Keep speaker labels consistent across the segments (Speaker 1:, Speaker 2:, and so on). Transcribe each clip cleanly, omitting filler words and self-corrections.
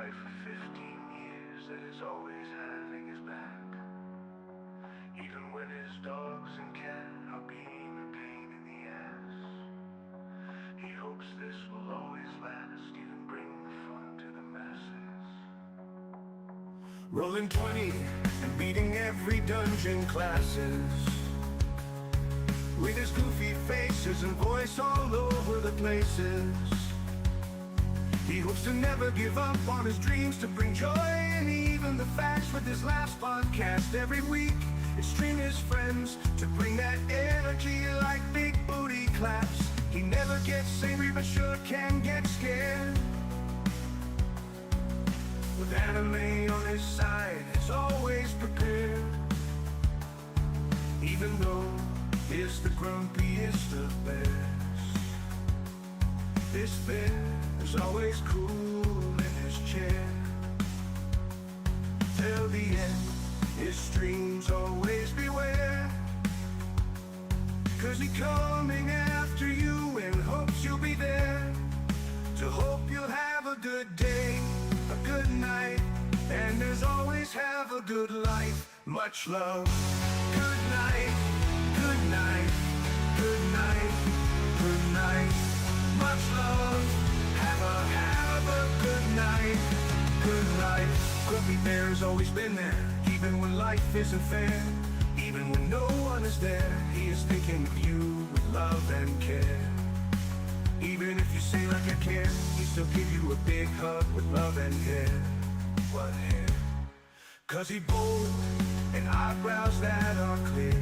Speaker 1: wife for 15 years that is always having his back. Even when his dogs and cat are being a pain in the ass. He hopes this will always last, even bring the fun to the masses. Rolling 20 and beating every dungeon classes. With his goofy faces and voice all over the places. He hopes to never give up on his dreams, to bring joy and even the facts with his last podcast every week. Stream his friends to bring that energy like big booty claps. He never gets angry but sure can get scared. With anime on his side, he's always prepared. Even though he's the grumpiest of bears, this bear is always cool in his chair. Till the end, his streams always beware. 'Cause he's coming after you and hopes you'll be there. To hope you'll have a good day, a good night, and as always have a good life. Much love. Good night, good night, good night, good night. Much love. Have a good night, good night. Grumpy Bear's always been there, even when life isn't fair. Even when no one is there, he is thinking of you with love and care. Even if you say like I care, he still give you a big hug with love and hair. What hair? 'Cause he bold and eyebrows that are clear.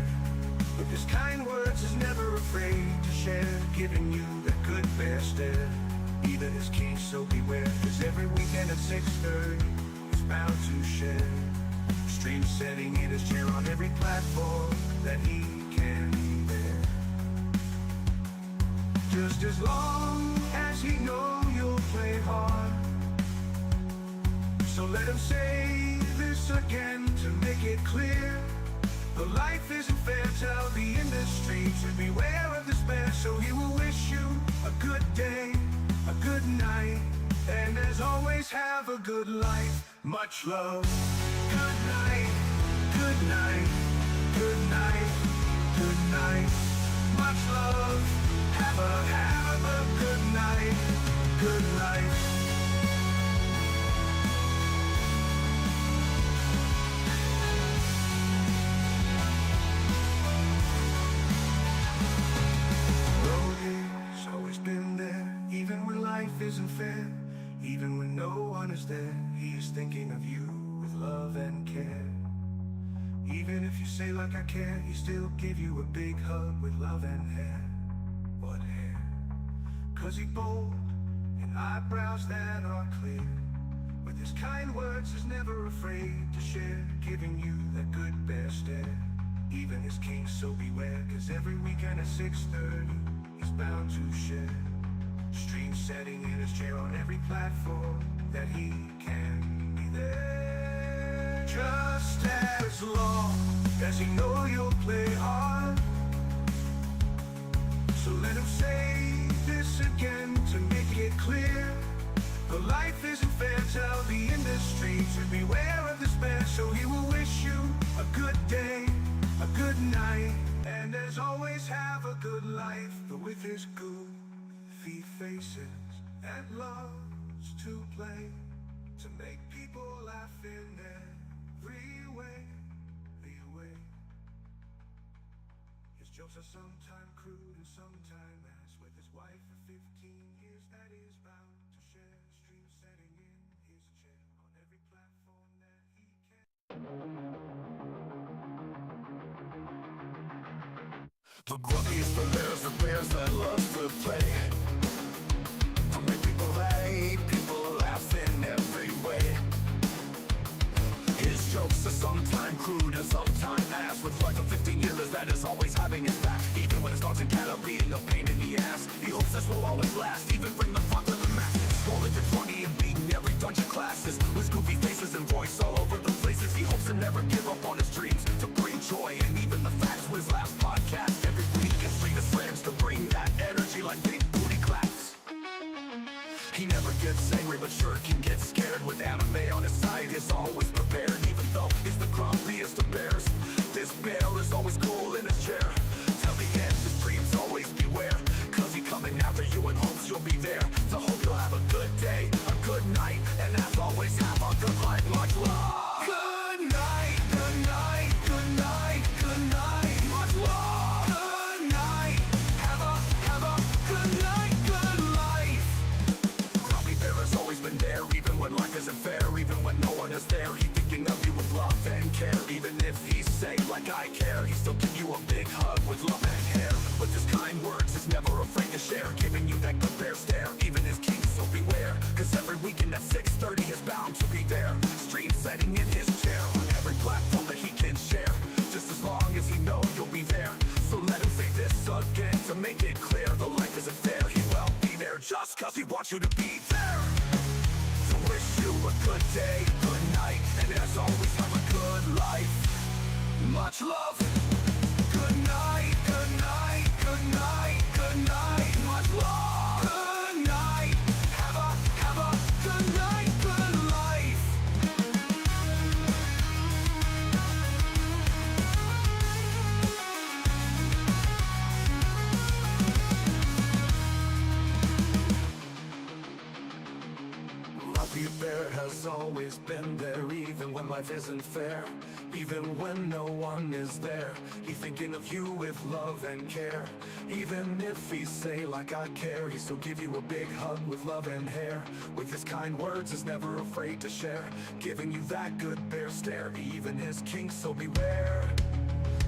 Speaker 1: With his kind words is never afraid to share, giving you that good bear stare. Even his keys, so beware, 'cause every weekend at 6:30 he's bound to share. Stream setting in his chair on every platform that he can bear. Just as long as he knows you'll play hard. So let him say this again to make it clear. The life isn't fair, tell the industry to beware of despair. So he will wish you a good day, a good night, and as always have a good life. Much love. Good night, good night, good night, good night. Much love. Have a good night, good night. He's always been there, even when life isn't fair. Even when no one is there, he is thinking of you with love and care. Even if you say like I care, he still give you a big hug with love and hair. What hair? 'Cause he bold and eyebrows that are clear. With his kind words is never afraid to share, giving you that good bear stare. Even his king, so beware, 'cause every weekend at 6:30 he's bound to share. Stream setting in his chair on every platform that he can be there. Just as long as he know you'll play hard. So let him say this again to make it clear. The life isn't fair, tell the industry to beware of despair. So he will wish you a good day, a good night, and as always have a good life. But with his goofy faces and loves to play, to make people laugh in every way. His jokes are sometimes crude and sometimes mass. With his wife for 15 years that is bound to share. Stream setting in his chair on every platform that he can. The grumpiest of bears, the bears that love to play. To make people hate, people laugh in every way. His jokes are sometimes crude and sometimes ass. With like a 15 years that is always having his back. Even when his dogs and cat are being a pain in the ass. He hopes this will always last, even bring the fun to the masses. Rolling to 20 and beating every dungeon classes. With goofy faces and voice all over the places. He hopes to never give up on his dreams, to bring joy and even the facts with his last podcast every week. And stream his friends to bring that energy like big booty claps. He never gets angry but sure can get scared with anime fair. Even if he say like I care, he still give you a big hug with love and care. With his kind words, he's never afraid to share, giving you that good bear stare. Even his king, so beware, cause every weekend at 6:30 is bound to be there. Stream setting in his chair on every platform that he can share, just as long as he know you'll be there. So let him say this again to make it clear, the life isn't fair. He will be there just cause he wants you to be there. So wish you a good day, good night, and as always have a good life. Much love. Good night, good night, good night, good night. Much love. Good night. Have a good night, good life. Lucky Bear has always been there, even when life isn't fair. Even when no one is there, he's thinking of you with love and care. Even if he say like I care, he still give you a big hug with love and hair. With his kind words, he's never afraid to share, giving you that good bear stare. Even his king, so beware,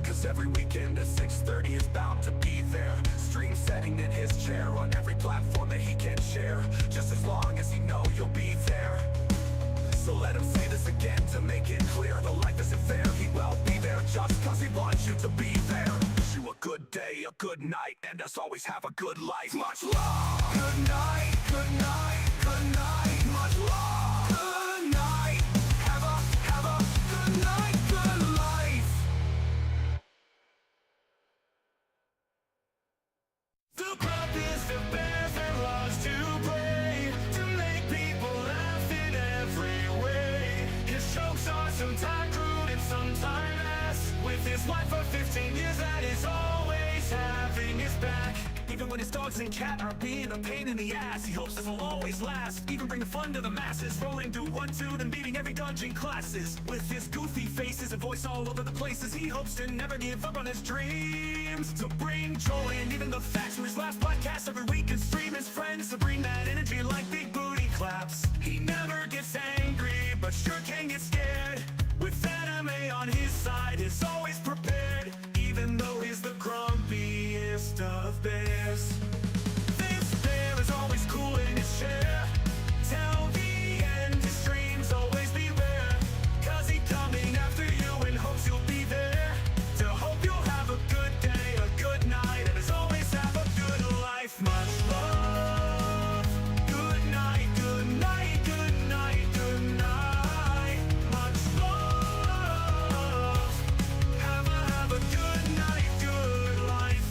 Speaker 1: cause every weekend at 6:30 is bound to be there. Stream setting in his chair on every platform that he can share, just as long as he know you'll be there. So let him say this again to make it clear, the life isn't fair. He will be there just cause he wants you to be there. Wish you a good day, a good night, and as always have a good life. Much love. Good night, good night, good night. Much love. Good night. Have a good night, good life. The crop is the bear that loves to play, to make people laugh in every way. His jokes are sometimes crude and sometimes ass. With his wife for 15 years that is always having his back. Even when his dogs and cat are being a pain in the ass, he hopes this will always last. Even bring the fun to the masses, rolling through 1-2 and beating every dungeon classes. With his goofy faces and voice all over the places, he hopes to never give up on his dreams, to bring joy and even the facts to his last podcast every week and stream his friends, to bring that energy like big booty claps. He never gets angry, but sure can get scared. With anime on his side, is always prepared, even though he's the grumpiest of bears. This bear is always cool in his chair, till the end his dreams always beware, cause he's coming after you and hopes you'll be there, to hope you'll have a good day, a good night, and as always have a good life. Much love. Good night, good night, good night, good night. Much love. Have a good night, good life.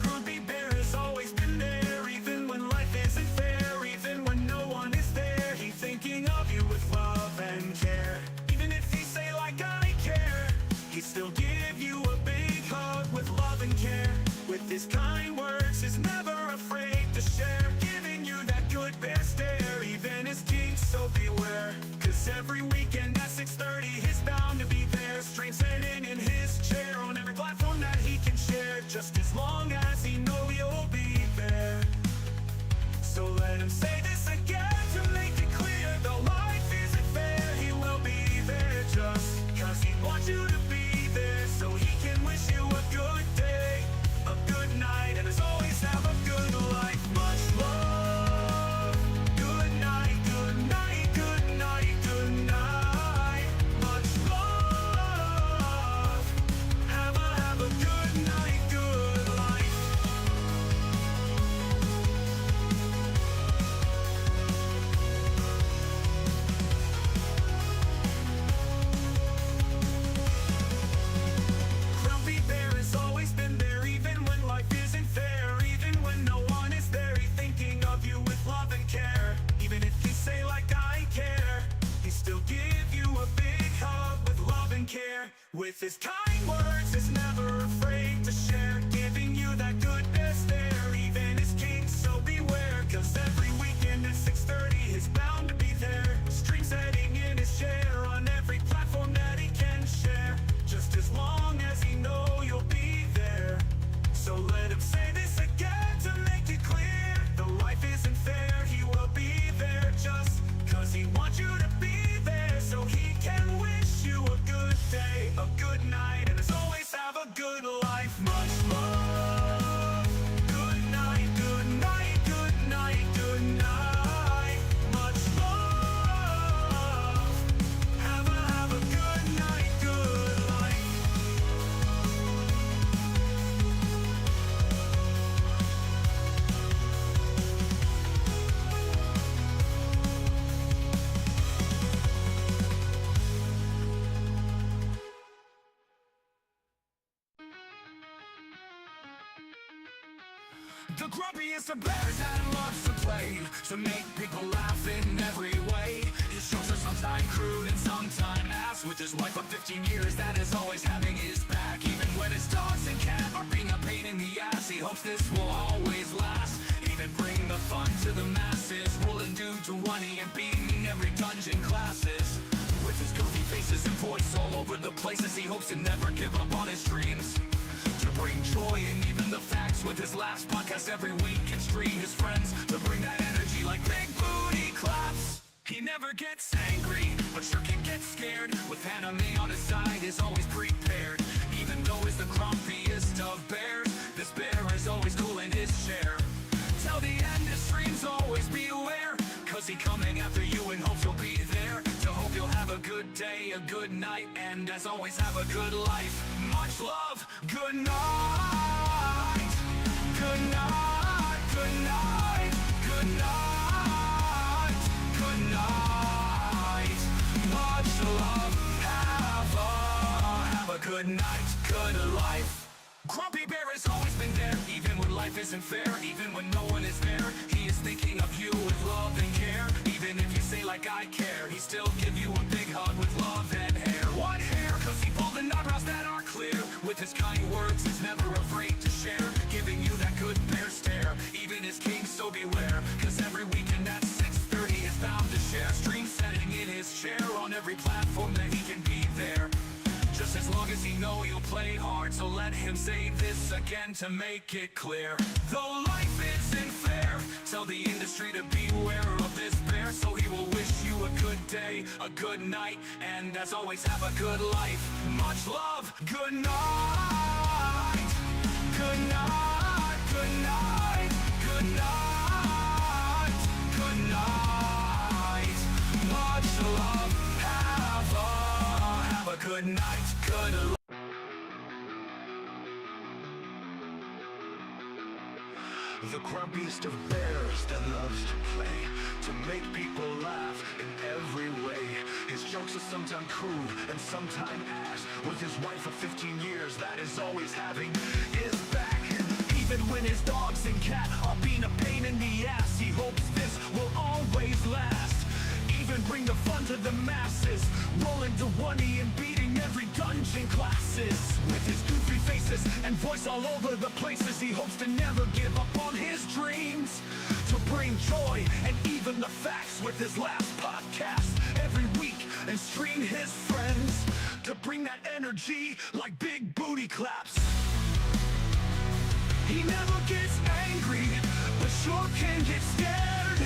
Speaker 1: Groupie Bear has always been there, even when life isn't fair. Even when no one is there, he's thinking of you with love and care. Even if he say like I care, he still give you a big hug with love and care. With his kind words, he's never afraid to share, giving you that good bear stare. Even his king, so beware, cause every weekend at 6:30 he's bound to be there. Stream sitting in his chair on every platform that he can share, just as long as he know you'll be there. So let him say this again to make it clear, though life isn't fair, he will be there just cause he wants you to be there. So he can wish you a good day, a good night, and as always have a good life. Much love. Good night, good night, good night, good night. Much love. Have a good night, good life. Grumpy Bear has always been there, even when life isn't fair. Even when no one is there, he's thinking of you with love and care. Even if you say like I care, he still give you a big hug with love and care. With his kind words, he's never afraid to share, giving you that good best there. Even his king, so beware, cause every weekend at 6:30 he's bound to be there. Stream setting in his chair on every platform that he can share, just as long as he know you'll be there. So let him say this again to make it clear, the life isn't fair, he will be there just cause he wants you to be there. So he can wish you a good day, The grumpiest of bears and loves to play, to make people laugh in every way. His jokes are sometimes crude and sometimes ass. With his wife of 15 years that is always having his back. Even when his dogs and cat are being a pain in the ass, he hopes this will always last. Even bring the fun to the masses, rolling due to money and beating every dungeon classes. With his goofy faces and voice all over the places, he hopes to never give up on his dreams. To bring joy and even the facts with his laughs, podcast every week and stream his friends to bring that energy like big booty claps. He never gets angry, but sure can get scared. With anime on his side, is always prepared. Even though he's the grumpiest of bears, this bear is always cool in his chair. Till the end, his streams always beware, cause he coming after you and hopes you'll be there. To hope you'll have a good day, a good night, and as always have a good life. Much love, good night. Good night, good night, good night, good night. Much love, have a good night, good life. Grumpy Bear has always been there, even when life isn't fair, even when no one is there. He is thinking of you with love and care. Even if you say like I care, he still give you a big hug with love and hair. What hair? Cause he pulled the eyebrows that are clear. With his kind words, he's never afraid to share, giving you that good bear stare. Even his king, so beware, cause every weekend at 6:30 is bound to share. Stream setting in his chair on every platform that he can be there. Just as long as he know you'll play hard, so let him say this again to make it clear. Though life isn't fair, tell the industry to beware of this bear. So he will wish you a good day, a good night, and as always have a good life. Much love, good night. Good night, good night, good night, good night. Much love, have a good night, good life. The grumpiest of bears that loves to play, to make people laugh in every way. His jokes are sometimes crude and sometimes ass. With his wife of 15 years that is always having his back. Even when his dogs and cat are being a pain in the ass, he hopes this will always last. Even bring the fun to the masses, rolling to money and beating every dungeon classes. With his goofy faces and voice all over the places, he hopes to never give up on his dreams. To bring joy and even the facts with his last podcast every week and stream his friends. To bring that energy like big booty claps. He never gets angry, but sure can get scared.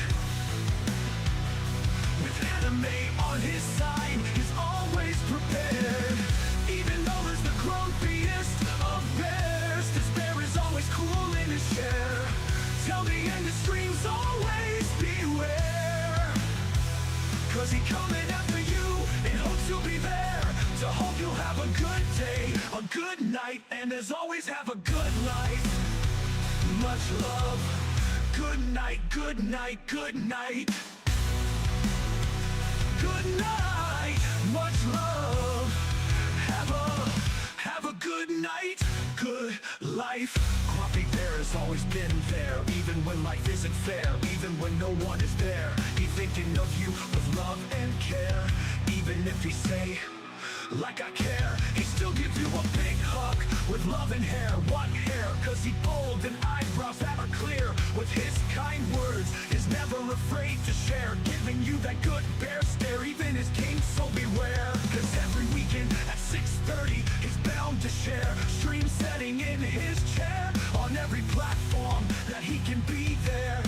Speaker 1: With anime on his side, he's always prepared. Even though he's the grumpiest of bears, this bear is always cool in his chair. Till the end, his streams always beware, cause he coming after you and hopes you'll be there. To hope you'll have a good day, a good night, and as always have a good life. Much love, good night, good night, good night. Good night, much love, have a good night, good life. Grumpy Bear has always been there, even when life isn't fair, even when no one is there. He's thinking of you with love and care. Even if he say, like I care, he still gives you a big hug with love and hair. What hair? Cause he bold and eyebrows that are clear. With his kind words, he's never afraid to share, giving you that good bear stare. Even his king, so beware, cause every weekend at 6:30 he's bound to share. Stream setting in his chair on every platform that he can be there.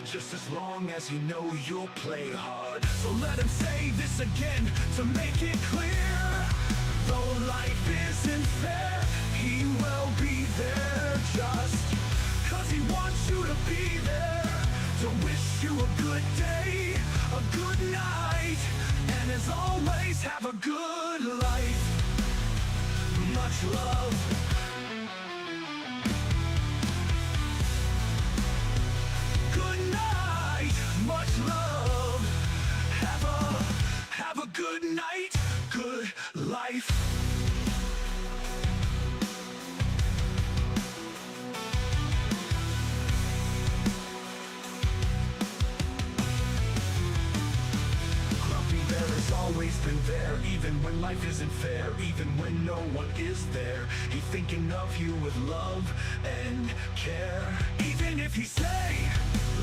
Speaker 1: Just as long as you know you'll play hard. So let him say this again to make it clear. Though life isn't fair, he will be there just cause he wants you to be there. To wish you a good day, a good night, and as always have a good life. Much love. Much love, have a good night, good life. been there, even when life isn't fair, even when no one is there. He's thinking of you with love and care. Even if he say,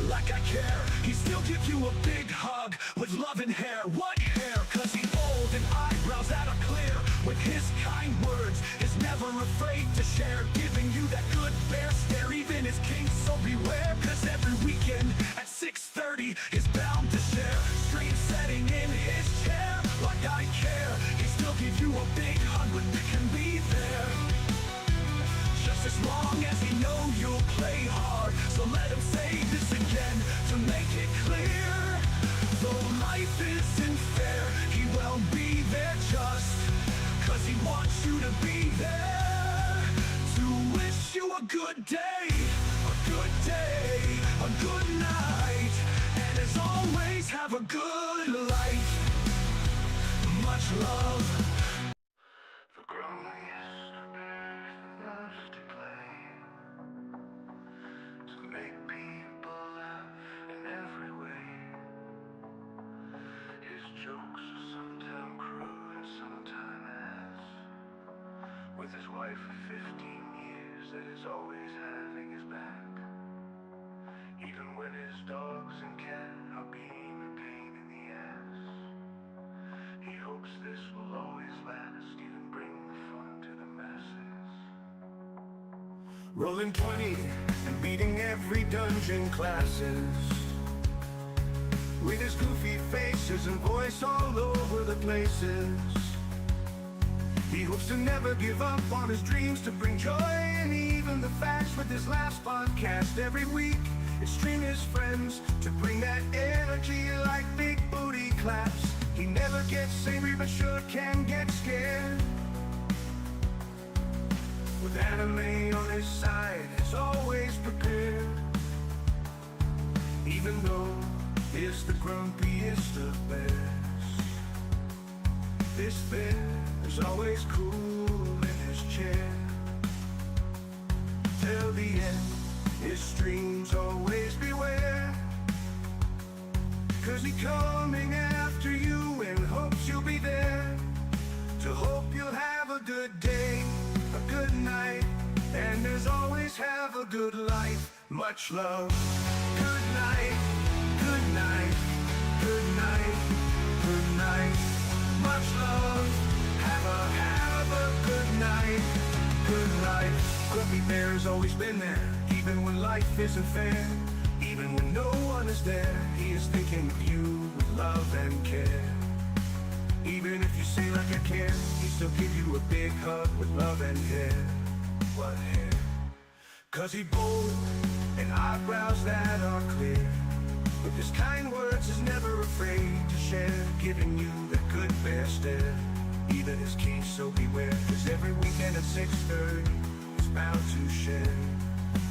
Speaker 1: like I care, he still gives you a big hug with love and hair. What hair? Cause he's bold and eyebrows that are clear. With his kind words, is never afraid to share, giving you that good bear stare. Even his king, so beware, cause every weekend at 6:30 is bound to share. Stream setting in his chair, like I care. He still gives you a big hug when we can be there. Just as long as he know you'll play hard. So let him say this again to make it clear. Though life isn't fair, he will be there just cause he wants you to be there. To wish you a good day, a good day, a good night. And as always, have a good life. Much love. The growniest loves to play, to make people laugh in every way. His jokes are sometimes crude and sometimes ass. With his wife for 15 years that is always having his back. Even when his dogs and cat are being a pain in the ass. He hopes this will always last, even bring fun to the masses. Rolling 20 and beating every dungeon classes. With his goofy faces and voice all over the places. He hopes to never give up on his dreams, to bring joy and even the facts. With his last podcast every week, it's stream his friends to bring that energy like big booty claps. He never gets angry but sure can get scared. With anime on his side, he's always prepared. Even though he's the grumpiest of bears, this bear is always cool in his chair. Till the end, his streams always beware. Cause he's coming after you and hopes you'll be there. To hope you'll have a good day, a good night. And as always, have a good life. Much love. Good night, good night, good night, good night. Much love. Have a good night, good life. Grumpy Bear's always been there, even when life isn't fair. Even when no one is there, he is thinking of you with love and care. Even if you say like I care, he still give you a big hug with love and hair. What hair? Cause he's bold and eyebrows that are clear. With his kind words, he's never afraid to share, giving you that good bear stare. Even his king, so beware, cause every weekend at 6:30 he's bound to share.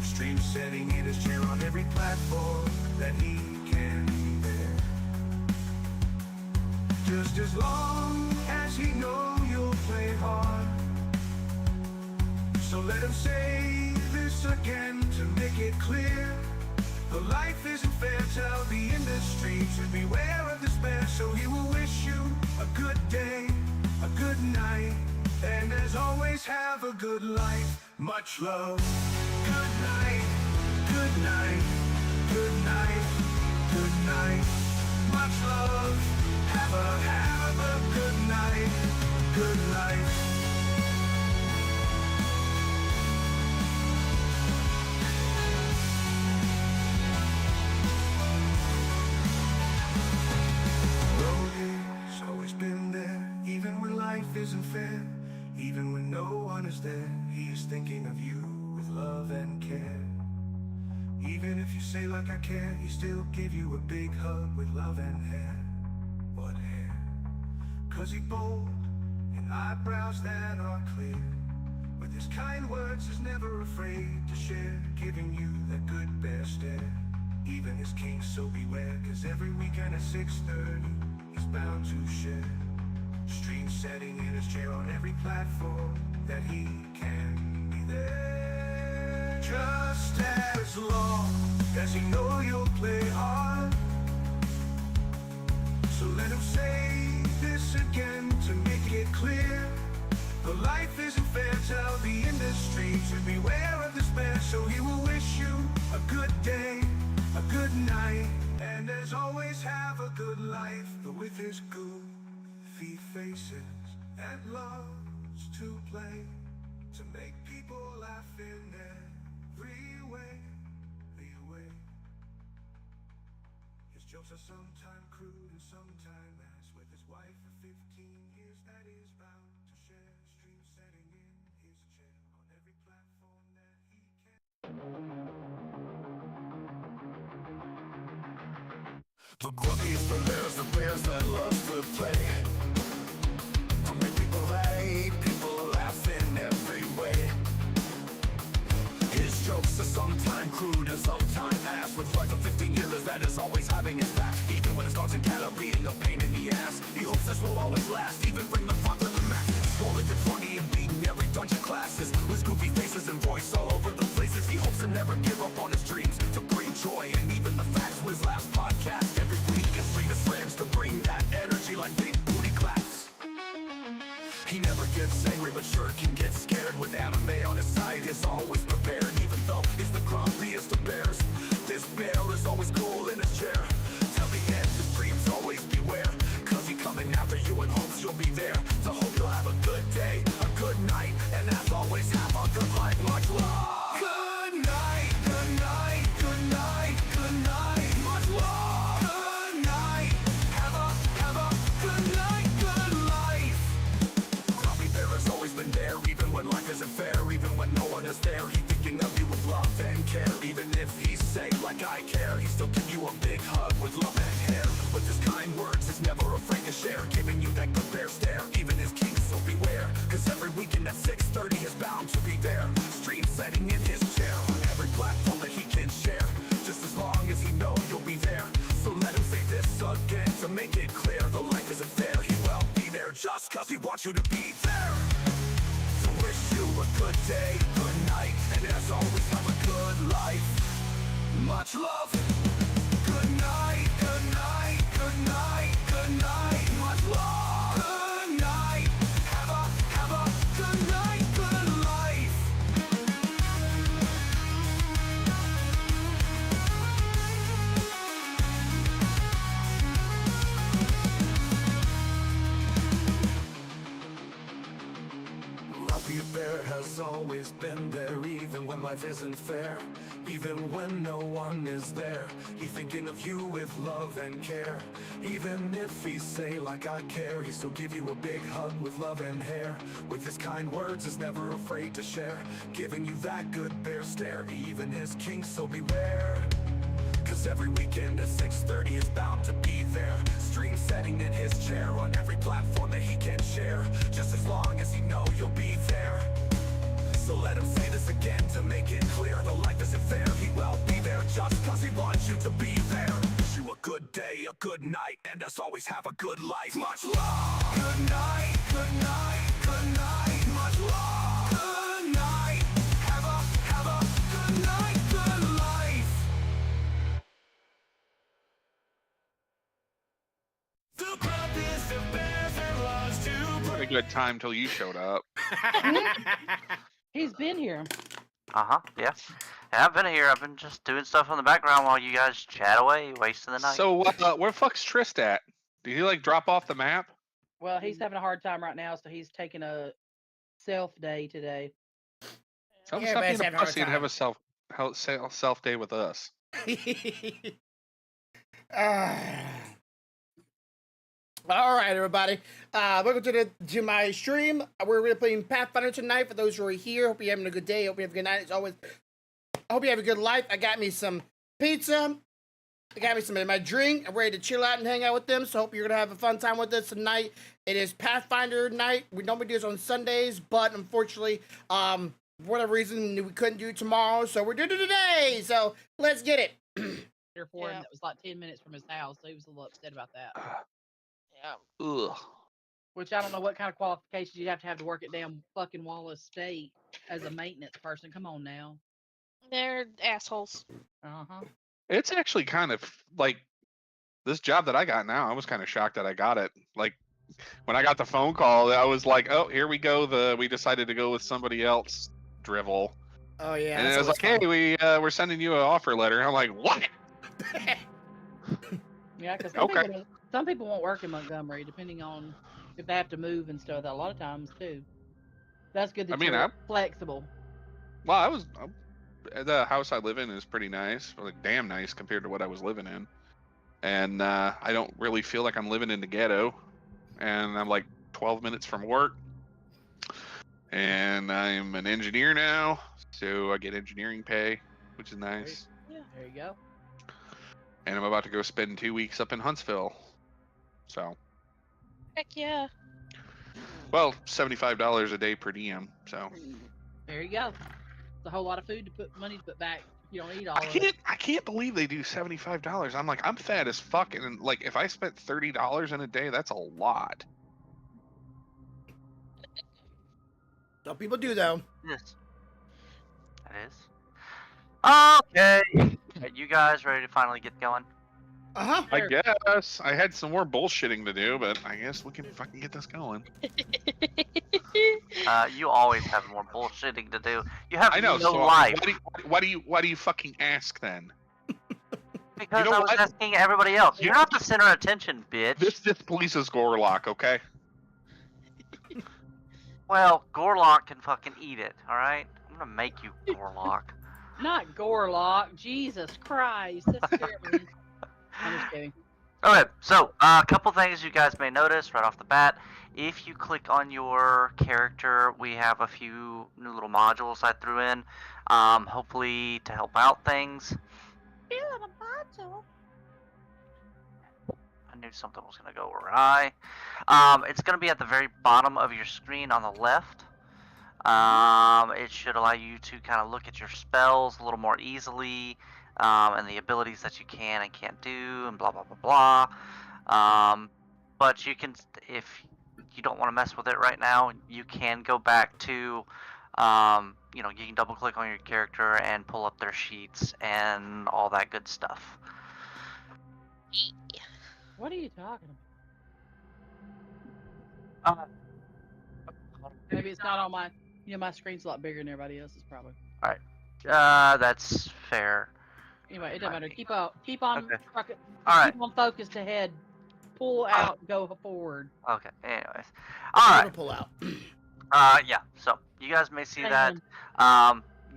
Speaker 1: Stream setting in his chair on every platform that he can bear. Just as long as he know you'll play hard. So let him say this again to make it clear. Though life isn't fair, tell the industry to beware of despair. So he will wish you a good day, a good night, and as always, have a good life. Much love. Good night, good night, good night, good night. Much love. Have a good night, good life. Brody's always been there, even when life isn't fair. Even when no one is there, he is thinking of you with love and care. Even if you say like I care, he still give you a big hug with love and hair. What hair? Cause he's bold and eyebrows that are clear. With his kind words, he's never afraid to share, giving you that good bear stare. Even his king, so beware, cause every weekend at 6:30 he's bound to share. Stream setting in his chair on every platform that he can be there. Just as long as he know you'll play hard. So let him say this again to make it clear. The life isn't fair, tell the industry to beware of despair. So he will wish you a good day, a good night, and as always have a good life. But with his goofy faces and loves to play, to make people laugh in every way, His jokes are sometimes crude and sometimes as with his wife for 15 years that is bound to share. Stream setting in his chair on every platform that he can. The grubbies, the bears, that love to play, to make people hate, people laugh in every way. His jokes are sometimes crude and sometimes ass, with like a 15 years that is always having his back. Even when his dogs and cat are being a pain in the ass, he hopes this will always last, even bring the fun to the max. Rolling to 20 and beating every dungeon classes, with goofy faces and voice all over the places. He hopes to never give up on his dreams, to bring joy and even the facts with his last podcast every week, and free his friends to bring that energy like big booty claps. He never gets angry, but sure can get scared. With anime on his side, is always prepared. Even though he's the grumpiest of bears, this bear is always cool in his chair. Till the end, his dreams always beware, cause he coming after you and hopes you'll be there. So hope you'll have a good day, a good night, and as always, have a good life. Much love. Good night, good night, good night, good night. Much love. Good night. Have a good night, good life. Grumpy Bear has always been there, even when life isn't fair, even when no one is there. He's thinking of you with love and care. Even if he say like I care, he still give you a big hug with love and hair. With his kind words, he's never afraid to share, giving you that good bear stare. Even his king, so beware, cause every weekend at 6:30 is bound to be there. Stream setting in his chair on every platform that he can share, just as long as he knows you'll be there. So let him say this again to make it clear. The life isn't fair, he will be there just cause he wants you to be there. So wish you a good day, good night, and as always have a good life. Much love. Good night, good night, good night, good night. Much love. Good night. Have a good night, good life. Grumpy Bear has always been there, even when life isn't fair, even when no one is there. He's thinking of you with love and care. Even if he say like I care, he still give you a big hug with love and hair. With his kind words, is never afraid to share, giving you that good bear stare. Even his king, so beware, cause every weekend at 6:30 is bound to be there. Stream setting in his chair on every platform that he can share, just as long as he know you'll be there. So let him say this again to make it clear. The life isn't fair, he will be there just cause he wants you to be there. Wish you a good day, a good night, and as always have a good life. Much love. Good night, good night, good night. Much love. Good night. Have a good night, good life. The grumpiest of bears that loves to
Speaker 2: Had a good time till you showed up.
Speaker 3: He's been here.
Speaker 4: Yeah. Yeah, I've been here. I've been just doing stuff in the background while you guys chat away, wasting the night.
Speaker 2: So, where the fuck's Trist at? Did he like drop off the map?
Speaker 3: Well, he's having a hard time right now, so he's taking a self day today.
Speaker 2: Tell him
Speaker 5: Yeah,
Speaker 2: stop
Speaker 5: but
Speaker 2: being
Speaker 5: it's
Speaker 2: a
Speaker 5: having a hard
Speaker 2: pussy and have a self day with us.
Speaker 5: All right, everybody. Welcome to my stream. We're really playing Pathfinder tonight. For those who are here, hope you're having a good day. Hope you have a good night. As always, I hope you have a good life. I got me some pizza. I got me some of my drink. I'm ready to chill out and hang out with them. So hope you're gonna have a fun time with us tonight. It is Pathfinder night. We normally do this on Sundays, but unfortunately, for whatever reason, we couldn't do it tomorrow. So we're doing it today. So let's get it.
Speaker 3: For him, that was like 10 minutes from his house, so he was a little upset about that.
Speaker 4: Yeah.
Speaker 2: Ugh.
Speaker 3: Which I don't know what kind of qualifications you have to work at damn fucking Wallace State as a maintenance person. Come on now.
Speaker 6: They're assholes.
Speaker 2: It's actually kind of like this job that I got now. I was kind of shocked that I got it. Like when I got the phone call, I was like, "Oh, here we go. We decided to go with somebody else." Drivel.
Speaker 5: Oh yeah.
Speaker 2: And
Speaker 5: that's
Speaker 2: it was
Speaker 5: always
Speaker 2: like,
Speaker 5: fun.
Speaker 2: "Hey, we're sending you an offer letter." I'm like, "What?"
Speaker 3: Yeah, because
Speaker 2: Okay.
Speaker 3: some people won't work in Montgomery, depending on if they have to move and stuff. A lot of times too. That's good
Speaker 2: I
Speaker 3: that
Speaker 2: mean,
Speaker 3: you're flexible.
Speaker 2: the house I live in is pretty nice, like damn nice compared to what I was living in, and I don't really feel like I'm living in the ghetto, and I'm like 12 minutes from work, and I'm an engineer now, so I get engineering pay, which is nice,
Speaker 3: Yeah, there you go.
Speaker 2: and I'm about to go spend 2 weeks up in Huntsville, so
Speaker 6: Heck yeah.
Speaker 2: well, $75 a day per diem, so.
Speaker 3: There you go. It's a whole lot of food to put money to put back if you don't eat all of it.
Speaker 2: I can't believe they do $75. I'm like, I'm fat as fuck, and like if I spent $30 in a day, that's a lot.
Speaker 5: Some people do though.
Speaker 4: Yes. That is. Okay. You guys ready to finally get going?
Speaker 5: Uh huh.
Speaker 2: I guess I had some more bullshitting to do, but I guess we can fucking get this going.
Speaker 4: You always have more bullshitting to do. You have
Speaker 2: I know.
Speaker 4: no
Speaker 2: So
Speaker 4: life.
Speaker 2: why do you fucking ask then?
Speaker 4: Because
Speaker 2: know
Speaker 4: I was
Speaker 2: what?
Speaker 4: asking everybody else. You're not the center of attention, bitch.
Speaker 2: This displeases Gorlock, okay?
Speaker 4: Well, Gorlock can fucking eat it, alright? I'm gonna make you Gorlock.
Speaker 3: Not Gorlock. Jesus Christ. That's scary. I'm just kidding.
Speaker 4: Okay, so a couple things you guys may notice right off the bat. If you click on your character, we have a few new little modules I threw in, hopefully to help out things. I knew something was going to go awry. It's going to be at the very bottom of your screen on the left. It should allow you to kind of look at your spells a little more easily, and the abilities that you can and can't do, and blah blah blah blah. But you can, if you don't want to mess with it right now, you can go back to, you can double click on your character and pull up their sheets and all that good stuff.
Speaker 3: What are you talking
Speaker 4: Uh,
Speaker 3: about? Maybe it's not on my. My screen's a lot bigger than everybody else's, probably.
Speaker 4: That's fair.
Speaker 3: Anyway, it doesn't matter. Keep on
Speaker 4: Okay.
Speaker 3: trucking.
Speaker 4: Alright.
Speaker 3: Keep on focused ahead. Pull out, go forward.
Speaker 4: Okay, anyways. Alright.
Speaker 5: Pull out.
Speaker 4: Yeah, so you guys may see that.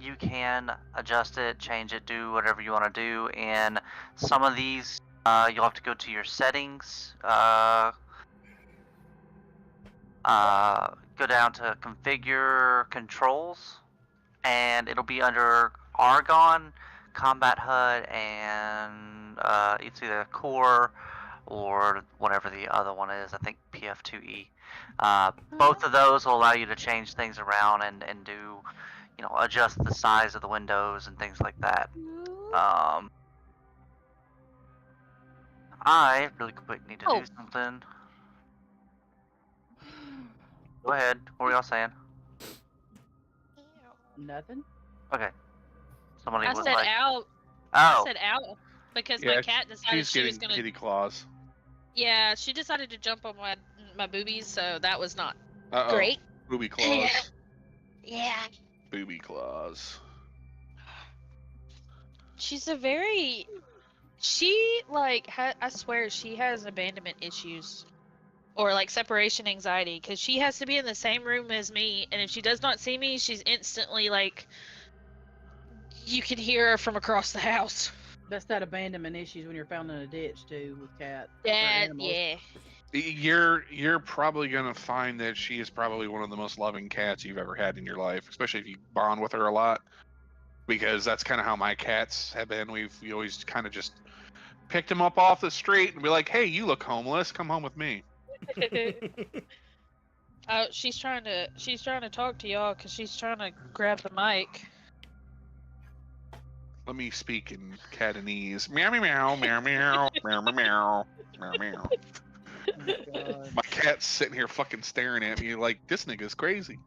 Speaker 4: You can adjust it, change it, do whatever you want to do. And some of these, you'll have to go to your settings, go down to configure controls, and it'll be under Argon, Combat HUD, and it's either Core or whatever the other one is. I think PF2E. Both of those will allow you to change things around and do, adjust the size of the windows and things like that. I really quick need to do something. Go ahead. What were y'all saying?
Speaker 3: Nothing.
Speaker 4: Okay. Somebody
Speaker 6: I
Speaker 4: was
Speaker 6: said
Speaker 4: like,
Speaker 6: owl.
Speaker 4: "Oh,
Speaker 6: I said owl because
Speaker 2: Yeah,
Speaker 6: my cat decided
Speaker 2: she's
Speaker 6: she was
Speaker 2: getting
Speaker 6: gonna.
Speaker 2: kitty claws.
Speaker 6: Yeah, she decided to jump on my boobies, so that was not
Speaker 2: Uh-oh.
Speaker 6: great.
Speaker 2: Booby claws.
Speaker 6: Yeah.
Speaker 2: Booby claws.
Speaker 6: She's a very. She I swear she has abandonment issues. Or like separation anxiety, because she has to be in the same room as me, and if she does not see me, she's instantly like, you can hear her from across the house.
Speaker 3: That's that abandonment issues when you're found in a ditch too with cats. or
Speaker 6: Dad,
Speaker 3: animals.
Speaker 6: yeah.
Speaker 2: You're probably gonna find that she is probably one of the most loving cats you've ever had in your life, especially if you bond with her a lot. Because that's kind of how my cats have been. We always kind of just picked them up off the street and be like, "Hey, you look homeless. Come home with me."
Speaker 6: She's trying to talk to y'all because she's trying to grab the mic.
Speaker 2: Let me speak in Catanese. Meow meow meow meow meow meow meow meow meow.
Speaker 3: Oh, God.
Speaker 2: My cat's sitting here fucking staring at me like this nigga's crazy.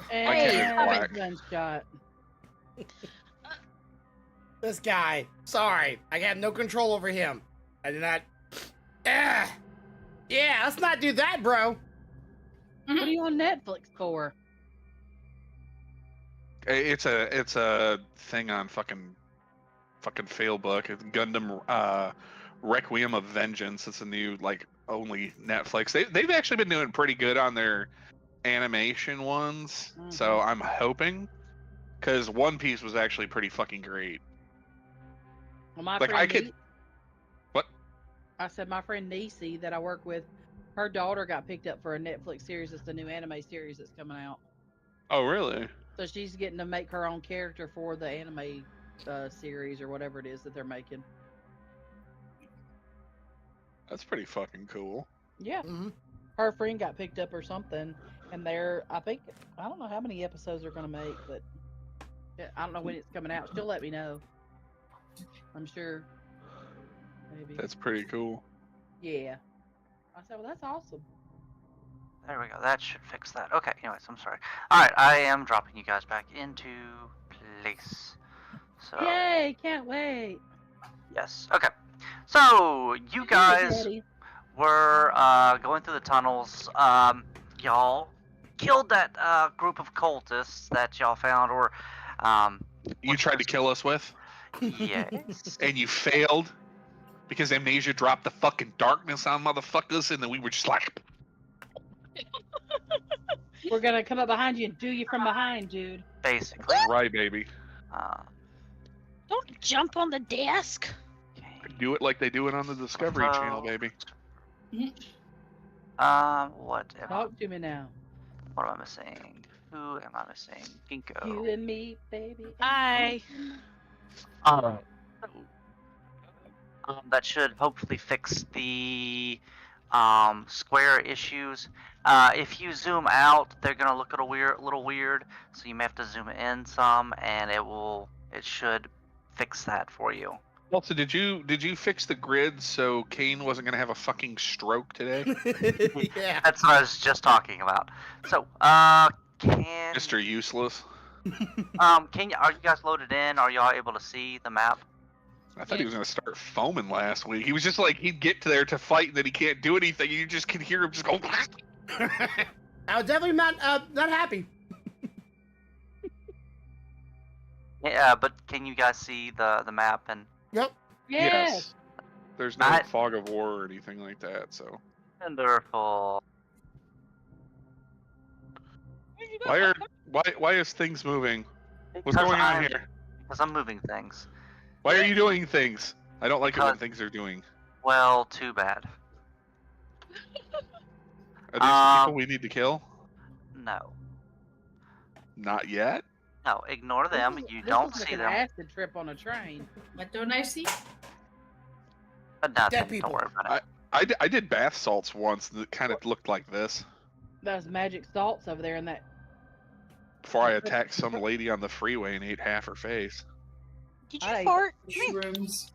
Speaker 3: And
Speaker 2: cat is
Speaker 3: have a
Speaker 2: black.
Speaker 3: gunshot.
Speaker 5: This guy. Sorry, I have no control over him. I did not Yeah, let's not do that, bro.
Speaker 3: What are you on Netflix for?
Speaker 2: It's a thing on fucking Failbook. It's Gundam Requiem of Vengeance. It's a new only Netflix. They've actually been doing pretty good on their animation ones. So I'm hoping, because One Piece was actually pretty fucking great.
Speaker 3: Well, my
Speaker 2: Like,
Speaker 3: friend
Speaker 2: I could-
Speaker 3: Nie-
Speaker 2: What?
Speaker 3: I said my friend Nisi that I work with, her daughter got picked up for a Netflix series. It's the new anime series that's coming out.
Speaker 2: Oh, really?
Speaker 3: So she's getting to make her own character for the anime series or whatever it is that they're making.
Speaker 2: That's pretty fucking cool.
Speaker 3: Yeah.
Speaker 5: Mhm.
Speaker 3: Her friend got picked up or something, and they're, I don't know how many episodes they're gonna make, but I don't know when it's coming out. She'll let me know. I'm sure. Maybe.
Speaker 2: That's pretty cool.
Speaker 3: Yeah. I said, well, that's awesome.
Speaker 4: There we go. That should fix that. Okay, anyways, I'm sorry. Alright, I am dropping you guys back into place. So,
Speaker 3: Yay! Can't wait.
Speaker 4: yes. Okay. So, you
Speaker 3: Hey,
Speaker 4: guys
Speaker 3: Daddy.
Speaker 4: were going through the tunnels. Y'all killed that group of cultists that y'all found, or
Speaker 2: You tried to kill us with,
Speaker 4: yes.
Speaker 2: and you failed because Amnesia dropped the fucking darkness on motherfuckers, and then we were just like,
Speaker 3: We're gonna come up behind you and do you from behind, dude.
Speaker 4: Basically.
Speaker 2: right, baby.
Speaker 4: Uh,
Speaker 6: Don't jump on the desk.
Speaker 4: okay.
Speaker 2: Do it like they do it on the Discovery Channel, baby.
Speaker 4: What am
Speaker 3: Talk to me now.
Speaker 4: What am I missing? Who am I missing? Ginkgo.
Speaker 3: You and me, baby.
Speaker 6: Hi.
Speaker 4: Alright. That should hopefully fix the square issues. If you zoom out, they're gonna look a little weird, so you may have to zoom in some, and it should fix that for you.
Speaker 2: Also, did you fix the grid so Kane wasn't gonna have a fucking stroke today,
Speaker 5: Yeah.
Speaker 4: That's what I was just talking about. So, can
Speaker 2: Mr. Useless?
Speaker 4: are you guys loaded in? Are y'all able to see the map?
Speaker 2: I thought he was gonna start foaming last week. He was just like he'd get to there to fight, and then he can't do anything. You just can hear him just go.
Speaker 5: I was definitely not happy.
Speaker 4: Yeah, but can you guys see the map? And
Speaker 5: Yep.
Speaker 3: Yes.
Speaker 2: There's no
Speaker 4: I-
Speaker 2: fog of war or anything like that. So
Speaker 4: wonderful.
Speaker 2: why is things moving? What's going on here?
Speaker 4: Because I'm moving things.
Speaker 2: Why are you doing things? I don't like it when
Speaker 4: Because-
Speaker 2: things are doing.
Speaker 4: Well, too bad.
Speaker 2: Are there some people we need to kill?
Speaker 4: No.
Speaker 2: Not yet.
Speaker 4: No, ignore them.
Speaker 3: This is-
Speaker 4: You
Speaker 3: this
Speaker 4: don't
Speaker 3: is like
Speaker 4: see
Speaker 3: an
Speaker 4: them.
Speaker 3: acid trip on a train.
Speaker 7: What don't I see?
Speaker 4: Nothing.
Speaker 5: Dead people.
Speaker 4: Don't worry about it.
Speaker 2: I did bath salts once that kind of looked like this
Speaker 3: Those magic salts over there in that.
Speaker 2: before I attacked some lady on the freeway and ate half her face.
Speaker 6: Did you
Speaker 3: Hi.
Speaker 6: fart?
Speaker 7: Shrooms.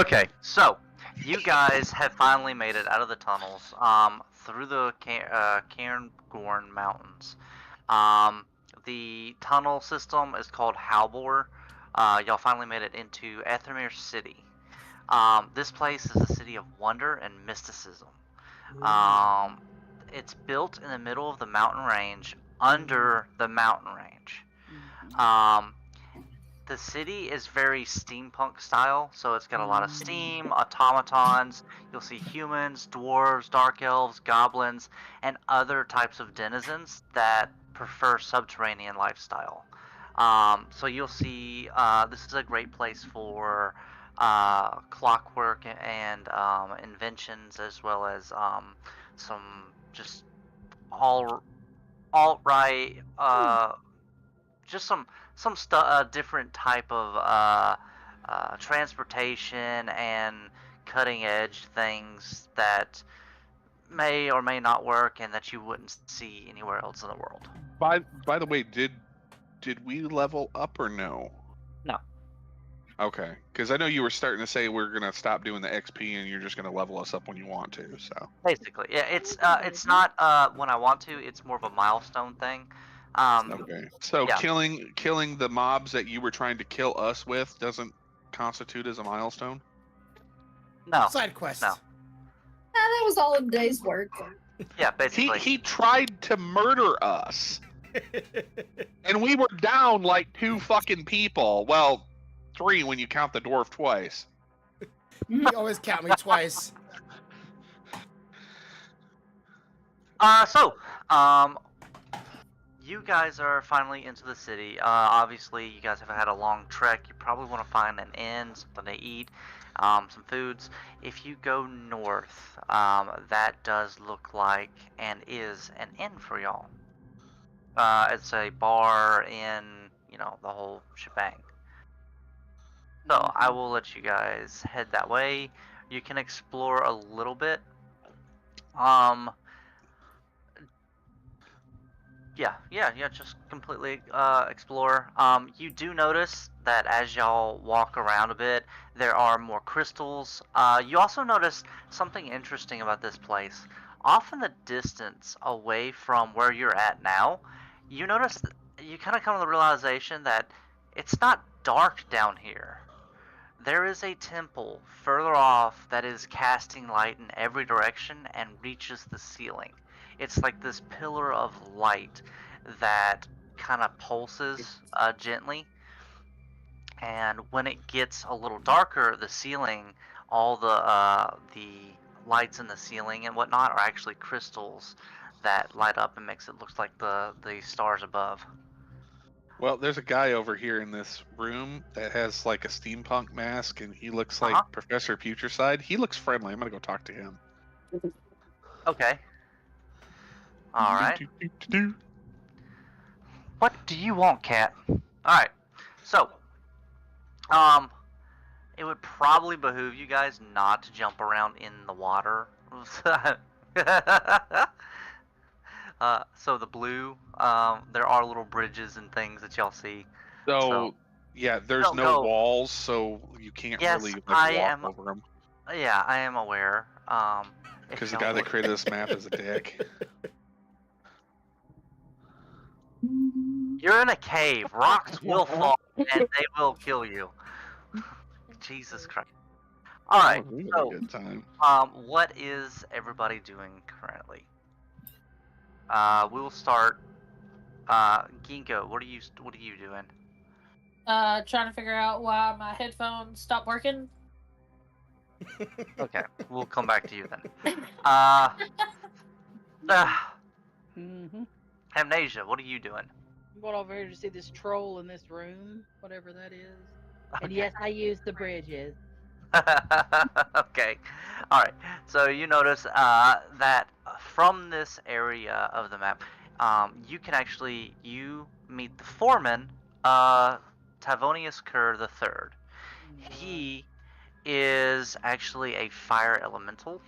Speaker 4: Okay, so you guys have finally made it out of the tunnels, through the Cairngorm Mountains. The tunnel system is called Halbor. Y'all finally made it into Ethermere City. This place is a city of wonder and mysticism. It's built in the middle of the mountain range, under the mountain range. The city is very steampunk style, so it's got a lot of steam, automatons. You'll see humans, dwarves, dark elves, goblins, and other types of denizens that prefer subterranean lifestyle. So you'll see this is a great place for clockwork and inventions, as well as some just alt-right, just some different type of transportation and cutting edge things that may or may not work and that you wouldn't see anywhere else in the world.
Speaker 2: By the way, did we level up or no?
Speaker 4: No.
Speaker 2: Okay, because I know you were starting to say we're gonna stop doing the XP and you're just gonna level us up when you want to. So
Speaker 4: Basically, yeah, it's not when I want to. It's more of a milestone thing.
Speaker 2: okay, so
Speaker 4: yeah.
Speaker 2: killing the mobs that you were trying to kill us with doesn't constitute as a milestone.
Speaker 4: No,
Speaker 5: Side quest.
Speaker 4: No.
Speaker 7: that was all a day's work.
Speaker 4: Yeah, basically.
Speaker 2: He tried to murder us. And we were down like 2 fucking people. Well, 3 when you count the dwarf twice.
Speaker 5: You always count me twice.
Speaker 4: You guys are finally into the city. Obviously, you guys have had a long trek. You probably want to find an inn, something to eat, some foods. If you go north, that does look like and is an inn for y'all. It's a bar, inn, the whole shebang. So I will let you guys head that way. You can explore a little bit. Yeah, just completely explore. You do notice that as y'all walk around a bit, there are more crystals. You also notice something interesting about this place. Off in the distance, away from where you're at now, you notice you kind of come to the realization that it's not dark down here. There is a temple further off that is casting light in every direction and reaches the ceiling. It's like this pillar of light that kind of pulses gently. And when it gets a little darker, the ceiling, all the lights in the ceiling and whatnot are actually crystals that light up and makes it look like the stars above.
Speaker 2: Well, there's a guy over here in this room that has like a steampunk mask, and he looks like
Speaker 4: Uh-huh.
Speaker 2: Professor Putricide. He looks friendly. I'm gonna go talk to him.
Speaker 4: Okay. All right.
Speaker 2: Do.
Speaker 4: What do you want, cat? Alright, so, it would probably behoove you guys not to jump around in the water. So the blue, there are little bridges and things that y'all see.
Speaker 2: So, yeah, there's
Speaker 4: Don't
Speaker 2: no
Speaker 4: go.
Speaker 2: walls, so you can't
Speaker 4: Yes,
Speaker 2: really
Speaker 4: I
Speaker 2: walk
Speaker 4: am-
Speaker 2: over them.
Speaker 4: Yeah, I am aware. If
Speaker 2: Because
Speaker 4: you
Speaker 2: the guy
Speaker 4: don't
Speaker 2: that
Speaker 4: look-
Speaker 2: created this map is a dick.
Speaker 4: You're in a cave. Rocks will fall and they will kill you. Jesus Christ. Alright,
Speaker 2: Oh, we had
Speaker 4: so
Speaker 2: a good time.
Speaker 4: what is everybody doing currently? We will start. Ginkgo, what are you doing?
Speaker 8: Trying to figure out why my headphones stopped working.
Speaker 4: Okay, we'll come back to you then.
Speaker 3: Mm-hmm.
Speaker 4: Amnesia, what are you doing?
Speaker 3: I'm going over here to see this troll in this room, whatever that is. And
Speaker 4: Okay.
Speaker 3: yes, I use the bridges.
Speaker 4: Okay. Alright. So you notice that from this area of the map, you can actually meet the foreman, Tavonius Kerr III. He is actually a fire elemental.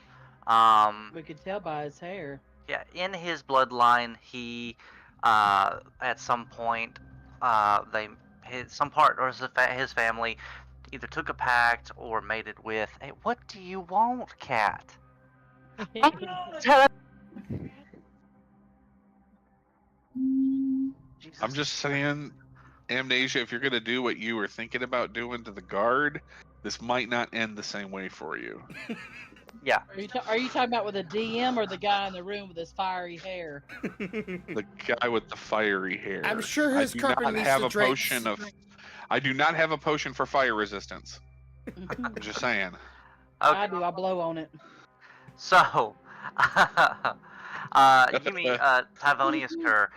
Speaker 3: We could tell by his hair.
Speaker 4: Yeah, in his bloodline, he at some point some part or his family either took a pact or mated with. Hey, what do you want, cat? Jesus.
Speaker 2: I'm just saying, Amnesia, if you're going to do what you were thinking about doing to the guard, this might not end the same way for you.
Speaker 4: Yeah.
Speaker 3: Are you talking about with a DM or the guy in the room with his fiery hair?
Speaker 2: The guy with the fiery hair.
Speaker 5: I'm sure his carpet
Speaker 2: I do not
Speaker 5: meets
Speaker 2: have
Speaker 5: the
Speaker 2: a
Speaker 5: drapes.
Speaker 2: potion of. I do not have a potion for fire resistance. I'm just saying.
Speaker 3: I do. I blow on it.
Speaker 4: So, you meet Tavonius Kerr.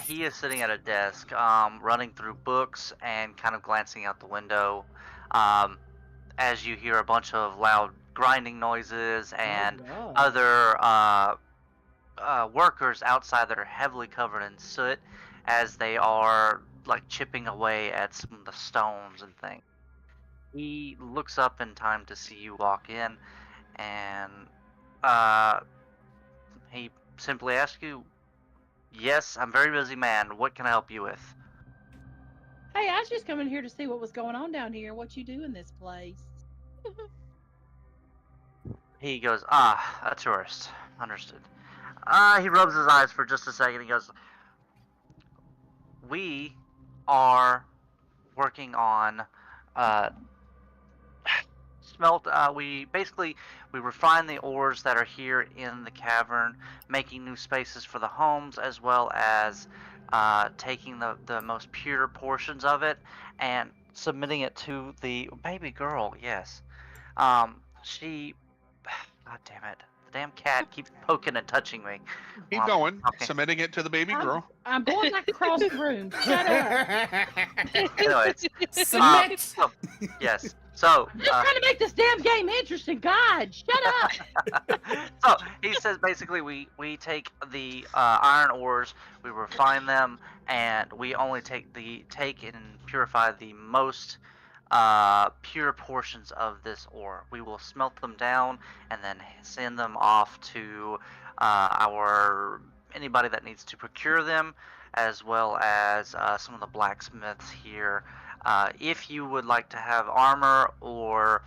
Speaker 4: He is sitting at a desk, running through books and kind of glancing out the window, as you hear a bunch of loud grinding noises and
Speaker 3: Oh, God.
Speaker 4: other workers outside that are heavily covered in soot as they are like chipping away at some of the stones and things. He looks up in time to see you walk in, and he simply asks you, "Yes, I'm a very busy man. What can I help you with?"
Speaker 3: Hey, I was just coming here to see what was going on down here. What you do in this place?
Speaker 4: He goes, a tourist. Understood. He rubs his eyes for just a second. He goes, "We are working on smelt. We refine the ores that are here in the cavern, making new spaces for the homes, as well as taking the most pure portions of it and submitting it to the baby girl. Yes. She. God damn it! The damn cat keeps poking and touching me.
Speaker 2: Keep going,
Speaker 4: Okay.
Speaker 2: submitting it to the baby girl.
Speaker 3: I'm going back across the room. Shut up.
Speaker 4: Anyways,
Speaker 5: Submit.
Speaker 4: yes. So,
Speaker 3: I'm just trying to make this damn game interesting. God, shut up.
Speaker 4: so he says basically we take the iron ores, we refine them, and we only take and purify the most pure portions of this ore. We will smelt them down and then send them off to our anybody that needs to procure them, as well as some of the blacksmiths here. If you would like to have armor or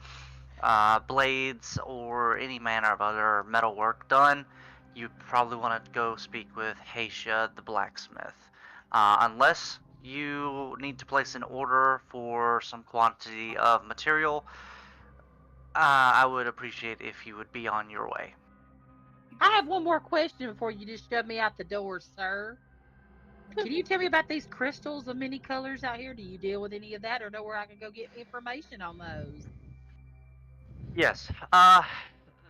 Speaker 4: blades or any manner of other metal work done, you probably want to go speak with Haisha the blacksmith. Unless you need to place an order for some quantity of material, I would appreciate if you would be on your way.
Speaker 3: I have one more question before you just shove me out the door, sir. Can you tell me about these crystals of many colors out here? Do you deal with any of that, or know where I can go get information on those?
Speaker 4: Yes,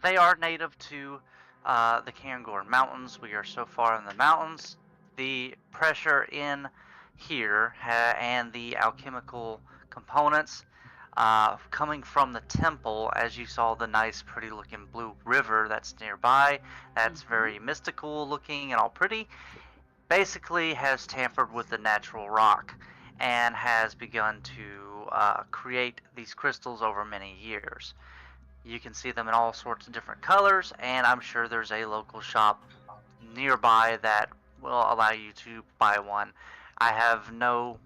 Speaker 4: they are native to the Cairngorm Mountains. We are so far in the mountains. The pressure in here and the alchemical components coming from the temple, as you saw the nice, pretty looking blue river that's nearby, that's very mystical looking and all pretty, basically has tampered with the natural rock and has begun to create these crystals over many years. You can see them in all sorts of different colors, and I'm sure there's a local shop nearby that will allow you to buy one. I have no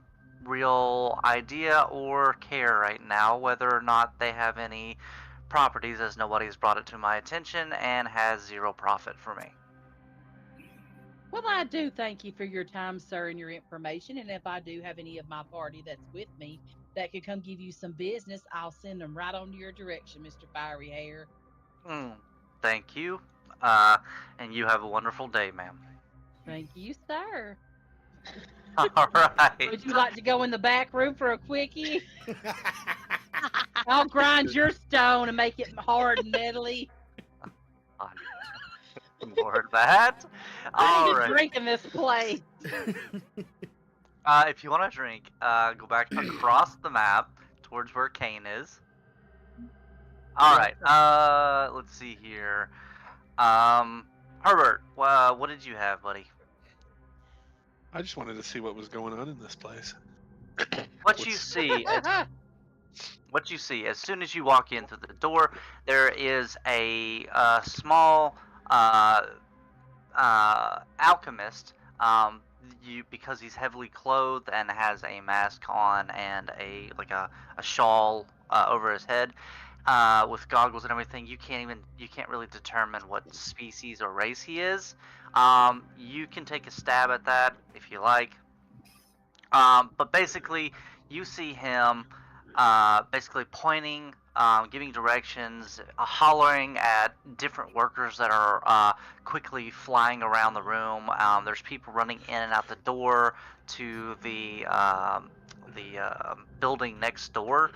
Speaker 4: real idea or care right now whether or not they have any properties, as nobody's brought it to my attention and has zero profit for me.
Speaker 3: Well, I do thank you for your time, sir, and your information. And if I do have any of my party that's with me that could come give you some business, I'll send them right on your direction, Mr. Fiery Hair.
Speaker 4: Thank you. And you have a wonderful day, ma'am.
Speaker 3: Thank you, sir.
Speaker 4: All right.
Speaker 3: Would you like to go in the back room for a quickie? I'll grind your stone and make it hard and metally.
Speaker 4: More of that.
Speaker 3: I
Speaker 4: All
Speaker 3: need a
Speaker 4: right.
Speaker 3: drink in this place.
Speaker 4: If you want a drink, go back across the map towards where Kane is. All right. Let's see here. Herbert, what did you have, buddy?
Speaker 2: I just wanted to see what was going on in this place.
Speaker 4: What you see as soon as you walk in through the door, there is a small alchemist. Because he's heavily clothed and has a mask on and a shawl over his head, with goggles and everything, you can't really determine what species or race he is. You can take a stab at that if you like. But basically, you see him basically pointing, giving directions, hollering at different workers that are quickly flying around the room. There's people running in and out the door to the building next door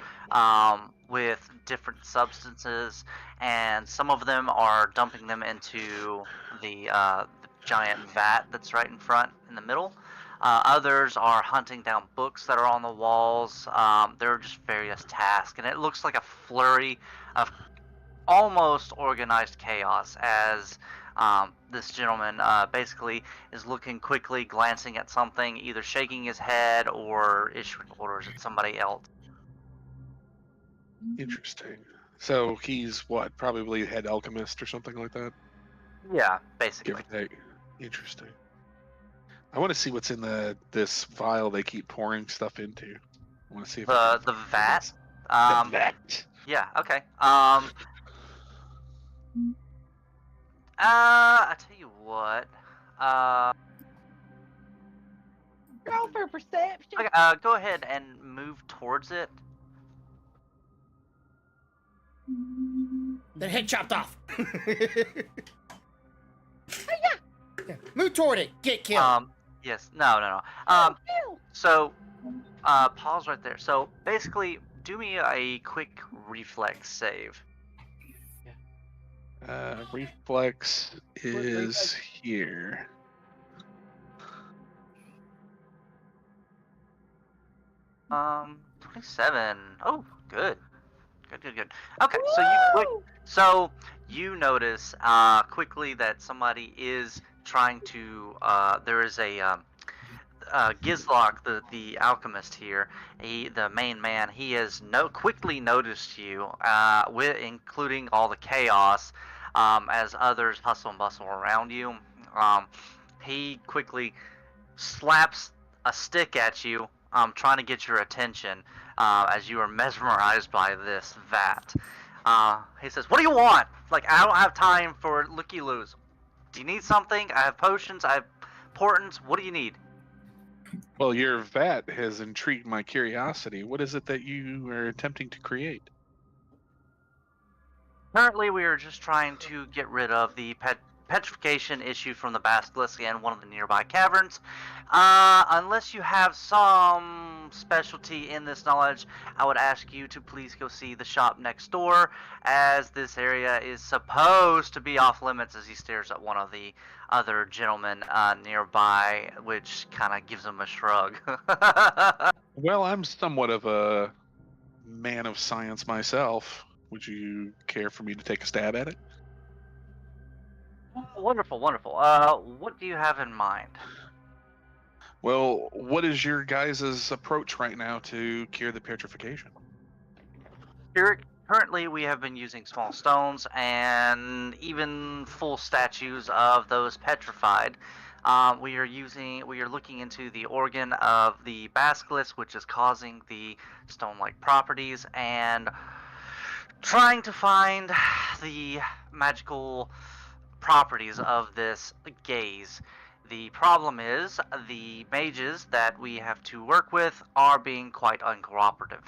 Speaker 4: with different substances, and some of them are dumping them into the giant vat that's right in front in the middle. Others are hunting down books that are on the walls. There are just various tasks, and it looks like a flurry of almost organized chaos as this gentleman basically is looking quickly, glancing at something, either shaking his head or issuing orders at somebody else.
Speaker 2: Interesting. So he's what? Probably head alchemist or something like that?
Speaker 4: Yeah,
Speaker 2: Give
Speaker 4: basically.
Speaker 2: or take. Interesting. I want to see what's in this vial they keep pouring stuff into. I want to see if I can
Speaker 4: The
Speaker 2: find
Speaker 4: vat.
Speaker 2: this. The vat.
Speaker 4: Yeah. Okay. I tell you what.
Speaker 3: Roll for perception.
Speaker 4: Go ahead and move towards it.
Speaker 5: Their head chopped off.
Speaker 3: Oh, yeah.
Speaker 5: Yeah. Move toward it. Get killed.
Speaker 4: Yes. No. So, pause right there. So basically, do me a quick reflex save.
Speaker 2: Reflex is
Speaker 3: reflex?
Speaker 2: here.
Speaker 4: Um, 27. Oh, good. Good. Okay, so you notice quickly that somebody is trying to there is a Gizlock, the alchemist here, the main man, he has quickly noticed you, with including all the chaos, as others hustle and bustle around you. He quickly slaps a stick at you, trying to get your attention, as you are mesmerized by this vat. He says, "What do you want? Like, I don't have time for looky-loos. Do you need something? I have potions. I have portents. What do you need?"
Speaker 2: Well, your vat has intrigued my curiosity. What is it that you are attempting to create?
Speaker 4: Currently, we are just trying to get rid of the petrification issue from the basilisk and one of the nearby caverns. Unless you have some specialty in this knowledge, I would ask you to please go see the shop next door, as this area is supposed to be off limits. As he stares at one of the other gentlemen nearby, which kind of gives him a shrug.
Speaker 2: Well, I'm somewhat of a man of science myself. Would you care for me to take a stab at it?
Speaker 4: Wonderful. What do you have in mind?
Speaker 2: Well, what is your guys' approach right now to cure the petrification?
Speaker 4: Currently, we have been using small stones and even full statues of those petrified. We are looking into the organ of the basilisk, which is causing the stone-like properties, and trying to find the magical properties of this gaze. The problem is the mages that we have to work with are being quite uncooperative.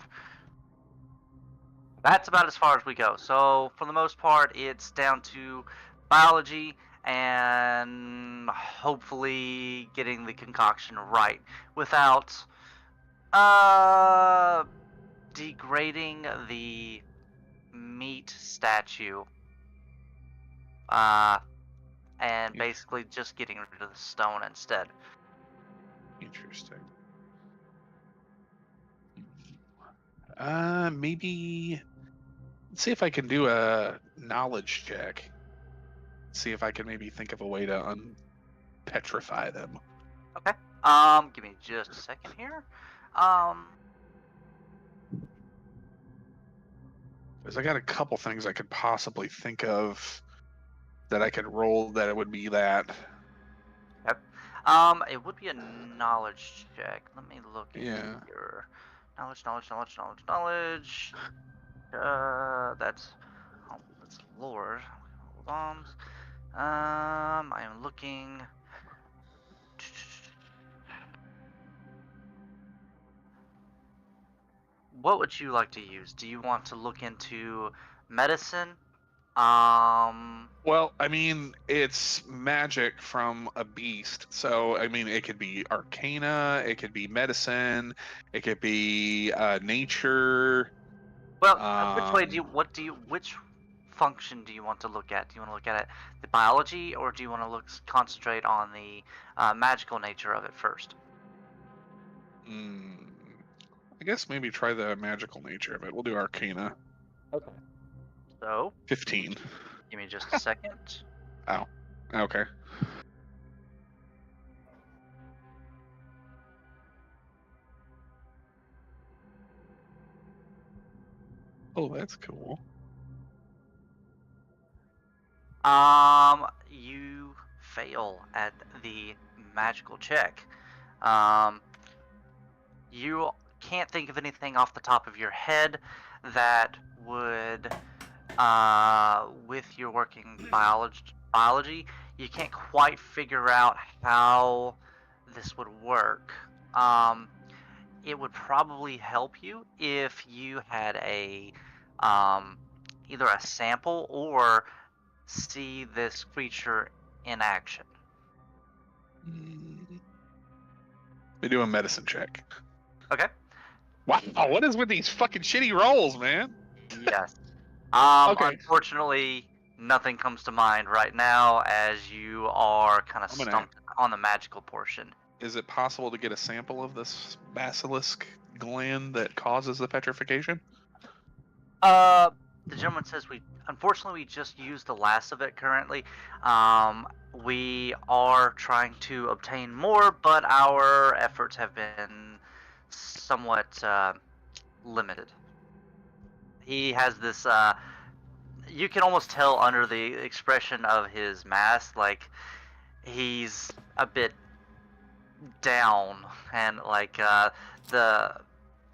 Speaker 4: That's about as far as we go. So for the most part, it's down to biology and hopefully getting the concoction right without degrading the meat statue, and basically just getting rid of the stone instead.
Speaker 2: Interesting. Maybe let's see if I can do a knowledge check. See if I can maybe think of a way to unpetrify them.
Speaker 4: Okay. Give me just a second here.
Speaker 2: Because I got a couple things I could possibly think of that I could roll that it would be that.
Speaker 4: Yep. It would be a knowledge check. Let me look at your knowledge. That's lore. Hold on. I am looking. What would you like to use? Do you want to look into medicine?
Speaker 2: Well, I mean, it's magic from a beast. So, I mean, it could be arcana, it could be medicine, it could be nature.
Speaker 4: Well, which function do you want to look at? Do you want to look at the biology, or do you want to concentrate on the magical nature of it first?
Speaker 2: I guess maybe try the magical nature of it. We'll do arcana.
Speaker 4: Okay. So
Speaker 2: 15.
Speaker 4: Give me just a second.
Speaker 2: Oh, okay. Oh, that's cool.
Speaker 4: You fail at the magical check. You can't think of anything off the top of your head that would, with your working biology, you can't quite figure out how this would work. It would probably help you if you had a either a sample or see this creature in action.
Speaker 2: We do a medicine check.
Speaker 4: Okay.
Speaker 2: Wow, what is with these fucking shitty rolls, man?
Speaker 4: Yes.
Speaker 2: Okay.
Speaker 4: Unfortunately, nothing comes to mind right now as you are kind of
Speaker 2: I'm gonna-
Speaker 4: stumped on the magical portion.
Speaker 2: Is it possible to get a sample of this basilisk gland that causes the petrification?
Speaker 4: The gentleman says unfortunately we just used the last of it currently. We are trying to obtain more, but our efforts have been somewhat limited. He has this you can almost tell under the expression of his mask, like he's a bit down, and like the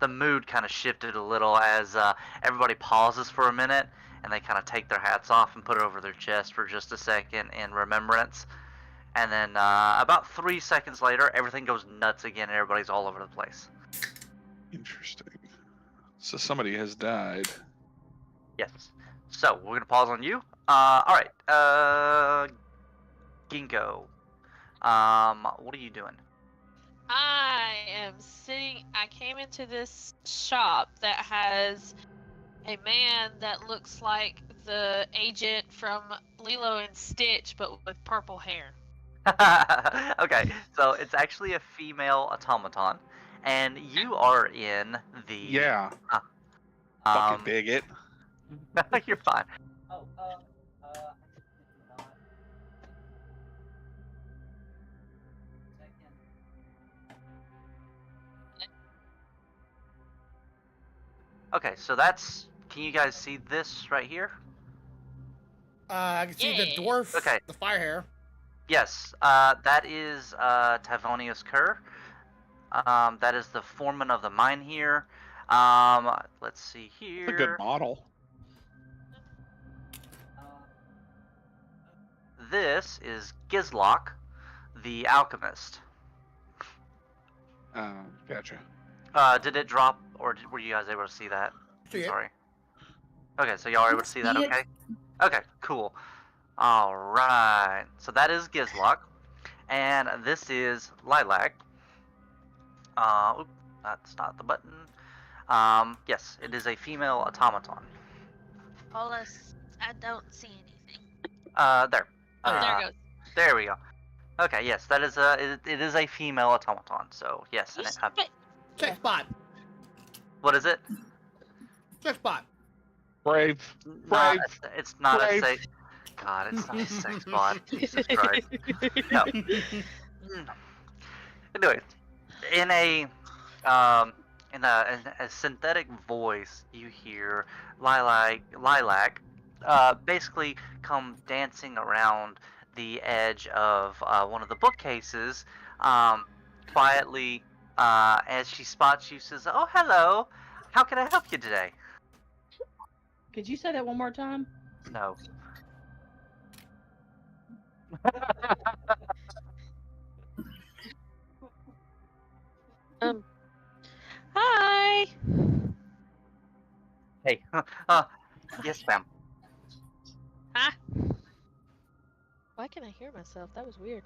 Speaker 4: mood kind of shifted a little as everybody pauses for a minute and they kind of take their hats off and put it over their chest for just a second in remembrance, and then about 3 seconds later everything goes nuts again and everybody's all over the place.
Speaker 2: Interesting. So somebody has died.
Speaker 4: Yes. So we're gonna pause on you. All right. Ginkgo. What are you doing?
Speaker 6: I am sitting. I came into this shop that has a man that looks like the agent from Lilo and Stitch, but with purple hair.
Speaker 4: Okay, so it's actually a female automaton, and you are in the.
Speaker 2: Yeah. Fucking
Speaker 4: Um,
Speaker 2: bigot.
Speaker 4: you're fine. Okay, so that's. Can you guys see this right here?
Speaker 5: I can see the
Speaker 6: Yeah.
Speaker 5: dwarf,
Speaker 4: Okay.
Speaker 5: the fire hair.
Speaker 4: Yes, that is Tavonius Kerr. That is the foreman of the mine here. Let's see here.
Speaker 2: It's a good model.
Speaker 4: This is Gizlock, the alchemist.
Speaker 2: Gotcha.
Speaker 4: Did it drop, or were you guys able to see that?
Speaker 5: See it.
Speaker 4: Sorry. Okay, so y'all are able to see that,
Speaker 7: See it.
Speaker 4: okay? Okay, cool. Alright, so that is Gizlock, and this is Lilac. Oop, that's not the button. Yes, it is a female automaton.
Speaker 6: Paulus, I don't see anything.
Speaker 4: There.
Speaker 6: Oh, there it goes.
Speaker 4: There we go. Okay, yes, that is it is a female automaton, so yes. And it,
Speaker 5: Check spot.
Speaker 4: what is it?
Speaker 5: Check spot.
Speaker 2: Brave.
Speaker 4: Not,
Speaker 2: Brave.
Speaker 4: it's not
Speaker 2: Brave.
Speaker 4: a sex. God, it's not a sex bot. Jesus Christ. No. Anyway, in a synthetic voice, you hear Lilac basically come dancing around the edge of one of the bookcases, quietly, as she spots you, says, "Oh, hello. How can I help you today?"
Speaker 3: Could you say that one more time?
Speaker 4: No.
Speaker 6: Hi.
Speaker 4: Hey. Yes, ma'am.
Speaker 6: Huh? Why can I hear myself? That was weird.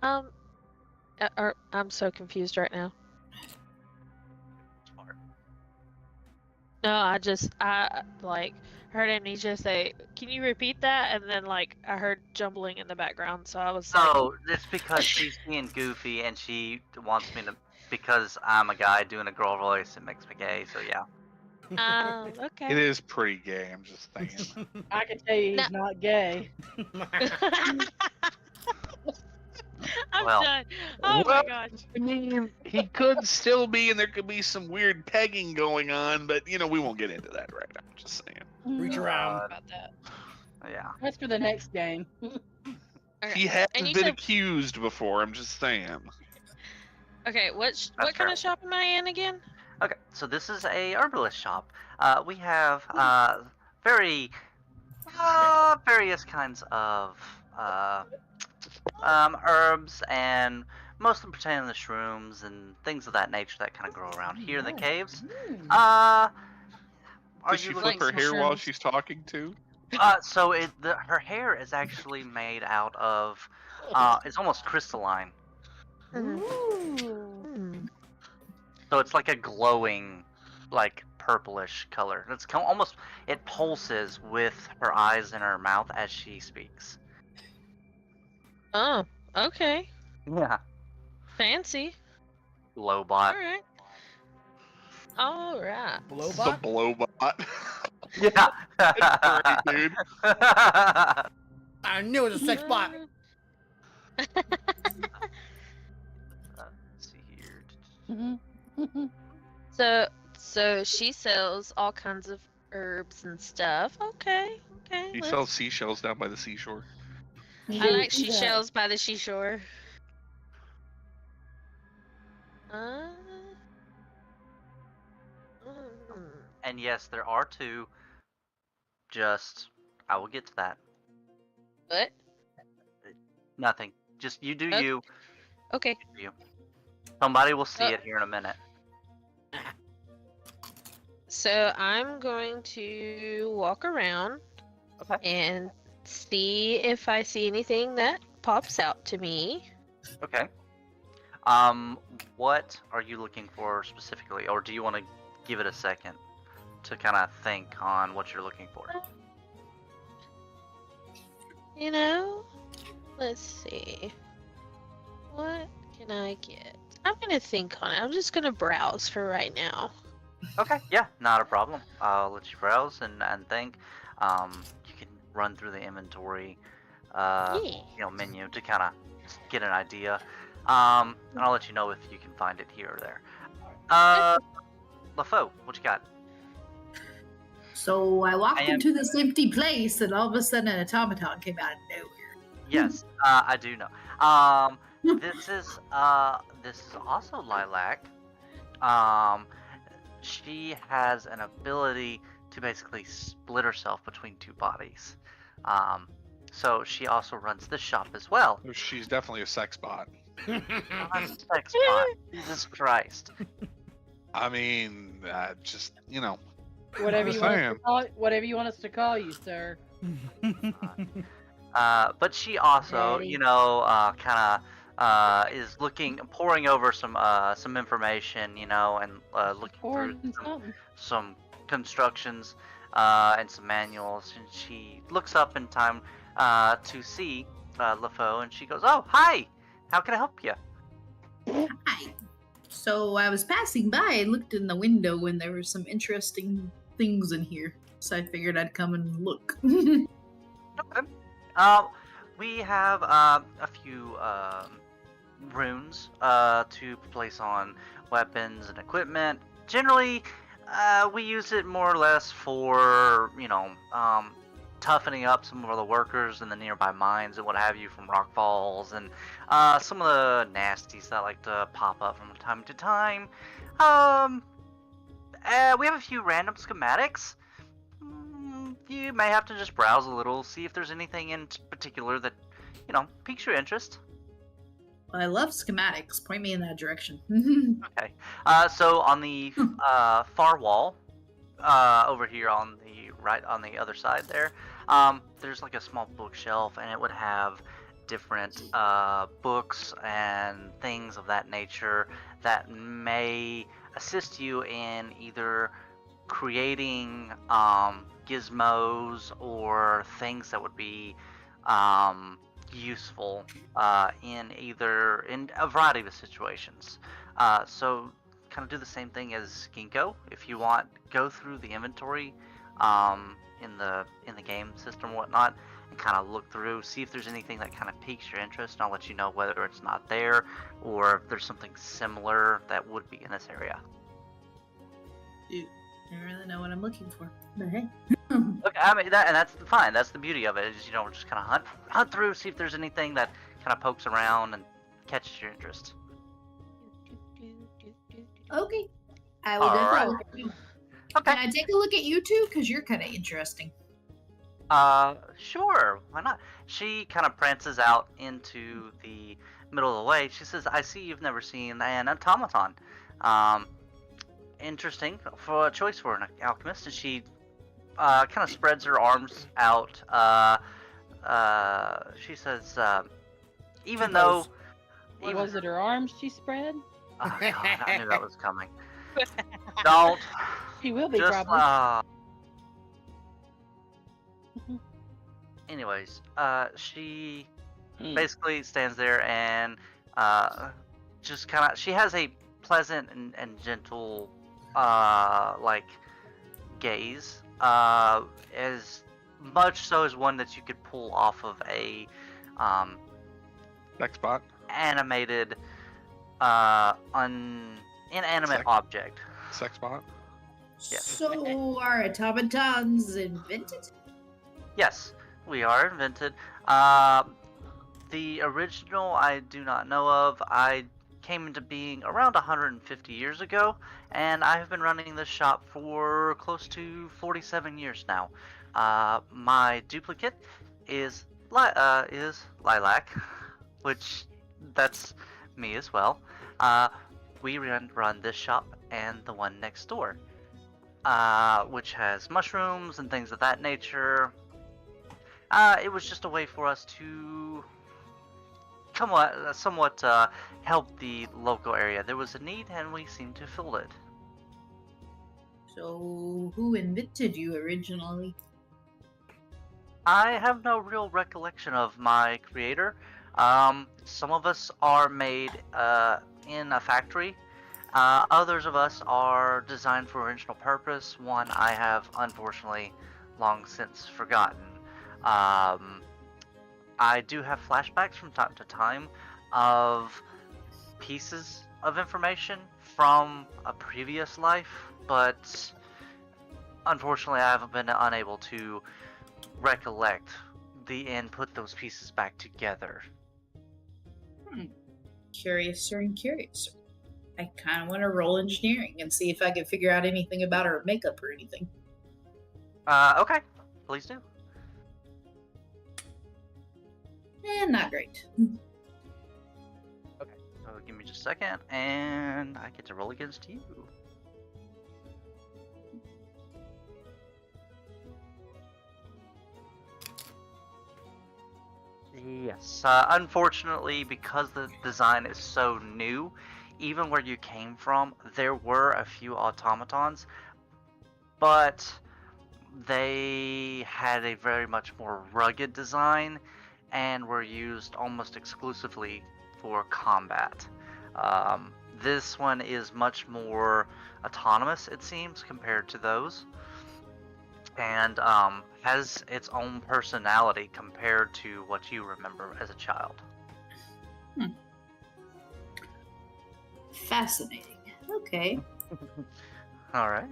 Speaker 6: I'm so confused right now. No, I like heard Amnesia say, "Can you repeat that?" And then like I heard jumbling in the background, so I was like,
Speaker 4: Oh, it's because she's being goofy and she wants me to. Because I'm a guy doing a girl voice, it makes me gay. So yeah.
Speaker 6: okay.
Speaker 2: It is pretty gay, I'm just saying.
Speaker 3: I can tell you he's not gay.
Speaker 6: I'm
Speaker 4: Well.
Speaker 6: done. Oh
Speaker 2: Well,
Speaker 6: my gosh.
Speaker 2: I mean, he could still be, and there could be some weird pegging going on, but we won't get into that right now. I'm just saying.
Speaker 5: Reach around.
Speaker 6: About that.
Speaker 4: Yeah.
Speaker 3: That's for the next game.
Speaker 6: Okay.
Speaker 2: He has
Speaker 6: And you
Speaker 2: been
Speaker 6: said-
Speaker 2: accused before. I'm just saying.
Speaker 6: Okay, what kind
Speaker 4: fair.
Speaker 6: of shop am I in again?
Speaker 4: Okay, so this is a herbalist shop. We have very various kinds of herbs, and most of them pertain to shrooms and things of that nature that kind of grow around here in the caves. are
Speaker 2: Does
Speaker 4: you
Speaker 2: she
Speaker 4: looking?
Speaker 2: flip her hair while
Speaker 6: mushrooms.
Speaker 2: she's talking too?
Speaker 4: So her hair is actually made out of, it's almost crystalline.
Speaker 6: Mm.
Speaker 4: So it's like a glowing, like purplish color. It's almost, it pulses with her eyes and her mouth as she speaks.
Speaker 6: Oh, okay.
Speaker 4: Yeah.
Speaker 6: Fancy.
Speaker 4: Lowbot.
Speaker 6: Alright. Alright.
Speaker 2: The
Speaker 5: Blowbot?
Speaker 2: blowbot.
Speaker 4: Yeah.
Speaker 2: That's great, dude.
Speaker 5: I knew it was a sex bot.
Speaker 4: Let's see here.
Speaker 6: So she sells all kinds of herbs and stuff. Okay.
Speaker 2: He
Speaker 6: let's-
Speaker 2: sells seashells down by the seashore.
Speaker 6: I like seashells by the seashore. Uh,
Speaker 4: And yes, there are two. Just, I will get to that.
Speaker 6: What?
Speaker 4: Nothing. Just you do
Speaker 6: Okay.
Speaker 4: you.
Speaker 6: Okay.
Speaker 4: You. Somebody will see it here in a minute.
Speaker 6: So I'm going to walk around
Speaker 4: Okay.
Speaker 6: and see if I see anything that pops out to me.
Speaker 4: Okay. What are you looking for specifically, or do you want to give it a second to kind of think on what you're looking for?
Speaker 6: You know, let's see. What can I get? I'm gonna think on it. I'm just gonna browse for right now.
Speaker 4: Okay, yeah, not a problem. I'll let you browse and think. You can run through the inventory,
Speaker 6: Yeah.
Speaker 4: menu to kind of get an idea. And I'll let you know if you can find it here or there. LaFoe, what you got?
Speaker 7: So I walked
Speaker 4: I am-
Speaker 7: into this empty place, and all of a sudden an automaton came out of nowhere.
Speaker 4: Yes, I do know. This is also Lilac. She has an ability to basically split herself between two bodies. So she also runs this shop as well.
Speaker 2: She's definitely a sex bot.
Speaker 4: I'm a sex bot. Jesus Christ.
Speaker 2: I mean, just
Speaker 3: Whatever
Speaker 2: Just
Speaker 3: you want us
Speaker 2: saying.
Speaker 3: to call, whatever you want us to call you, sir.
Speaker 4: But she also,
Speaker 3: Daddy.
Speaker 4: kind of is pouring over some information, and looking
Speaker 3: Or
Speaker 4: through
Speaker 3: something.
Speaker 4: some constructions and some manuals, and she looks up in time to see LaFoe, and she goes, "Oh, hi! How can I help you?"
Speaker 7: Hi. So I was passing by and looked in the window, and there were some interesting things in here. So I figured I'd come and look.
Speaker 4: Okay. We have a few runes to place on weapons and equipment. Generally, we use it more or less for, toughening up some of the workers in the nearby mines and what have you from rock falls and some of the nasties that like to pop up from time to time. We have a few random schematics. You may have to just browse a little, see if there's anything in particular that, piques your interest.
Speaker 7: I love schematics. Point me in that direction.
Speaker 4: Okay. So on the far wall, over here on the other side there, there's like a small bookshelf, and it would have different books and things of that nature that may assist you in either creating gizmos or things that would be useful in a variety of situations. So kind of do the same thing as Ginkgo. If you want, go through the inventory in the game system and whatnot, and kind of look through, see if there's anything that kind of piques your interest, and I'll let you know whether it's not there or if there's something similar that would be in this area.
Speaker 7: I don't really know what I'm looking for. But hey.
Speaker 4: Okay, I mean that's fine. That's the beauty of it. Is just kind of hunt through, see if there's anything that kind of pokes around and catches your interest.
Speaker 7: Okay. I will
Speaker 4: Alright.
Speaker 7: definitely look at you.
Speaker 4: Okay.
Speaker 7: Can I take a look at you too? Because you're kind of interesting.
Speaker 4: Sure. Why not? She kind of prances out into the middle of the way. She says, "I see you've never seen an automaton. Interesting for a choice for an alchemist." And she kind of spreads her arms out. She says, even though...
Speaker 3: What was it, her arms she spread?
Speaker 4: Oh, God, I knew that was coming. Don't.
Speaker 3: She will be,
Speaker 4: Just,
Speaker 3: probably.
Speaker 4: anyways, she basically stands there and just kind of... She has a pleasant and gentle, like, gaze. As much so as one that you could pull off of a
Speaker 2: Next spot.
Speaker 4: animated, inanimate object.
Speaker 2: Sex bot.
Speaker 4: Yes.
Speaker 7: So are automatons invented?
Speaker 4: Yes, we are invented. The original I do not know of. I came into being around 150 years ago, and I have been running this shop for close to 47 years now. My duplicate is Lilac, which that's me as well. We run this shop and the one next door, which has mushrooms and things of that nature. It was just a way for us to somewhat help the local area. There was a need, and we seemed to fill it.
Speaker 7: So who invented you originally?
Speaker 4: I have no real recollection of my creator. Some of us are made in a factory. Others of us are designed for original purpose. One I have unfortunately long since forgotten. I do have flashbacks from time to time of pieces of information from a previous life, but unfortunately I haven't been unable to recollect and put those pieces back together.
Speaker 7: Curiouser and curiouser. I kind of want to roll engineering and see if I can figure out anything about her makeup or anything.
Speaker 4: Okay, please do.
Speaker 7: Not great.
Speaker 4: Okay, so give me just a second, and I get to roll against you. Yes, unfortunately, because the design is so new, even where you came from, there were a few automatons, but they had a very much more rugged design and were used almost exclusively for combat. This one is much more autonomous, it seems, compared to those, and has its own personality compared to what you remember as a child.
Speaker 7: Fascinating. Okay.
Speaker 4: All right.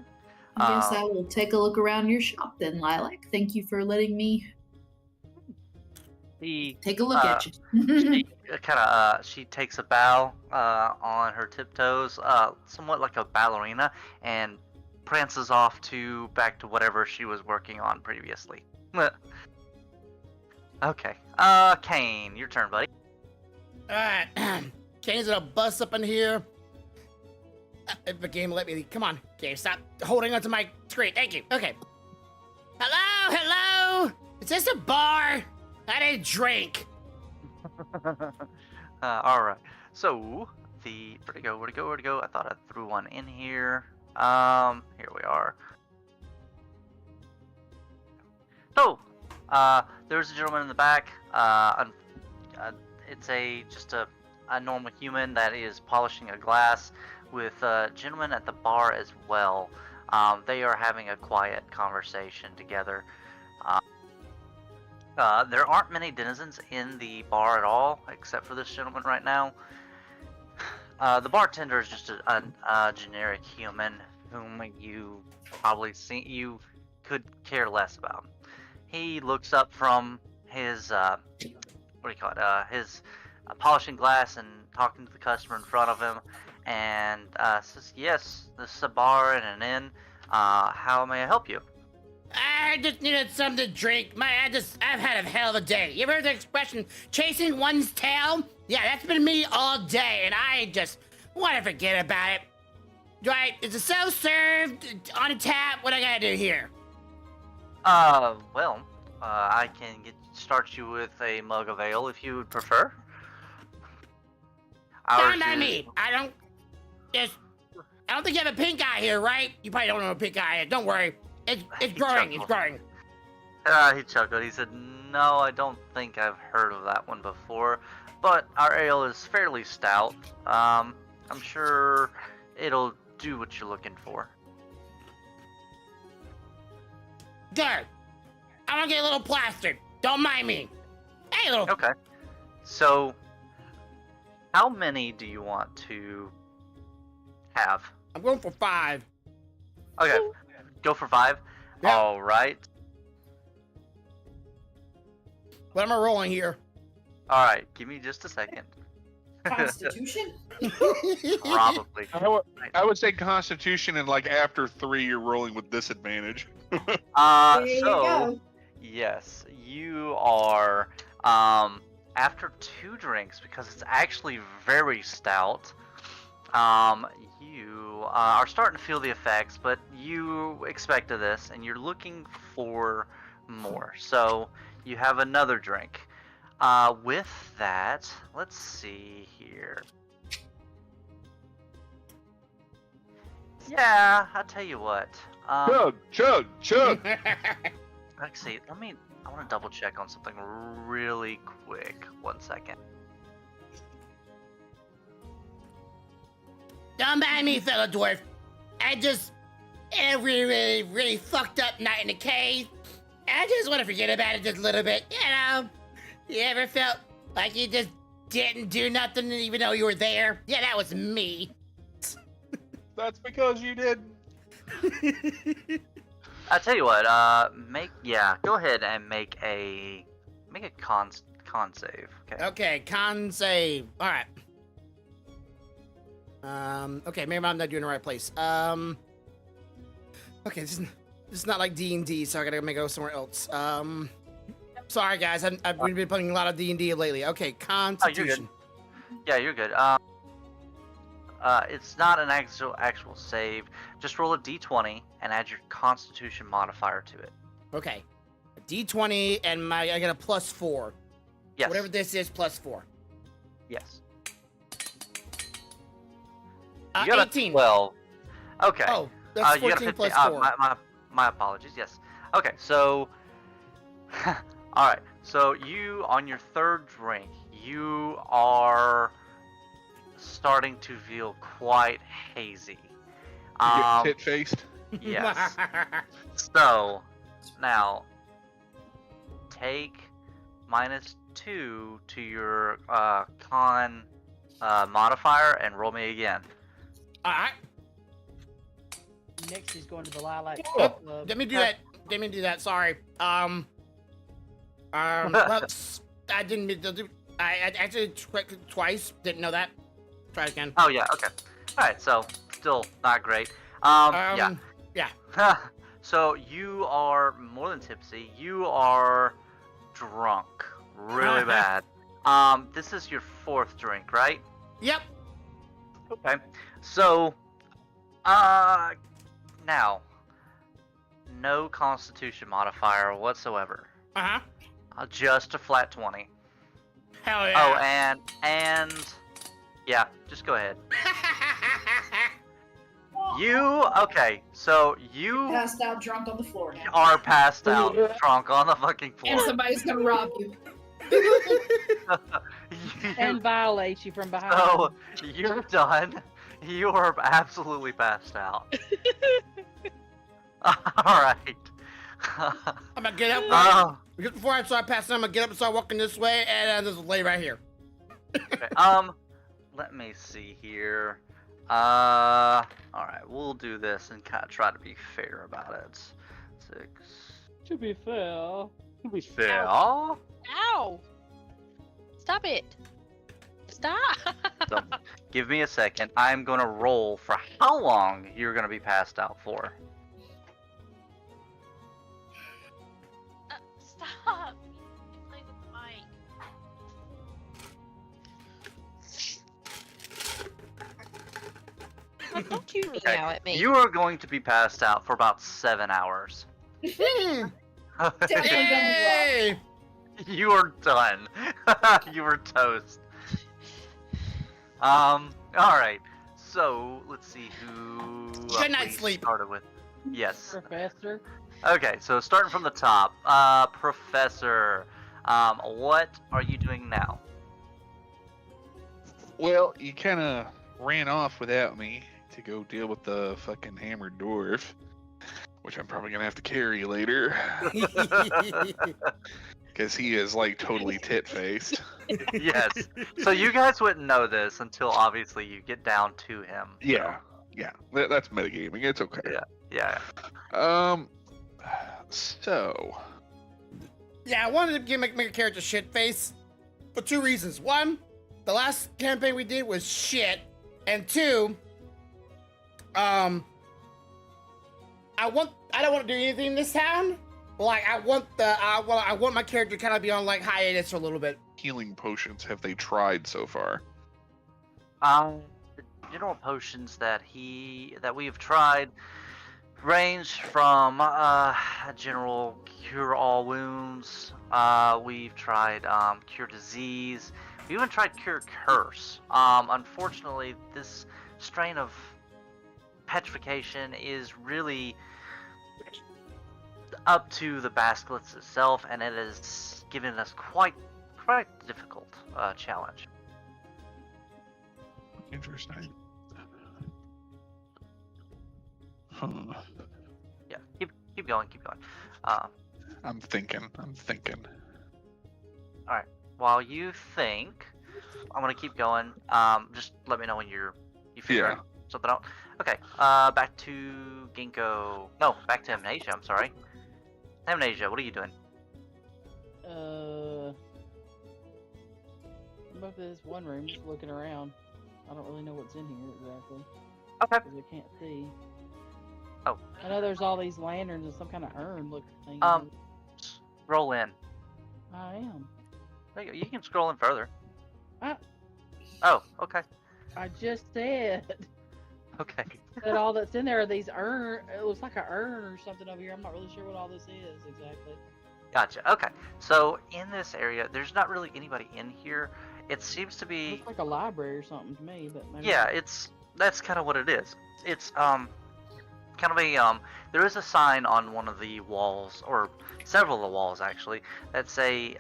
Speaker 7: I guess I will take a look around your shop then, Lilac. Thank you for letting me take a look at you.
Speaker 4: She takes a bow on her tiptoes, somewhat like a ballerina, and prances off back to whatever she was working on previously. Okay. Kane, your turn, buddy.
Speaker 5: Alright. Kane's gonna bust up in here. If the game let me. Come on, game, stop holding onto my screen. Thank you. Okay. Hello? Is this a bar? I didn't drink.
Speaker 4: Alright. So, where'd it go? I thought I threw one in here. Here we are. So, there's a gentleman in the back. It's just a normal human that is polishing a glass with a gentleman at the bar as well. They are having a quiet conversation together. There aren't many denizens in the bar at all, except for this gentleman right now. The bartender is just a generic human whom you could care less about. He looks up from his his polishing glass and talking to the customer in front of him, and says, "Yes, this is a bar and an inn. How may I help you?"
Speaker 5: I just needed something to drink. I've had a hell of a day. You ever heard the expression, chasing one's tail? Yeah, that's been me all day, and I just want to forget about it. Right, is it self-served, on tap? What I gotta do here?
Speaker 4: I can start you with a mug of ale if you would prefer.
Speaker 5: Don't mind me. I don't think you have a pink eye here, right? You probably don't know a pink eye. Don't worry. It's growing. It's growing.
Speaker 4: He chuckled. He said, "No, I don't think I've heard of that one before, but our ale is fairly stout. I'm sure it'll do what you're looking for."
Speaker 5: Good. I'm gonna get a little plastered. Don't mind me. Hey, little.
Speaker 4: Okay. So, how many do you want to have?
Speaker 5: I'm going for 5.
Speaker 4: Okay, go for 5.
Speaker 5: Yeah.
Speaker 4: All right.
Speaker 5: What am I rolling here?
Speaker 4: All right. Give me just a second.
Speaker 7: Constitution?
Speaker 4: Probably.
Speaker 2: I would say Constitution, and like after 3, you're rolling with disadvantage.
Speaker 7: There you go.
Speaker 4: Yes, you are. After 2 drinks, because it's actually very stout. You are starting to feel the effects, but you expected this, and you're looking for more. So you have another drink. With that, let's see here. Yeah, I'll tell you what.
Speaker 2: Chug.
Speaker 4: Let's see. I want to double check on something really quick. 1 second.
Speaker 5: Don't mind me, fellow dwarf. I just had a really, really fucked up night in the cave. I just want to forget about it just a little bit. You know, you ever felt like you just didn't do nothing even though you were there? Yeah, that was me.
Speaker 2: That's because you did.
Speaker 4: I tell you what. Go ahead and make a con save. Okay.
Speaker 5: Okay, con save. All right. Okay, maybe I'm not doing the right place. Okay, this is not like D&D, so I gotta go somewhere else. Sorry guys, I've been playing a lot of D&D lately. Okay, Constitution.
Speaker 4: Oh, you're good. Yeah, you're good. It's not an actual save. Just roll a d20 and add your Constitution modifier to it.
Speaker 5: Okay, a D20 and I get a +4.
Speaker 4: Yes.
Speaker 5: Whatever this is, +4.
Speaker 4: Yes. You got
Speaker 5: 18.
Speaker 4: A 12. Okay.
Speaker 5: Oh, that's
Speaker 4: you got
Speaker 5: 14
Speaker 4: a 15.
Speaker 5: plus 4.
Speaker 4: My apologies. Yes. Okay. So, all right. So you, on your 3rd drink, you are starting to feel quite hazy.
Speaker 2: You get tit faced.
Speaker 4: Yes. So now take -2 to your con modifier and roll me again.
Speaker 5: All right.
Speaker 3: Next, he's going to the Lilac
Speaker 5: Oh,
Speaker 3: Club.
Speaker 5: let me do that. Let me do that. Sorry. Well, I didn't mean to do. I actually twice. Didn't know that. Try again.
Speaker 4: Oh yeah. Okay. All right. So still not great. Yeah.
Speaker 5: Yeah.
Speaker 4: So you are more than tipsy. You are drunk, really bad. This is your 4th drink, right?
Speaker 5: Yep.
Speaker 4: Okay. So, now, no Constitution modifier whatsoever. Just a flat 20.
Speaker 5: Hell yeah.
Speaker 4: Oh, and yeah, just go ahead. Okay, so you
Speaker 7: Passed out drunk on the floor now.
Speaker 4: are passed out drunk on the fucking
Speaker 7: And
Speaker 4: floor.
Speaker 7: somebody's gonna rob you.
Speaker 3: And violate you from behind.
Speaker 4: So, you're done. You are absolutely passed out. Alright.
Speaker 5: I'm gonna get up. Just before I start passing, I'm gonna get up and start walking this way, and just lay right here.
Speaker 4: Okay, let me see here. Alright, we'll do this and kind of try to be fair about it. 6.
Speaker 3: To be fair.
Speaker 4: To be fair.
Speaker 6: Ow! Stop it! Stop!
Speaker 4: So, give me a second. I'm gonna roll for how long you're gonna be passed out for.
Speaker 6: Stop! You play with the mic. Don't you meow at me.
Speaker 4: You are going to be passed out for about 7 hours.
Speaker 5: Yay!
Speaker 4: You are done. You were toast. All right. So let's see who
Speaker 5: Good night,
Speaker 4: we
Speaker 5: sleep.
Speaker 4: started with. Yes.
Speaker 3: Professor.
Speaker 4: Okay. So starting from the top, Professor, what are you doing now?
Speaker 2: Well, you kind of ran off without me to go deal with the fucking hammered dwarf, which I'm probably gonna have to carry later because he is like totally tit-faced.
Speaker 4: Yes. So you guys wouldn't know this until obviously you get down to him.
Speaker 2: Yeah, that's metagaming. It's okay.
Speaker 4: Yeah.
Speaker 2: So
Speaker 5: Yeah, I wanted to make a character shit face for two reasons. One, the last campaign we did was shit, and two, I don't want to do anything in this town. Like I want my character to kind of be on like hiatus for a little bit.
Speaker 2: healing potions have they tried so far?
Speaker 4: The general potions that we have tried range from a general cure all wounds. We've tried cure disease. We even tried cure curse. Unfortunately, this strain of petrification is really up to the basilisk itself, and it has given us quite difficult challenge.
Speaker 2: Interesting. Huh.
Speaker 4: Yeah, keep going.
Speaker 2: I'm thinking.
Speaker 4: While you think, I'm gonna keep going. Just let me know when you figure
Speaker 2: Yeah.
Speaker 4: out something out. Okay. Back to Ginkgo. No, back to Amnesia. I'm sorry. Amnesia, what are you doing?
Speaker 3: I'm up in this one room, just looking around. I don't really know what's in here exactly.
Speaker 4: Okay.
Speaker 3: Because I can't see.
Speaker 4: Oh.
Speaker 3: I know there's all these lanterns and some kind of urn looking thing.
Speaker 4: Roll in.
Speaker 3: I am.
Speaker 4: There you go. You can scroll in further.
Speaker 3: I-
Speaker 4: Oh, okay.
Speaker 3: I just said
Speaker 4: Okay.
Speaker 3: that all that's in there are these urn. It looks like an urn or something over here. I'm not really sure what all this is exactly.
Speaker 4: Gotcha. Okay. So in this area, there's not really anybody in here. It seems to be.
Speaker 3: Looks like a library or something to me, but maybe.
Speaker 4: Yeah, that's kind of what it is. It's kind of a there is a sign on one of the walls, or several of the walls actually, that say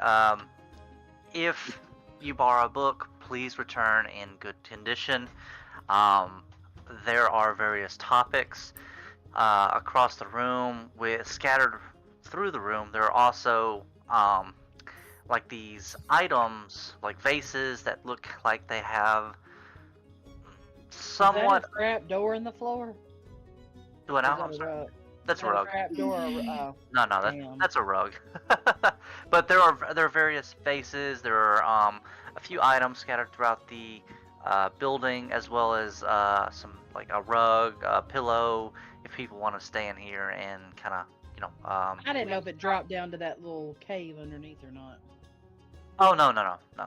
Speaker 4: if you borrow a book, please return in good condition. There are various topics across the room, with scattered through the room. There are also like these items, like vases that look like they have somewhat.
Speaker 3: Is that a trap door in the floor?
Speaker 4: Do it
Speaker 3: Or is
Speaker 4: now.
Speaker 3: that a rug?
Speaker 4: That's
Speaker 3: Is
Speaker 4: a
Speaker 3: that
Speaker 4: rug.
Speaker 3: Trap door. Oh,
Speaker 4: No,
Speaker 3: damn.
Speaker 4: that's a rug. But there are various faces. There are a few items scattered throughout the building, as well as some like a rug, a pillow, if people want to stay in here and kind of
Speaker 3: I didn't know if it dropped down to that little cave underneath or not.
Speaker 4: Oh no.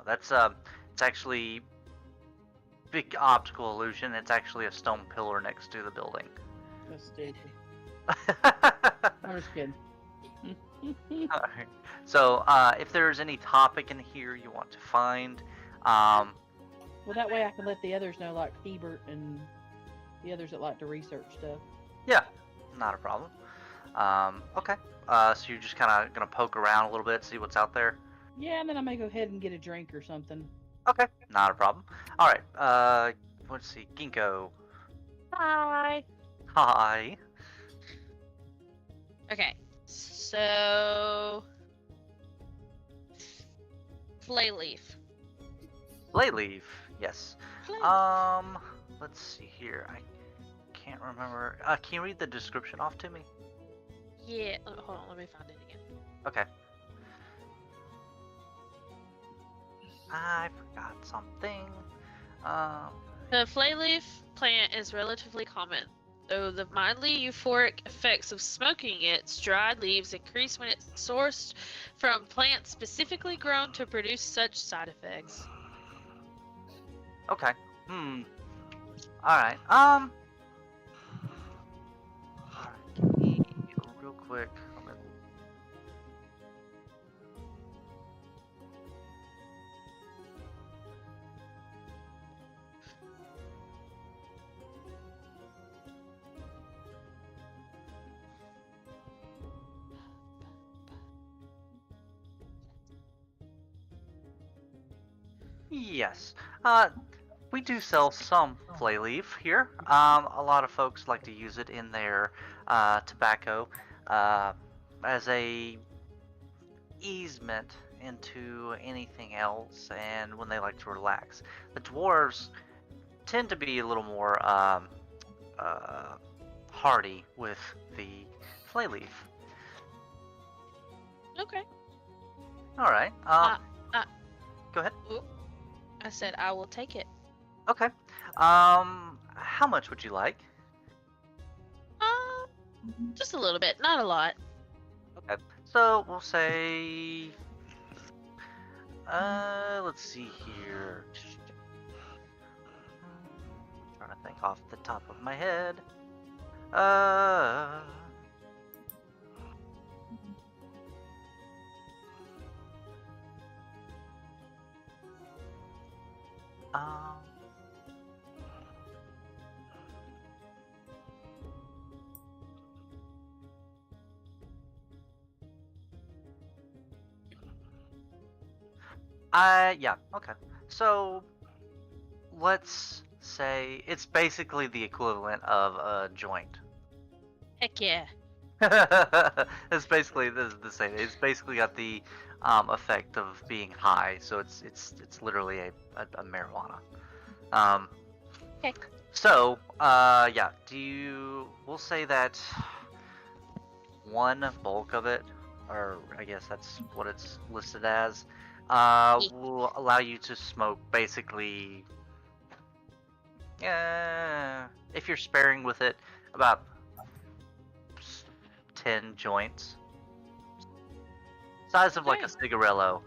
Speaker 4: That's it's actually big optical illusion. It's actually a stone pillar next to the building.
Speaker 3: That's stupid. I'm just kidding.
Speaker 4: Alright. So, if there's any topic in here you want to find,
Speaker 3: Well, that way I can let the others know, like Hebert and the others that like to research stuff.
Speaker 4: yeah, not a problem. Okay. So you're just kind of gonna poke around a little bit, see what's out there.
Speaker 3: Yeah, and then I may go ahead and get a drink or something.
Speaker 4: Okay, not a problem. All right. Let's see, Ginkgo.
Speaker 6: Hi.
Speaker 4: Hi.
Speaker 6: Okay, so Flayleaf.
Speaker 4: Flayleaf. Yes.
Speaker 6: Flayleaf.
Speaker 4: Let's see here. I can't remember. Can you read the description off to me?
Speaker 6: Yeah. Hold on. Let me find it again.
Speaker 4: Okay. I forgot something.
Speaker 6: The flayleaf plant is relatively common, though the mildly euphoric effects of smoking its dried leaves increase when it's sourced from plants specifically grown to produce such side effects.
Speaker 4: Okay. Alright. Alright, give me real quick. Yes. We do sell some flay leaf here. A lot of folks like to use it in their tobacco as a easement into anything else, and when they like to relax. The dwarves tend to be a little more hardy with the flay leaf.
Speaker 6: Okay.
Speaker 4: All right.
Speaker 6: Uh,
Speaker 4: Go ahead.
Speaker 6: Ooh, I said I will take it.
Speaker 4: Okay. How much would you like?
Speaker 6: Just a little bit, not a lot.
Speaker 4: Okay. So we'll say. Let's see here. Trying to think off the top of my head. Um, yeah, okay. So, let's say it's basically the equivalent of a joint.
Speaker 6: Heck yeah.
Speaker 4: It's basically the same. It's basically got the effect of being high, so it's literally a marijuana.
Speaker 6: Okay.
Speaker 4: So yeah. We'll say that one bulk of it, or I guess that's what it's listed as, will allow you to smoke basically. If you're sparing with it, about 10 joints. Size of like a
Speaker 6: Okay.
Speaker 4: cigarillo.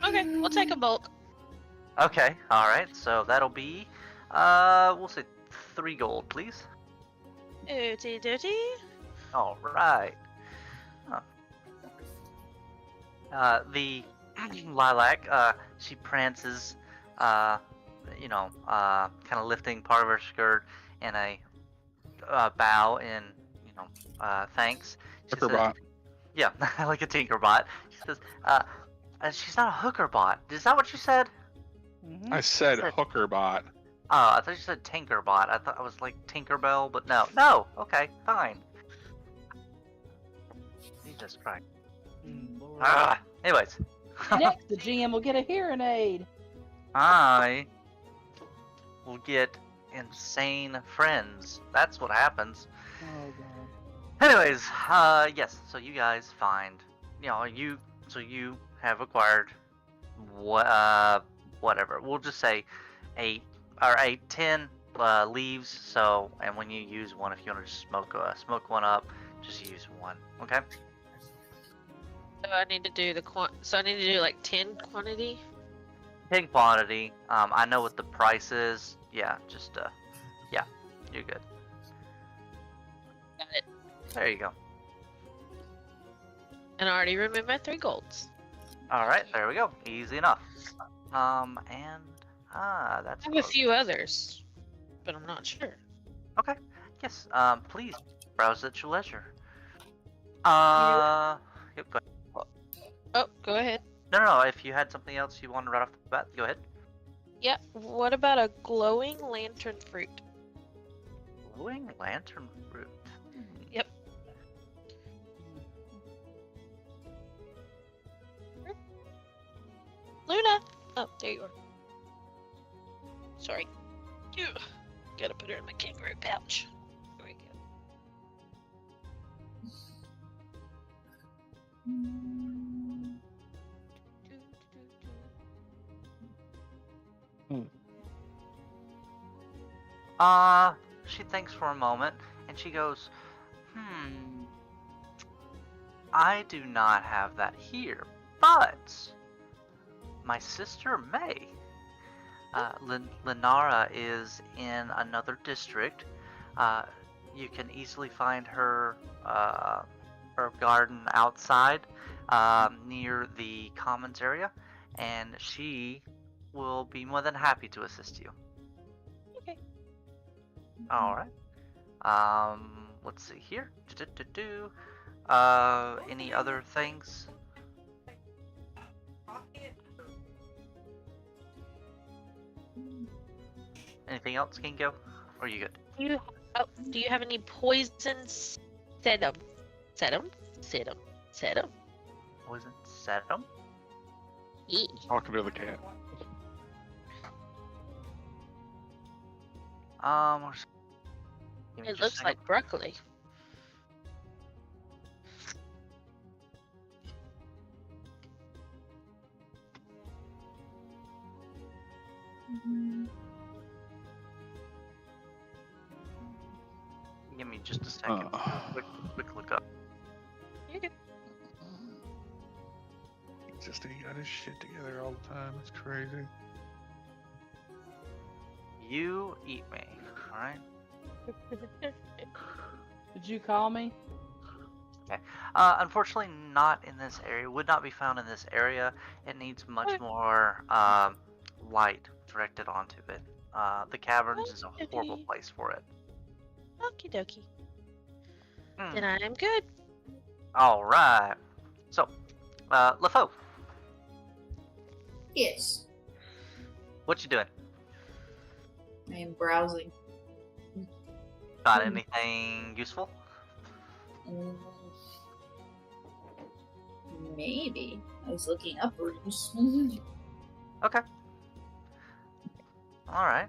Speaker 6: Okay, we'll take a bulk.
Speaker 4: Okay, alright, so that'll be, we'll say 3 gold, please.
Speaker 6: Ooty dooty.
Speaker 4: Alright. The lilac, she prances, kind of lifting part of her skirt in a bow in, thanks. She says,
Speaker 2: Hookerbot.
Speaker 4: yeah, like a Tinkerbot. She says, she's not a hooker bot. Is that what you said?
Speaker 3: Mhm.
Speaker 2: I said
Speaker 4: Said-
Speaker 2: hookerbot.
Speaker 4: Oh, I thought you said Tinkerbot. I thought I was like Tinkerbell, but no. No, okay, fine. Jesus Christ.
Speaker 3: Lord.
Speaker 4: Anyways.
Speaker 3: Next, the GM will get a hearing aid.
Speaker 4: I will get insane friends. That's what happens.
Speaker 3: Oh god.
Speaker 4: Anyways, yes. So you guys find, you have acquired whatever. We'll just say 10 leaves. So, and when you use one, if you want to just smoke one up, just use one. Okay.
Speaker 6: So I need to do So I need to do like 10 quantity.
Speaker 4: 10 quantity. I know what the price is. Yeah, just yeah, you're good.
Speaker 6: Got it.
Speaker 4: There you go.
Speaker 6: And I already removed my 3 golds.
Speaker 4: All right, there we go. Easy enough. And that's.
Speaker 6: I have a few others, but I'm not sure.
Speaker 4: Okay. Yes. Please browse at your leisure. Yep, go ahead.
Speaker 6: Oh, go ahead.
Speaker 4: No. If you had something else you wanted right off the bat, go ahead.
Speaker 6: Yep. What about a glowing lantern fruit?
Speaker 4: Glowing lantern fruit.
Speaker 6: Yep. Luna! Oh, there you are. Sorry. Ew. Gotta put her in my kangaroo pouch. There we go.
Speaker 4: She thinks for a moment and she goes, I do not have that here, but my sister may. Lenara is in another district. You can easily find her garden outside near the commons area, and she will be more than happy to assist you.
Speaker 6: Okay.
Speaker 4: All right. Let's see here. Any other things? Anything else, Kingo? Or are you good?
Speaker 6: Do you have any poison sedum? Sedum?
Speaker 4: Poison sedum?
Speaker 6: Yeah.
Speaker 2: Talking to the cat.
Speaker 4: Give me
Speaker 6: It
Speaker 4: just a
Speaker 6: looks
Speaker 4: second.
Speaker 6: like broccoli.
Speaker 4: Give me just a second. Quick look up.
Speaker 6: You're good.
Speaker 2: He just ain't got his shit together all the time. It's crazy.
Speaker 4: You eat me. Alright.
Speaker 3: Did you call me?
Speaker 4: Unfortunately, not in this area. Would not be found in this area. It needs much
Speaker 6: Okay.
Speaker 4: more light directed onto it. The caverns is a horrible
Speaker 6: Okay.
Speaker 4: place for it.
Speaker 6: Okie dokie.
Speaker 4: Hmm.
Speaker 6: Then I am good.
Speaker 4: All right. So, LaFoe,
Speaker 7: Yes.
Speaker 4: what you doing?
Speaker 7: I am browsing.
Speaker 4: Got anything useful?
Speaker 7: Mm, Maybe. I was looking up rooms.
Speaker 4: Okay. All right.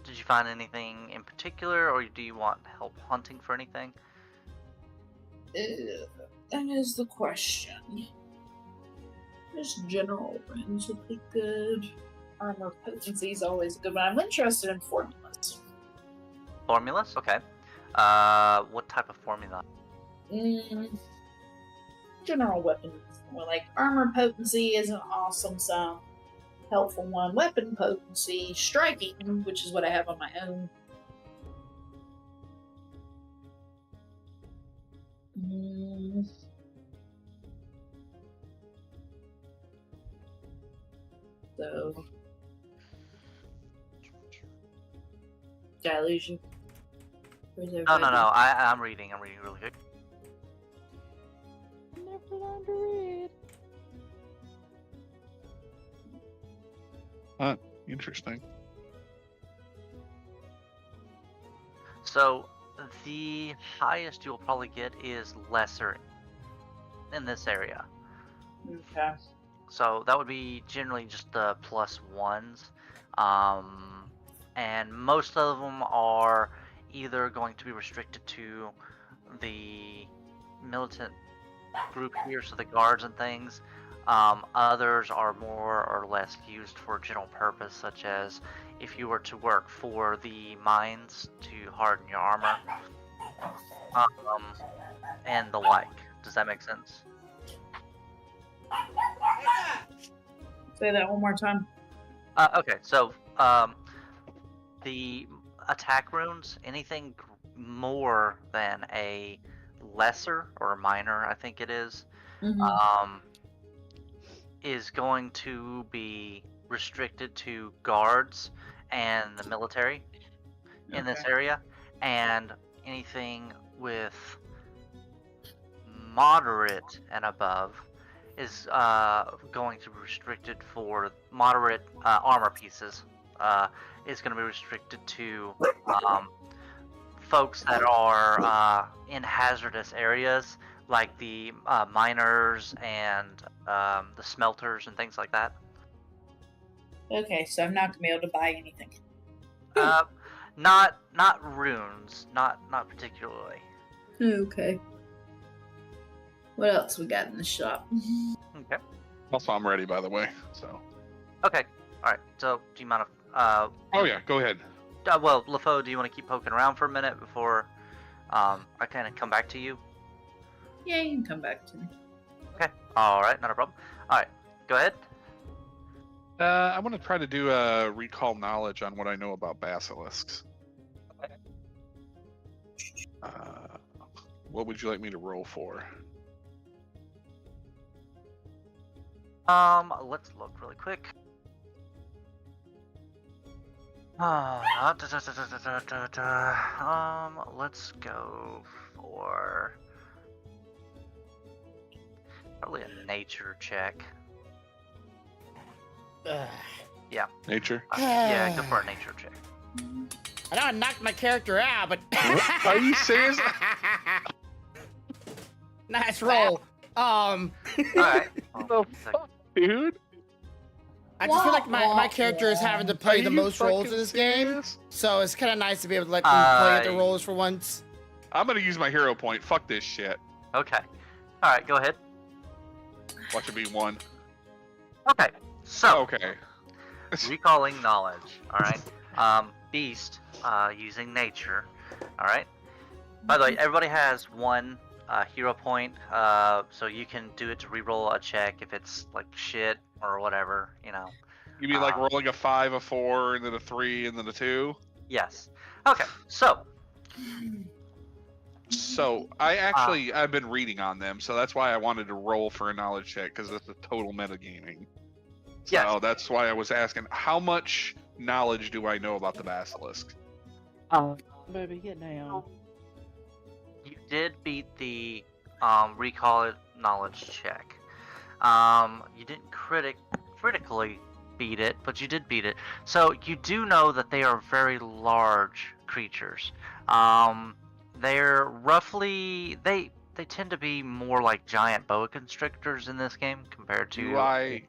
Speaker 4: Did you find anything in particular, or do you want help hunting for anything?
Speaker 7: That is the question. Just general rooms would be good. Armor potency is always good, but I'm interested in formulas.
Speaker 4: Formulas? Okay. What type of formula?
Speaker 7: General weapons. More like armor potency is an awesome, so helpful one. Weapon potency, striking, which is what I have on my own. So, did I lose you? Where's
Speaker 4: No.
Speaker 7: everybody?
Speaker 4: I'm reading. I'm reading really quick.
Speaker 3: Never learned to read.
Speaker 2: Interesting.
Speaker 4: So, the highest you'll probably get is lesser in this area.
Speaker 7: Okay.
Speaker 4: So that would be generally just the +1s. And most of them are either going to be restricted to the militant group here, so the guards and things. Others are more or less used for general purpose, such as if you were to work for the mines to harden your armor, and the like. Does that make sense?
Speaker 7: Say that one more time.
Speaker 4: Okay, so the attack runes, anything more than a lesser or a minor, I think it is going to be restricted to guards and the military in this
Speaker 7: Okay.
Speaker 4: area, and anything with moderate and above is going to be restricted for moderate armor pieces. Is going to be restricted to folks that are in hazardous areas, like the miners and the smelters and things like that.
Speaker 7: Okay, so I'm not gonna be able to buy anything.
Speaker 4: Not runes, not particularly.
Speaker 7: Okay. What else we got in the shop?
Speaker 4: Okay.
Speaker 2: Also, I'm ready, by the way. So.
Speaker 4: Okay. All right. So, do you mind if
Speaker 2: Oh yeah, go ahead.
Speaker 4: well, LaFoe, do you want to keep poking around for a minute before I kind of come back to you?
Speaker 7: Yeah, you can come back to me.
Speaker 4: Okay. All right. Not a problem. All right. Go ahead.
Speaker 2: I want to try to do a recall knowledge on what I know about basilisks. What would you like me to roll for?
Speaker 4: Let's look really quick. Let's go for probably a nature check.
Speaker 2: Nature.
Speaker 4: Yeah, go for a nature check.
Speaker 5: I know I knocked my character out, but
Speaker 2: Are you serious?
Speaker 5: nice roll.
Speaker 4: Alright. Well,
Speaker 2: Dude,
Speaker 5: I just feel like my character is having to play
Speaker 2: are
Speaker 5: the
Speaker 2: you
Speaker 5: most roles in
Speaker 2: fucking
Speaker 5: this game,
Speaker 2: serious?
Speaker 5: so it's kind of nice to be able to let them play the
Speaker 4: Uh,
Speaker 5: roles for once.
Speaker 2: I'm gonna use my hero point. Fuck this shit.
Speaker 4: okay. Alright, go ahead.
Speaker 2: Watch it be 1.
Speaker 4: Okay. So,
Speaker 2: Okay.
Speaker 4: recalling knowledge. Alright. Beast, using nature. Alright. By the way, everybody has 1 hero point, so you can do it to reroll a check if it's like shit or whatever, you know.
Speaker 2: You mean like rolling a 5, a 4, and then a 3, and then a 2?
Speaker 4: Yes. Okay, so.
Speaker 2: So I've been reading on them, so that's why I wanted to roll for a knowledge check because it's a total metagaming. So
Speaker 4: Yes.
Speaker 2: that's why I was asking, how much knowledge do I know about the basilisk?
Speaker 3: Baby, get down.
Speaker 4: You did beat the recall knowledge check. You didn't critically beat it, but you did beat it. So you do know that they are very large creatures. They're roughly they tend to be more like giant boa constrictors in this game compared to.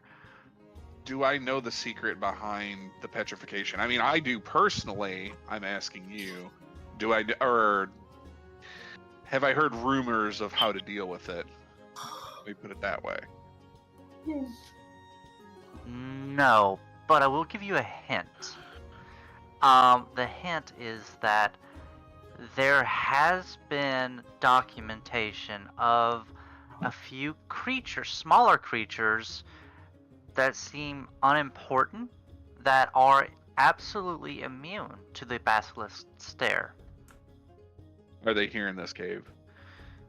Speaker 2: Do I know the secret behind the petrification? I mean, I do personally. I'm asking you, or have I heard rumors of how to deal with it? Let me put it that way.
Speaker 4: No, but I will give you a hint. The hint is that there has been documentation of a few creatures, smaller creatures, that seem unimportant, that are absolutely immune to the basilisk stare.
Speaker 2: Are they here in this cave?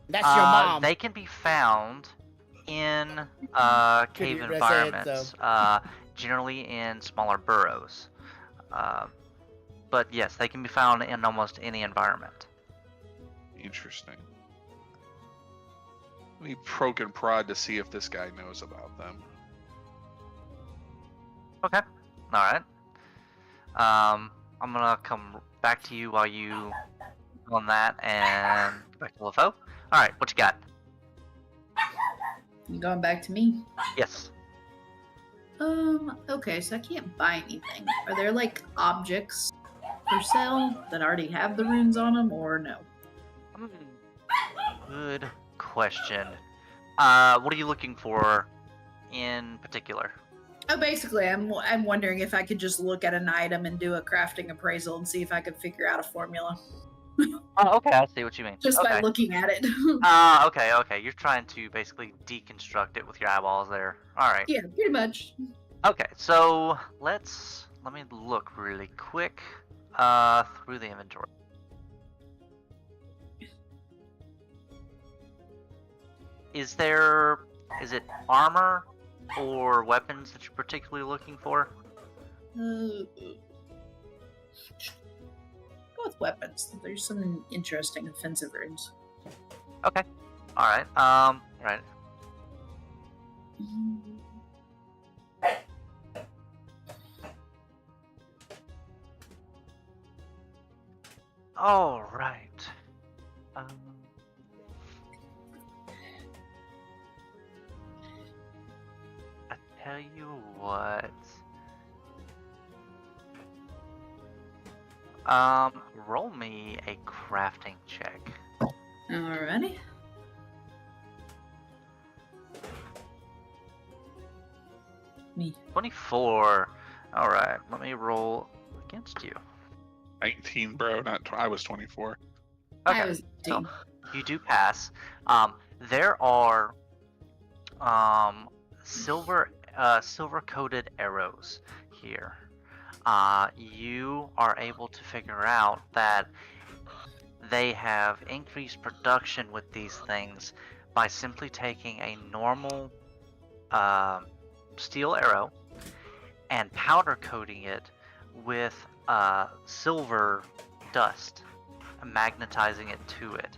Speaker 5: That's your mom.
Speaker 4: They can be found in cave
Speaker 5: you say it,
Speaker 4: environments, generally in smaller burrows. But yes, they can be found in almost any environment.
Speaker 2: Interesting. Let me poke and prod to see if this guy knows about them.
Speaker 4: Okay. Alright. I'm gonna come back to you while you on that and back to LeFaux. Alright, what you got?
Speaker 7: You going back to me?
Speaker 4: Yes.
Speaker 7: Okay, so I can't buy anything. Are there like objects for sale that already have the runes on them, or no?
Speaker 4: Good question. What are you looking for in particular?
Speaker 7: Oh, basically, I'm wondering if I could just look at an item and do a crafting appraisal and see if I could figure out a formula
Speaker 4: Oh, okay, I see what you mean.
Speaker 7: just
Speaker 4: okay.
Speaker 7: by looking at it.
Speaker 4: Okay. You're trying to basically deconstruct it with your eyeballs there. Alright.
Speaker 7: Yeah, pretty much.
Speaker 4: Okay, so let me look really quick through the inventory. Is it armor or weapons that you're particularly looking for?
Speaker 7: Go with weapons. There's some interesting offensive runes.
Speaker 4: Okay. Alright, right. Alright. I tell you what. Roll me a crafting check.
Speaker 7: Alrighty. Me.
Speaker 4: 24. Alright, let me roll against you.
Speaker 2: 19, bro. I was 24.
Speaker 7: I was
Speaker 4: so
Speaker 7: 18.
Speaker 4: you do pass. There are silver coated arrows here. You are able to figure out that they have increased production with these things by simply taking a normal steel arrow and powder coating it with silver dust, magnetizing it to it.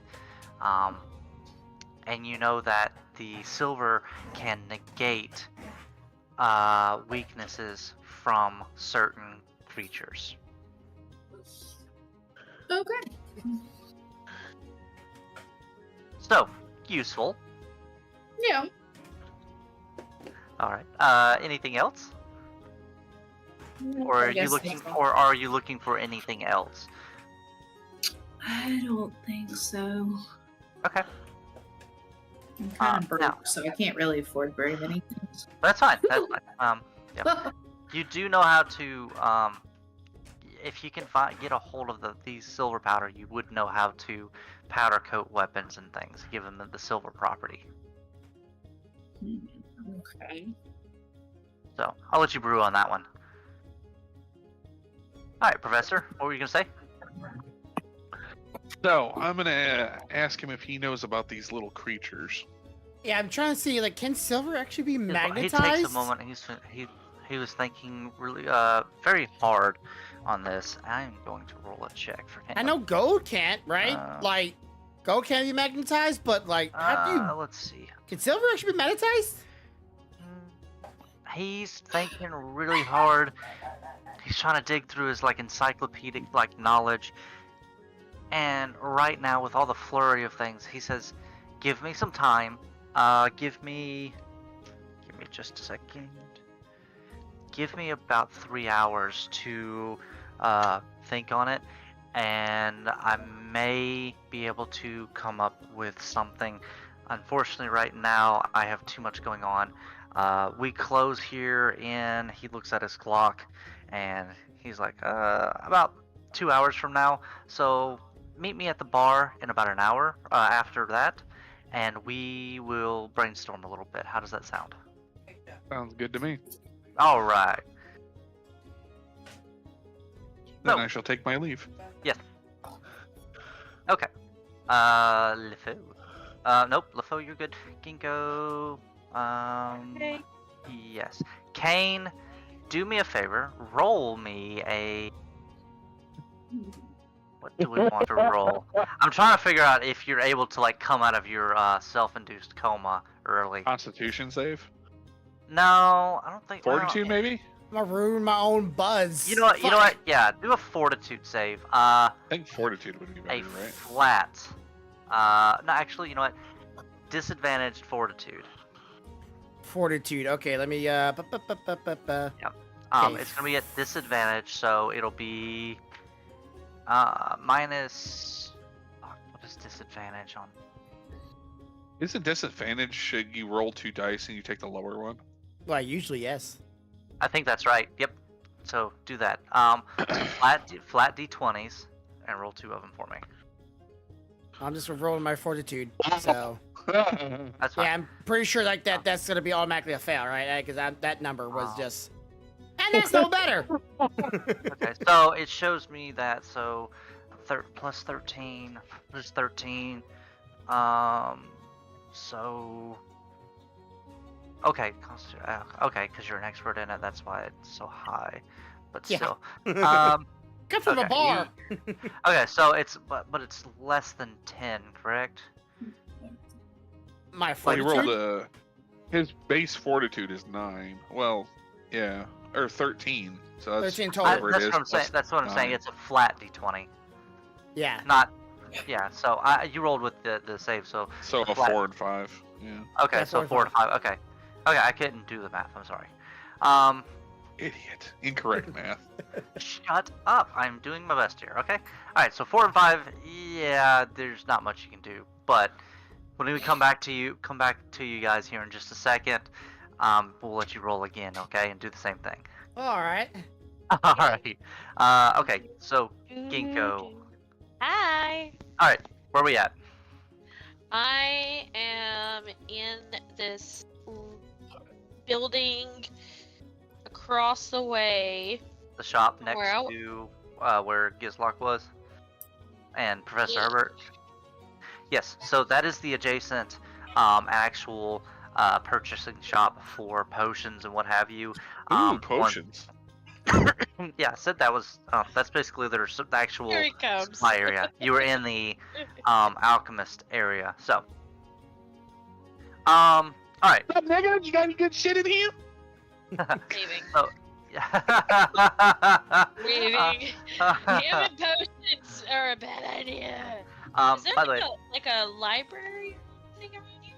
Speaker 4: And you know that the silver can negate weaknesses from certain creatures.
Speaker 7: Okay.
Speaker 4: So, useful.
Speaker 7: Yeah.
Speaker 4: All right. Anything else? Or
Speaker 7: I
Speaker 4: are you
Speaker 7: guess
Speaker 4: looking
Speaker 7: so.
Speaker 4: or are you looking for anything else?
Speaker 7: I don't think so.
Speaker 4: Okay.
Speaker 7: I'm kind of broke,
Speaker 4: now-
Speaker 7: so I can't really afford very many things.
Speaker 4: That's fine. That's fine. Yeah. You do know how to if you can get a hold of these silver powder, you would know how to powder coat weapons and things, given the silver property.
Speaker 7: Okay.
Speaker 4: So I'll let you brew on that one. All right, Professor. What were you gonna say?
Speaker 2: So I'm gonna ask him if he knows about these little creatures.
Speaker 5: Yeah, I'm trying to see, like, can silver actually be
Speaker 4: He
Speaker 5: magnetized?
Speaker 4: takes a moment. He was thinking really very hard on this. I'm going to roll a check for him.
Speaker 5: I know gold can't, right? Like, gold can't be magnetized, but, like, how do you...
Speaker 4: Let's see.
Speaker 5: Can silver actually be magnetized?
Speaker 4: He's thinking really hard. He's trying to dig through his like encyclopedic like knowledge. And right now, with all the flurry of things, he says, "Give me some time. Give me just a second. Give me about 3 hours to think on it, and I may be able to come up with something. Unfortunately, right now, I have too much going on. We close here in." He looks at his clock, and he's like, "About 2 hours from now. So meet me at the bar in about an hour after that, and we will brainstorm a little bit. How does that sound?"
Speaker 2: Sounds good to me.
Speaker 4: All right.
Speaker 2: Then
Speaker 4: So-
Speaker 2: I shall take my leave.
Speaker 4: Yes. Okay. LeFou. Nope. LeFou, you're good. Ginkgo.
Speaker 6: Okay.
Speaker 4: Yes. Kane, do me a favor. Roll me a. What do we want to roll? I'm trying to figure out if you're able to like come out of your self-induced coma early.
Speaker 2: Constitution save?
Speaker 4: No, I don't think.
Speaker 2: Fortitude, maybe?
Speaker 5: I'm gonna ruin my own buzz.
Speaker 4: You know what? You know
Speaker 5: Fuck.
Speaker 4: what? Yeah, do a fortitude save.
Speaker 2: I think fortitude would be better,
Speaker 4: A
Speaker 2: right?
Speaker 4: flat. No, actually, you know what? Disadvantaged fortitude.
Speaker 5: Fortitude. Okay, let me,
Speaker 4: Okay.
Speaker 5: Okay.
Speaker 4: It's gonna be at disadvantage, so it'll be minus. What is disadvantage on?
Speaker 2: Is it disadvantage should you roll 2 dice and you take the lower one?
Speaker 5: Well, usually, yes.
Speaker 4: I think that's right. Yep. So do that. Flat d20s, and roll 2 of them for me.
Speaker 5: I'm just rolling my fortitude, so...
Speaker 4: That's fine.
Speaker 5: Yeah, I'm pretty sure like that's gonna be automatically a fail, right? Because that number was just... And that's no better!
Speaker 4: Okay, so it shows me that plus 13 plus 13. So okay, okay, because you're an expert in it, that's why it's so high. But
Speaker 5: Yeah.
Speaker 4: still,
Speaker 5: Come from the
Speaker 4: okay,
Speaker 5: bar!
Speaker 4: okay, so it's but it's less than 10, correct?
Speaker 5: My
Speaker 2: Well, he
Speaker 5: fortitude?
Speaker 2: rolled his base fortitude is 9. Well, yeah, or 13. So that's
Speaker 5: 13 total.
Speaker 2: whatever it
Speaker 4: That's
Speaker 2: is.
Speaker 4: what I'm saying.
Speaker 2: plus
Speaker 4: That's what I'm saying.
Speaker 2: 9.
Speaker 4: It's a flat d20,
Speaker 5: Yeah.
Speaker 4: not. Yeah, so you rolled with the save, so
Speaker 2: So a
Speaker 4: flat.
Speaker 2: 4 and 5. Yeah.
Speaker 4: okay,
Speaker 5: Yeah,
Speaker 4: so
Speaker 5: 4
Speaker 4: 4
Speaker 5: and
Speaker 4: to 5. Okay, I couldn't do the math. I'm sorry.
Speaker 2: Idiot. Incorrect math.
Speaker 4: Shut up! I'm doing my best here. Okay. All right. So 4 and 5. Yeah, there's not much you can do. But when we come back to you guys here in just a second, we'll let you roll again. Okay, and do the same thing.
Speaker 5: Alright.
Speaker 4: All right. Okay. So Ginkgo.
Speaker 6: Hi.
Speaker 4: All right. Where we at?
Speaker 6: I am in this building across the way.
Speaker 4: The shop next
Speaker 6: Where I-
Speaker 4: to where Gizlock was, and Professor
Speaker 6: Yeah.
Speaker 4: Herbert. Yes, so that is the adjacent actual purchasing shop for potions and what have you.
Speaker 2: Ooh, potions.
Speaker 4: Yeah, I said that was that's basically the actual
Speaker 6: Here he comes.
Speaker 4: supply area. You were in the alchemist area, so all right.
Speaker 2: What's up, nigga? You got any good shit in here?
Speaker 6: Leaving. Breathing. Healing potions are a bad idea. Is there
Speaker 4: by the way,
Speaker 6: like a library thing around here?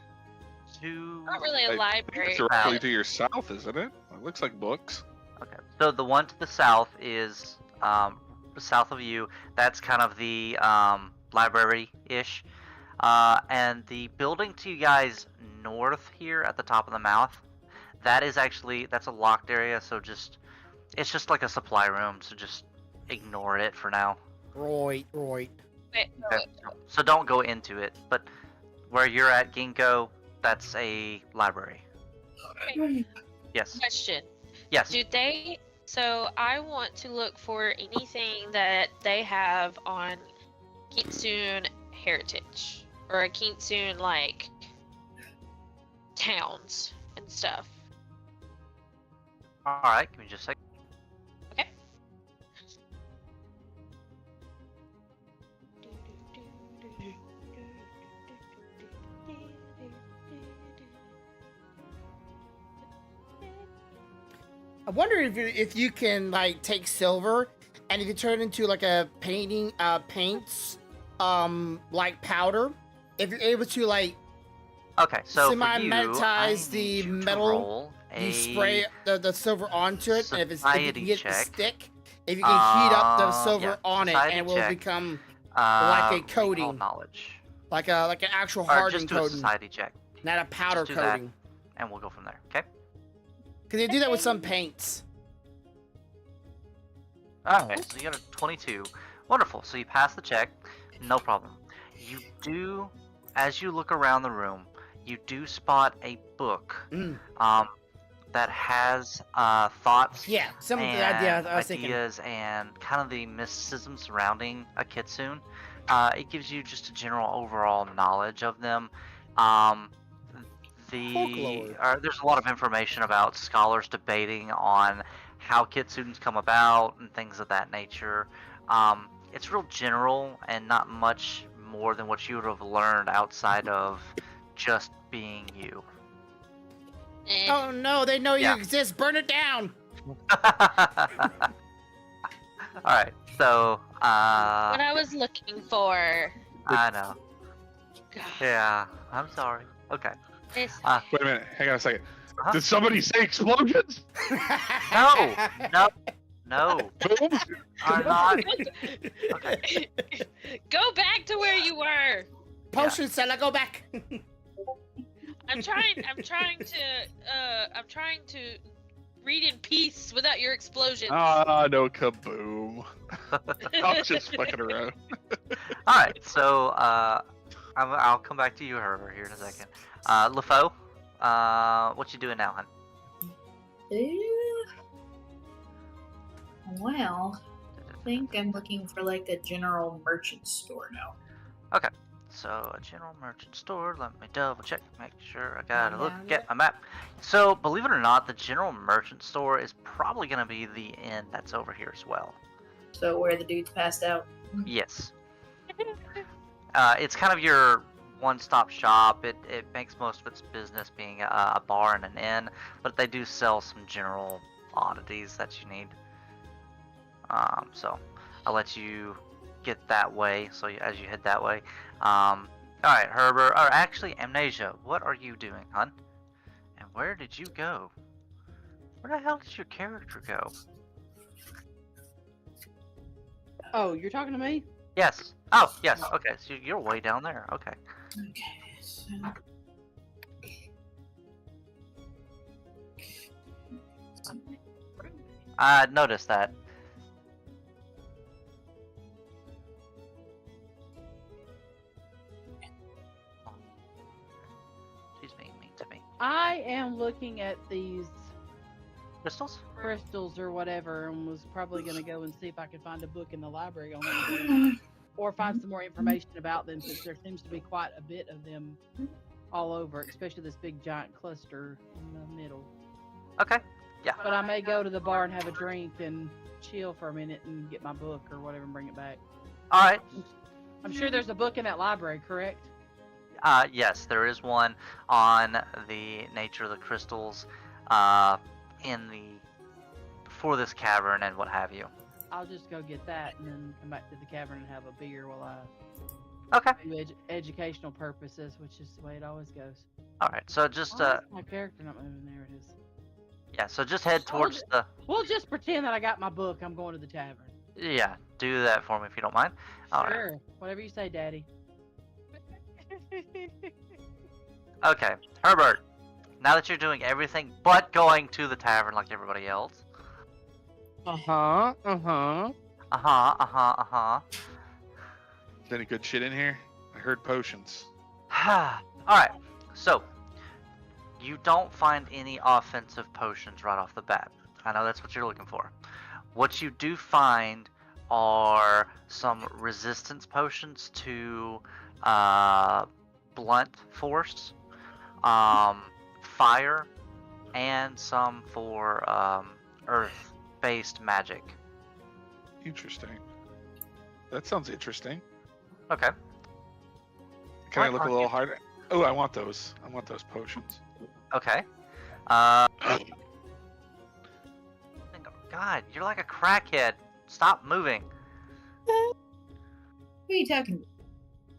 Speaker 6: Not really
Speaker 2: I
Speaker 6: a
Speaker 2: think
Speaker 6: library.
Speaker 2: it's directly to your south, isn't it? It looks like books.
Speaker 4: okay. So the one to the south is south of you. That's kind of the library-ish. And the building to you guys north here at the top of the mouth, that's a locked area. So it's just like a supply room. So just ignore it for now.
Speaker 5: Right.
Speaker 6: Wait,
Speaker 4: Okay. So don't go into it. But where you're at, Ginkgo, that's a library. Yes.
Speaker 6: question.
Speaker 4: Yes.
Speaker 6: Do they? So I want to look for anything that they have on Kitsune heritage or a Kitsune like towns and stuff.
Speaker 4: All right. Give me just a second.
Speaker 6: Okay.
Speaker 5: I wonder if you can like take silver and if you turn it into like a paints like powder, if you're able to like
Speaker 4: Okay. So for you,
Speaker 5: semi-magnetize
Speaker 4: I
Speaker 5: the
Speaker 4: need you to
Speaker 5: metal,
Speaker 4: roll
Speaker 5: you
Speaker 4: a
Speaker 5: spray the silver onto it, and if you
Speaker 4: society
Speaker 5: can get the
Speaker 4: check.
Speaker 5: stick, if you can heat up the silver
Speaker 4: Yeah,
Speaker 5: on it,
Speaker 4: society
Speaker 5: and it will
Speaker 4: check.
Speaker 5: become like a
Speaker 4: recall
Speaker 5: coating.
Speaker 4: knowledge.
Speaker 5: like an actual
Speaker 4: Or
Speaker 5: hardened
Speaker 4: just do a
Speaker 5: coating,
Speaker 4: society check,
Speaker 5: not a powder
Speaker 4: Just do that.
Speaker 5: coating.
Speaker 4: and we'll go from there. Okay.
Speaker 5: Because they do that with some paints.
Speaker 4: Alright, so you got a 22. Wonderful. So you pass the check. No problem. You do, as you look around the room, you do spot a book
Speaker 5: Mm.
Speaker 4: that has thoughts
Speaker 5: Yeah, some of the
Speaker 4: and
Speaker 5: ideas I was thinking.
Speaker 4: ideas and kind of the mysticism surrounding a kitsune. It gives you just a general overall knowledge of them.
Speaker 5: Folklore.
Speaker 4: There's a lot of information about scholars debating on how kitsunes come about and things of that nature. It's real general and not much more than what you would have learned outside of just being you.
Speaker 6: Eh.
Speaker 5: Oh no, they know
Speaker 4: Yeah.
Speaker 5: you exist. Burn it down.
Speaker 4: Alright, so,
Speaker 6: What I was looking for.
Speaker 4: I know.
Speaker 6: God,
Speaker 4: Yeah, I'm sorry. Okay.
Speaker 6: this-
Speaker 2: Wait a minute. Hang on a second.
Speaker 4: Huh?
Speaker 2: Did somebody say explosions?
Speaker 4: No,
Speaker 2: Boom?
Speaker 4: I'm not. Okay.
Speaker 6: Go back to where you were.
Speaker 5: Potion seller, go back.
Speaker 6: I'm trying to read in peace without your explosions.
Speaker 2: Ah, no kaboom. I was just fucking around.
Speaker 4: Alright, so, I'll come back to you, Herbert, here in a second. LeFaux, what you doing now, hun?
Speaker 7: Well, I think I'm looking for like a general merchant store now.
Speaker 4: So, a general merchant store, let me double check, make sure I gotta look
Speaker 7: Yeah.
Speaker 4: at my map. So, believe it or not, the general merchant store is probably gonna be the inn that's over here as well.
Speaker 7: So where the dude's passed out.
Speaker 4: Yes. It's kind of your one-stop shop. It makes most of its business being a bar and an inn, but they do sell some general oddities that you need. So I'll let you get that way. So as you head that way, all right, Herbert. Or actually, Amnesia. What are you doing, hun? And where did you go? Where the hell did your character go?
Speaker 3: Oh, you're talking to me?
Speaker 4: Yes. Oh, yes. Okay, so you're way down there. Okay.
Speaker 7: Okay, so
Speaker 4: I noticed that. She's being mean to me.
Speaker 3: I am looking at these
Speaker 4: Crystals?
Speaker 3: crystals or whatever, and was probably going to go and see if I could find a book in the library on them, or find some more information about them, since there seems to be quite a bit of them all over, especially this big giant cluster in the middle.
Speaker 4: Okay. Yeah.
Speaker 3: But I may go to the bar and have a drink and chill for a minute and get my book or whatever and bring it back.
Speaker 4: All right.
Speaker 3: I'm sure there's a book in that library, correct?
Speaker 4: Yes, there is one on the nature of the crystals in the for this cavern and what have you.
Speaker 3: I'll just go get that and then come back to the cavern and have a beer while I
Speaker 4: Okay.
Speaker 3: do educational purposes, which is the way it always goes.
Speaker 4: All right. So just
Speaker 3: Why is my character not moving? There it is.
Speaker 4: yeah. So just head towards the.
Speaker 3: We'll just pretend that I got my book. I'm going to the tavern.
Speaker 4: Yeah. Do that for me if you don't mind. All right.
Speaker 3: Sure. Whatever you say, Daddy.
Speaker 4: Okay, Herbert. Now that you're doing everything but going to the tavern like everybody else.
Speaker 2: Uh-huh. Is any good shit in here? I heard potions.
Speaker 4: Alright, so you don't find any offensive potions right off the bat. I know that's what you're looking for. What you do find are some resistance potions to blunt force, fire, and some for earth-based magic.
Speaker 2: Interesting. That sounds interesting.
Speaker 4: Okay.
Speaker 2: Can I
Speaker 4: What
Speaker 2: look
Speaker 4: are
Speaker 2: a little
Speaker 4: you-
Speaker 2: harder? Oh, I want those. I want those potions.
Speaker 4: Okay. God, you're like a crackhead. Stop moving.
Speaker 7: What are you talking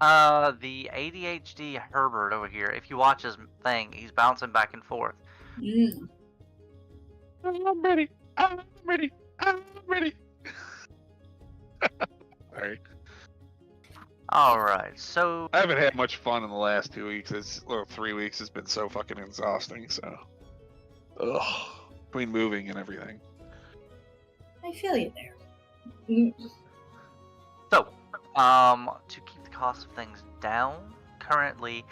Speaker 7: about?
Speaker 4: The ADHD Herbert over here, if you watch his thing, he's bouncing back and forth.
Speaker 7: Mm.
Speaker 2: I'm ready. I'm ready. I'm ready. Sorry.
Speaker 4: Alright, so
Speaker 2: I haven't had much fun in the last 2 weeks. Or 3 weeks. It's been so fucking exhausting. So, ugh, between moving and everything.
Speaker 7: I feel you there. Mm.
Speaker 4: to keep the cost of things down, currently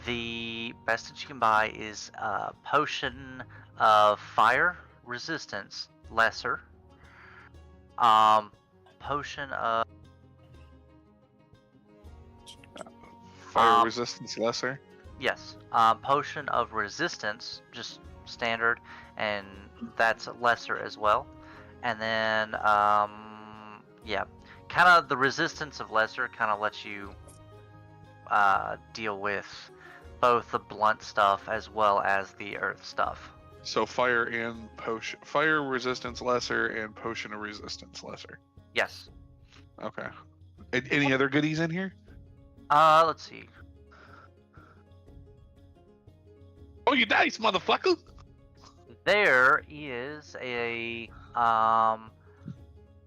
Speaker 4: the best that you can buy is a potion of fire resistance, lesser. Potion of
Speaker 2: Fire resistance lesser.
Speaker 4: yes, potion of resistance, just standard, and that's lesser as well. And then yeah, kind of the resistance of lesser kind of lets you deal with both the blunt stuff as well as the earth stuff.
Speaker 2: So fire and potion, fire resistance lesser and potion of resistance lesser.
Speaker 4: Yes.
Speaker 2: Okay. Any other goodies in here?
Speaker 4: Let's see.
Speaker 2: Oh, you dice, motherfucker!
Speaker 4: There is a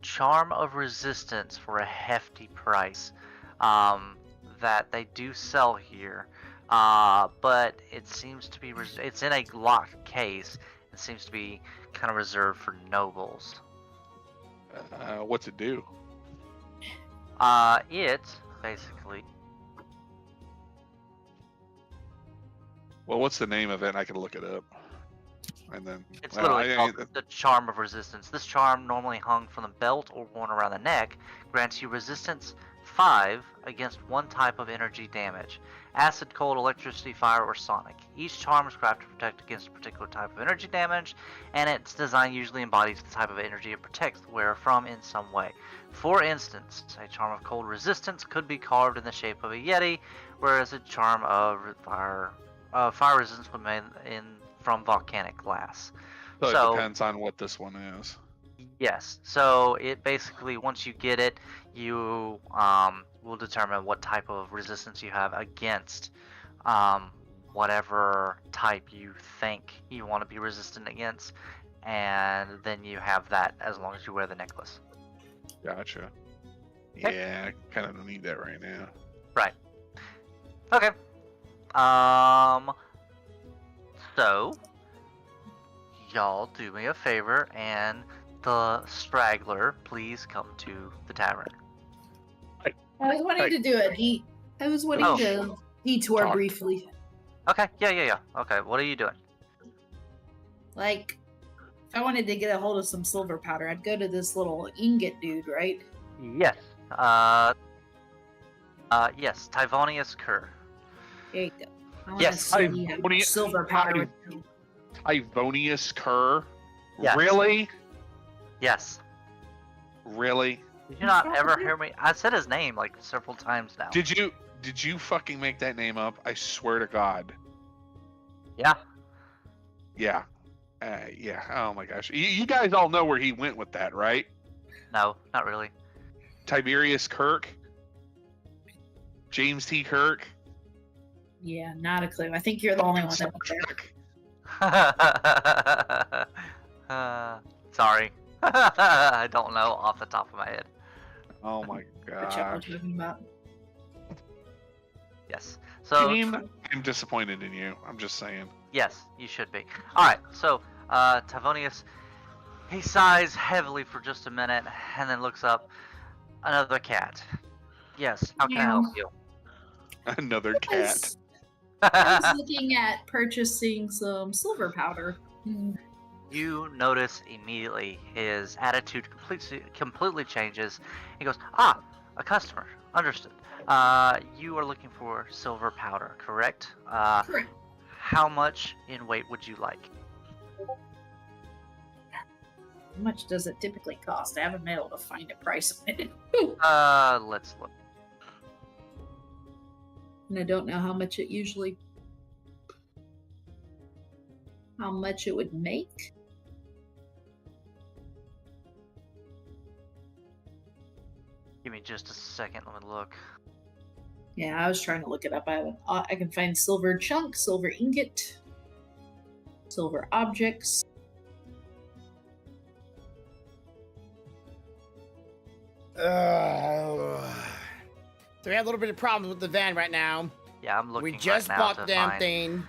Speaker 4: charm of resistance for a hefty price that they do sell here, but it seems to be it's in a locked case. It seems to be kind of reserved for nobles.
Speaker 2: What's it do?
Speaker 4: It basically.
Speaker 2: Well, what's the name of it? I can look it up. And then
Speaker 4: It's
Speaker 2: well,
Speaker 4: literally called the Charm of Resistance. This charm, normally hung from the belt or worn around the neck, grants you resistance 5 against one type of energy damage: acid, cold, electricity, fire, or sonic. Each charm is crafted to protect against a particular type of energy damage, and its design usually embodies the type of energy it protects the wearer from in some way. For instance, a charm of cold resistance could be carved in the shape of a yeti, whereas a charm of fire resistance would be made from volcanic glass.
Speaker 2: So
Speaker 4: So-
Speaker 2: it depends on what this one is.
Speaker 4: Yes. So it basically, once you get it, you will determine what type of resistance you have against whatever type you think you want to be resistant against, and then you have that as long as you wear the necklace.
Speaker 2: Gotcha.
Speaker 4: Okay.
Speaker 2: Yeah, I kind of don't need that right now.
Speaker 4: Right. Okay. So y'all do me a favor, and the straggler, please come to the tavern.
Speaker 7: I was wanting to do it. I was wanting
Speaker 4: Oh.
Speaker 7: to detour
Speaker 2: Talk.
Speaker 7: briefly.
Speaker 4: Okay. Yeah. Okay. What are you doing?
Speaker 7: Like, if I wanted to get a hold of some silver powder, I'd go to this little ingot dude, right?
Speaker 4: Yes. Yes. Tyvonius Kerr.
Speaker 7: There you go. I want
Speaker 4: Yes,
Speaker 7: to see how much silver powder.
Speaker 2: Ivonius Kerr?
Speaker 4: Yes.
Speaker 2: Really?
Speaker 4: Yes.
Speaker 2: Really?
Speaker 4: Did you not ever hear me? I said his name like several times now.
Speaker 2: Did you fucking make that name up? I swear to God.
Speaker 4: Yeah.
Speaker 2: Yeah. Yeah. Oh my gosh. You guys all know where he went with that, right?
Speaker 4: No, not really.
Speaker 2: Tiberius Kirk, James T. Kirk.
Speaker 7: Yeah, not a clue. I think you're the only one that went there.
Speaker 4: Sorry. I don't know off the top of my head.
Speaker 2: Oh my
Speaker 7: Which I'm
Speaker 2: gosh.
Speaker 7: talking about.
Speaker 4: Yes. So,
Speaker 2: Team, I'm disappointed in you. I'm just saying.
Speaker 4: yes, you should be. Alright, so, Tavonius, he sighs heavily for just a minute and then looks up. Another cat. Yes, how can I help you?
Speaker 2: Another
Speaker 7: I
Speaker 2: cat.
Speaker 7: was, I was looking at purchasing some silver powder.
Speaker 4: You notice immediately his attitude completely changes. He goes, a customer. Understood. You are looking for silver powder, correct?
Speaker 7: Correct.
Speaker 4: How much in weight would you like?
Speaker 7: How much does it typically cost? I haven't been able to find a price on it.
Speaker 4: Let's look.
Speaker 7: And I don't know how much it usually. How much it would make?
Speaker 4: Give me just a second. Let me look.
Speaker 7: Yeah, I was trying to look it up. I can find silver chunk, silver ingot, silver objects.
Speaker 5: So we have a little bit of problems with the van right now.
Speaker 4: Yeah, I'm looking.
Speaker 5: We just
Speaker 4: right now
Speaker 5: bought
Speaker 4: to
Speaker 5: the damn
Speaker 4: find,
Speaker 5: thing.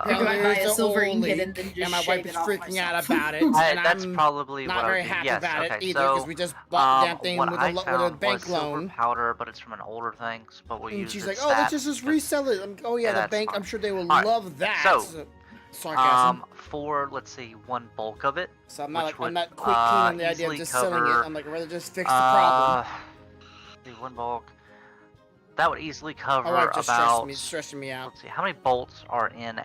Speaker 7: You're going to buy
Speaker 5: There's
Speaker 7: a
Speaker 5: the
Speaker 7: silver
Speaker 5: old
Speaker 7: ingot
Speaker 5: leak,
Speaker 7: and then just
Speaker 5: and my
Speaker 7: shave
Speaker 5: wife
Speaker 7: it
Speaker 5: is
Speaker 7: off
Speaker 5: freaking out
Speaker 7: myself.
Speaker 5: about it. And
Speaker 4: that's
Speaker 5: I'm
Speaker 4: probably
Speaker 5: not
Speaker 4: what I
Speaker 5: very
Speaker 4: would do.
Speaker 5: happy
Speaker 4: Yes,
Speaker 5: about
Speaker 4: okay,
Speaker 5: it either
Speaker 4: so,
Speaker 5: because we just bought the damn thing
Speaker 4: what
Speaker 5: with
Speaker 4: I
Speaker 5: a
Speaker 4: found
Speaker 5: bank
Speaker 4: was silver
Speaker 5: loan.
Speaker 4: powder, but it's from an older thing. But we'll
Speaker 5: And
Speaker 4: use
Speaker 5: she's
Speaker 4: it
Speaker 5: like,
Speaker 4: as
Speaker 5: "Oh, let's
Speaker 4: that
Speaker 5: just
Speaker 4: because-
Speaker 5: resell it." Oh yeah,
Speaker 4: Yeah,
Speaker 5: the
Speaker 4: that's
Speaker 5: bank.
Speaker 4: fine.
Speaker 5: I'm sure they will
Speaker 4: Alright,
Speaker 5: love that.
Speaker 4: so,
Speaker 5: Sarcasm.
Speaker 4: For let's see, one bulk of it.
Speaker 5: So I'm not
Speaker 4: which
Speaker 5: like
Speaker 4: would,
Speaker 5: I'm not quite keen on the idea of
Speaker 4: easily
Speaker 5: just selling it.
Speaker 4: cover,
Speaker 5: I'm like, I'd rather just fix the problem.
Speaker 4: The one bulk. That would easily cover
Speaker 5: My wife just
Speaker 4: about.
Speaker 5: stressing me out.
Speaker 4: Let's see, how many bolts are in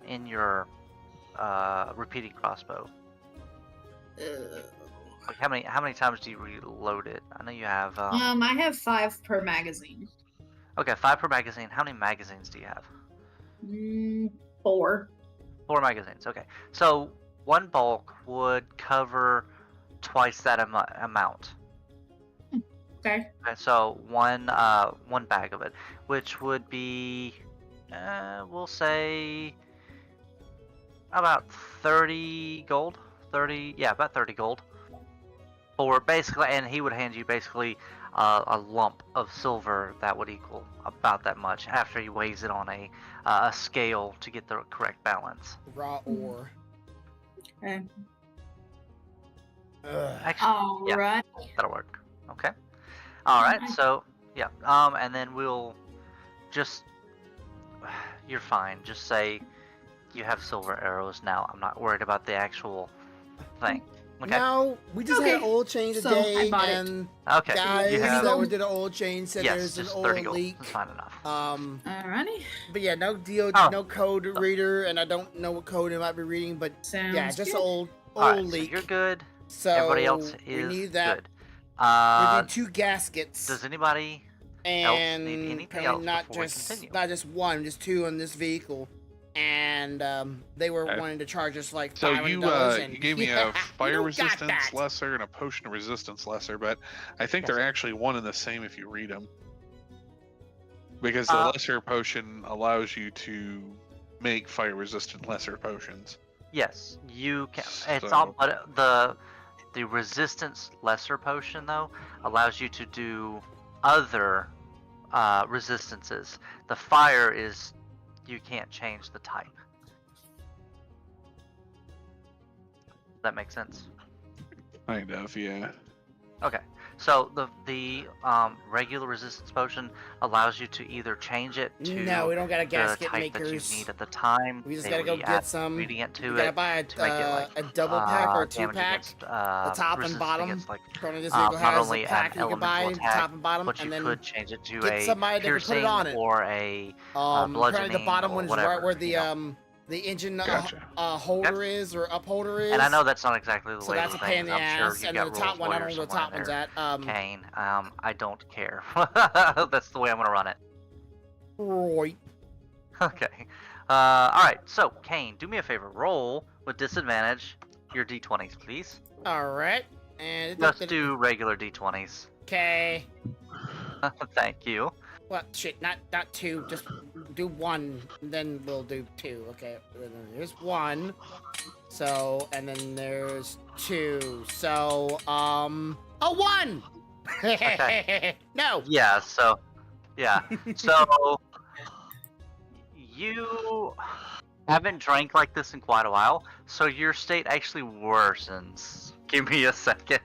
Speaker 4: in your repeating crossbow? Like how many times do you reload it? I know you have.
Speaker 7: I have 5 per magazine.
Speaker 4: Okay, 5 per magazine. How many magazines do you have?
Speaker 7: 4.
Speaker 4: 4 magazines. Okay, so one bulk would cover twice that amount.
Speaker 7: Okay.
Speaker 4: Okay, so one bag of it, which would be, we'll say, about 30 gold. 30, yeah, about 30 gold. For basically, and he would hand you basically a lump of silver that would equal about that much after he weighs it on a scale to get the correct balance.
Speaker 5: Raw ore.
Speaker 7: Okay.
Speaker 4: Actually, yeah.
Speaker 7: Alright.
Speaker 4: That'll work. Okay. All right.
Speaker 7: Alright.
Speaker 4: So yeah. And then we'll just. You're fine. Just say you have silver arrows now. I'm not worried about the actual thing. Okay.
Speaker 5: No, we just had an
Speaker 7: Okay.
Speaker 5: oil change
Speaker 7: So, I
Speaker 5: today,
Speaker 7: bought it.
Speaker 5: and
Speaker 4: Okay.
Speaker 5: guys
Speaker 4: you have,
Speaker 5: that did an oil change said
Speaker 4: yes,
Speaker 5: there's an
Speaker 4: just
Speaker 5: oil
Speaker 4: 30 gold.
Speaker 5: leak.
Speaker 4: That's fine enough.
Speaker 7: Alrighty.
Speaker 5: But yeah, no deal,
Speaker 4: Oh.
Speaker 5: no code reader, and I don't know what code it might be reading, but
Speaker 7: Sounds
Speaker 5: yeah, just
Speaker 7: good.
Speaker 5: an old
Speaker 4: All right.
Speaker 5: leak.
Speaker 4: So you're good.
Speaker 5: So
Speaker 4: Everybody else
Speaker 5: we
Speaker 4: is
Speaker 5: need that.
Speaker 4: good.
Speaker 5: We need 2 gaskets,
Speaker 4: Does anybody
Speaker 5: and
Speaker 4: need anything
Speaker 5: apparently
Speaker 4: else
Speaker 5: not
Speaker 4: before we
Speaker 5: just
Speaker 4: continue?
Speaker 5: not just one, just 2 on this vehicle. And they were
Speaker 2: Okay.
Speaker 5: wanting to charge us like
Speaker 2: So
Speaker 5: $500. And
Speaker 2: you gave me
Speaker 5: yeah,
Speaker 2: a fire
Speaker 5: you don't got
Speaker 2: resistance
Speaker 5: that.
Speaker 2: lesser and a potion of resistance lesser, but I think they're actually one and the same if you read them. Because the lesser potion allows you to make fire resistant lesser potions.
Speaker 4: Yes, you can. It's
Speaker 2: So-
Speaker 4: all, but the resistance lesser potion though allows you to do other resistances. The fire is you can't change the type. Does that make sense?
Speaker 2: Kind of, yeah.
Speaker 4: Okay. So the regular resistance potion allows you to either change it to
Speaker 5: No, we don't got a
Speaker 4: the
Speaker 5: gasket
Speaker 4: type that you
Speaker 5: makers.
Speaker 4: need at the time.
Speaker 5: We just
Speaker 4: they
Speaker 5: gotta go
Speaker 4: would
Speaker 5: get
Speaker 4: add
Speaker 5: some.
Speaker 4: ingredient to
Speaker 5: We gotta
Speaker 4: it
Speaker 5: buy
Speaker 4: to make it like
Speaker 5: a double pack or a 2
Speaker 4: damage
Speaker 5: pack.
Speaker 4: against,
Speaker 5: The top and
Speaker 4: resistance
Speaker 5: bottom.
Speaker 4: against, like,
Speaker 5: Currently, this
Speaker 4: not
Speaker 5: vehicle has
Speaker 4: only
Speaker 5: a
Speaker 4: an
Speaker 5: pack you can
Speaker 4: elemental
Speaker 5: buy,
Speaker 4: attack,
Speaker 5: top and bottom,
Speaker 4: but you
Speaker 5: and then
Speaker 4: could change it to
Speaker 5: get
Speaker 4: a
Speaker 5: somebody that can put it
Speaker 4: piercing
Speaker 5: on it.
Speaker 4: or a
Speaker 5: currently
Speaker 4: bludgeoning
Speaker 5: the bottom
Speaker 4: or
Speaker 5: one is
Speaker 4: whatever,
Speaker 5: right where
Speaker 4: you
Speaker 5: the engine
Speaker 2: Gotcha.
Speaker 5: holder is or upholder is.
Speaker 4: And I know that's not exactly the
Speaker 5: so
Speaker 4: way
Speaker 5: that's
Speaker 4: the
Speaker 5: a pain in
Speaker 4: thing
Speaker 5: the
Speaker 4: is. I'm sure
Speaker 5: ass.
Speaker 4: you
Speaker 5: And
Speaker 4: got
Speaker 5: then the top
Speaker 4: rules
Speaker 5: one, I don't
Speaker 4: lawyers
Speaker 5: know where the
Speaker 4: somewhere
Speaker 5: top
Speaker 4: in
Speaker 5: one's
Speaker 4: there.
Speaker 5: at.
Speaker 4: Kane, I don't care. That's the way I'm gonna run it.
Speaker 5: Right.
Speaker 4: Okay. Alright, so, Kane, do me a favor. Roll with disadvantage your d20s, please.
Speaker 5: All right. And
Speaker 4: Just do regular d20s.
Speaker 5: Okay.
Speaker 4: Thank you.
Speaker 5: Well, shit, not two. Just do one, and then we'll do two. Okay. There's one. So, and then there's two. So, a one.
Speaker 4: Okay.
Speaker 5: No.
Speaker 4: Yeah, so, yeah. So, you haven't drank like this in quite a while, so your state actually worsens. Give me a second.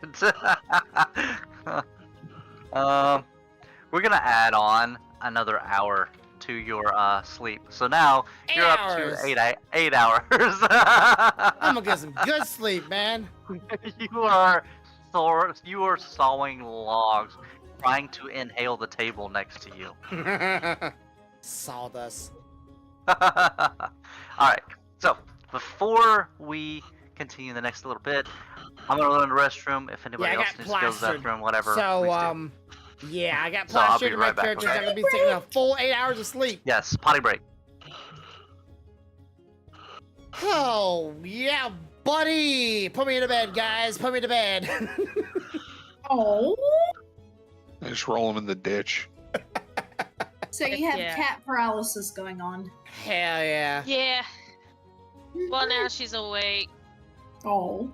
Speaker 4: We're gonna add on another hour to your sleep. So now you're up
Speaker 5: hours.
Speaker 4: to 8 hours.
Speaker 5: I'm gonna get some good sleep, man.
Speaker 4: You are sawing logs, trying to inhale the table next to you.
Speaker 5: Sawdust.
Speaker 4: Alright, so before we continue the next little bit, I'm gonna run to the restroom. If anybody
Speaker 5: Yeah, I
Speaker 4: else
Speaker 5: got
Speaker 4: needs to go to the
Speaker 5: plastered.
Speaker 4: bathroom, whatever.
Speaker 5: So,
Speaker 4: please do.
Speaker 5: yeah, I got
Speaker 4: So I'll
Speaker 5: plastered
Speaker 4: be
Speaker 5: in my
Speaker 4: right back,
Speaker 5: character's
Speaker 4: okay?
Speaker 5: not gonna be taking a full 8 hours of sleep.
Speaker 4: Yes, potty break.
Speaker 5: Oh, yeah, buddy! Put me to bed, guys. Put me to bed.
Speaker 7: Oh.
Speaker 2: I just roll him in the ditch.
Speaker 7: So you have
Speaker 6: Yeah.
Speaker 7: cat paralysis going on.
Speaker 5: Hell yeah.
Speaker 6: Yeah. Well, now she's awake,
Speaker 7: Oh.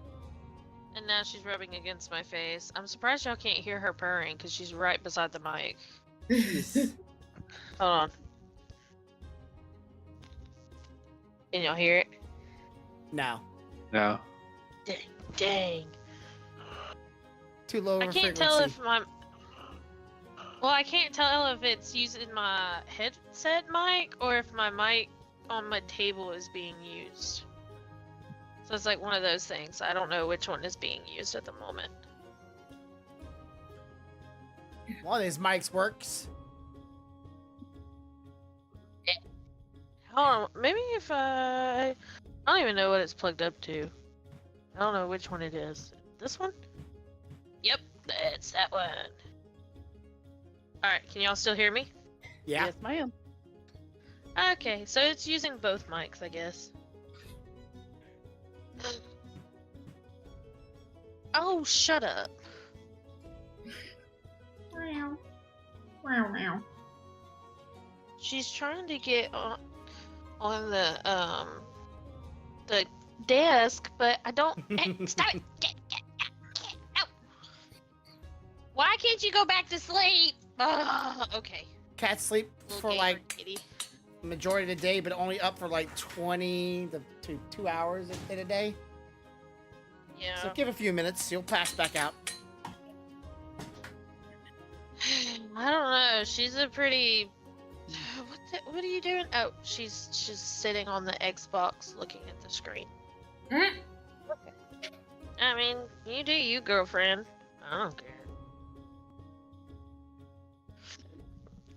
Speaker 6: and now she's rubbing against my face. I'm surprised y'all can't hear her purring because she's right beside the mic. Hold on. Can y'all hear it?
Speaker 5: No.
Speaker 2: No.
Speaker 6: Dang.
Speaker 5: Too low of
Speaker 6: I
Speaker 5: a
Speaker 6: can't
Speaker 5: frequency.
Speaker 6: tell if my. Well, I can't tell if it's using my headset mic or if my mic on my table is being used. So it's like one of those things. I don't know which one is being used at the moment.
Speaker 5: One of these mics works.
Speaker 6: Hold on. Maybe if I don't even know what it's plugged up to. I don't know which one it is. This one? Yep, that's that one. Alright, can y'all still hear me?
Speaker 5: Yeah.
Speaker 3: Yes, ma'am.
Speaker 6: Okay, so it's using both mics, I guess. Oh, shut up.
Speaker 7: Meow. Meow, meow.
Speaker 6: She's trying to get on the desk, but I don't. Hey, stop it! Get out! Why can't you go back to sleep? Ugh, okay.
Speaker 5: Cats sleep
Speaker 6: Little
Speaker 5: for
Speaker 6: gamer
Speaker 5: like
Speaker 6: kitty.
Speaker 5: majority of the day, but only up for like 20 to 2 hours in a day.
Speaker 6: Yeah.
Speaker 5: So give a few minutes, you'll pass back out.
Speaker 6: I don't know. She's a pretty. What are you doing? Oh, she's just sitting on the Xbox, looking at the screen.
Speaker 7: Hmm?
Speaker 6: Okay. I mean, you do you, girlfriend. I don't care.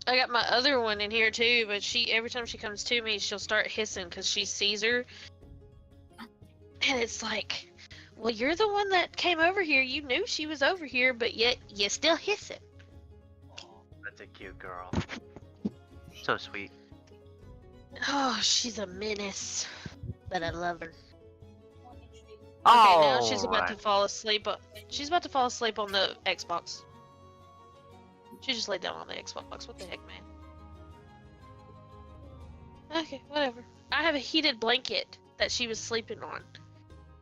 Speaker 6: I got my other one in here too, but every time she comes to me, she'll start hissing because she sees her. And it's like, well, you're the one that came over here. You knew she was over here, but yet you still hissing.
Speaker 4: That's a cute girl. So sweet.
Speaker 6: Oh, she's a menace, but I love her. Okay,
Speaker 4: Oh,
Speaker 6: now she's about to fall asleep. She's about to fall asleep on the Xbox. She just laid down on the Xbox. What the heck, man? Okay, whatever. I have a heated blanket that she was sleeping on,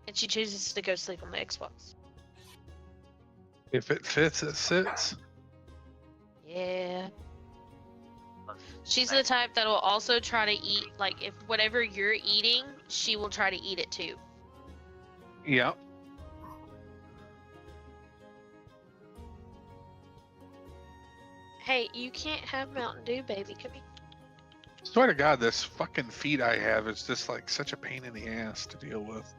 Speaker 6: and she chooses to go sleep on the Xbox.
Speaker 2: If it fits, it sits.
Speaker 6: Yeah. She's the type that will also try to eat, like, if whatever you're eating, she will try to eat it too.
Speaker 2: Yep.
Speaker 6: Hey, you can't have Mountain Dew, baby. Come here.
Speaker 2: Swear to God, this fucking feed I have is just like such a pain in the ass to deal with.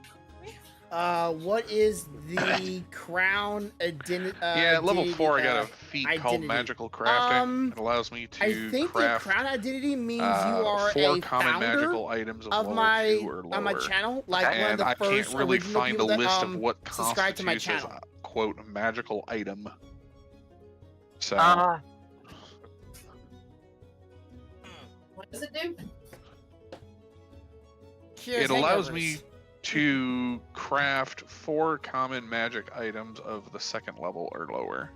Speaker 5: What is the crown identity?
Speaker 2: Yeah, at level 4, I got a feat called
Speaker 5: identity.
Speaker 2: magical crafting. It allows me to
Speaker 5: I think
Speaker 2: craft
Speaker 5: the crown identity means you are
Speaker 2: 4
Speaker 5: a
Speaker 2: common
Speaker 5: founder
Speaker 2: magical items of
Speaker 5: of
Speaker 2: level
Speaker 5: my
Speaker 2: 2 or lower.
Speaker 5: on my channel. Like one of
Speaker 2: And
Speaker 5: the
Speaker 2: I
Speaker 5: first
Speaker 2: can't really
Speaker 5: original
Speaker 2: find a
Speaker 5: people that,
Speaker 2: list of what
Speaker 5: subscribe to my
Speaker 2: constitutes as
Speaker 5: channel.
Speaker 2: a quote magical item. So
Speaker 7: What does it do?
Speaker 5: Cures
Speaker 2: It allows me
Speaker 5: hangovers.
Speaker 2: to craft 4 common magic items of the 2nd level or lower.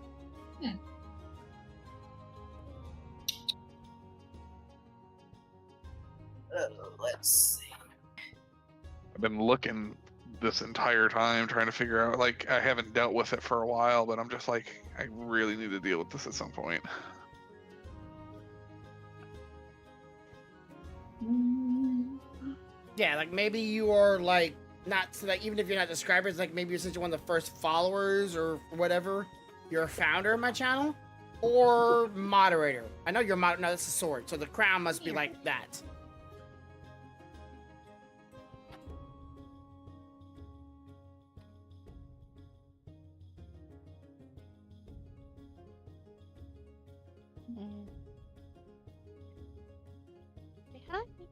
Speaker 7: Let's see.
Speaker 2: I've been looking this entire time trying to figure out, like, I haven't dealt with it for a while, but I'm just like, I really need to deal with this at some point.
Speaker 5: Yeah, like maybe you are like not so like even if you're not the subscribers, like maybe you're since you're one of the first followers or whatever, you're a founder of my channel or moderator. I know you're no, that's a sword, so the crown must be like that.
Speaker 6: Behind me.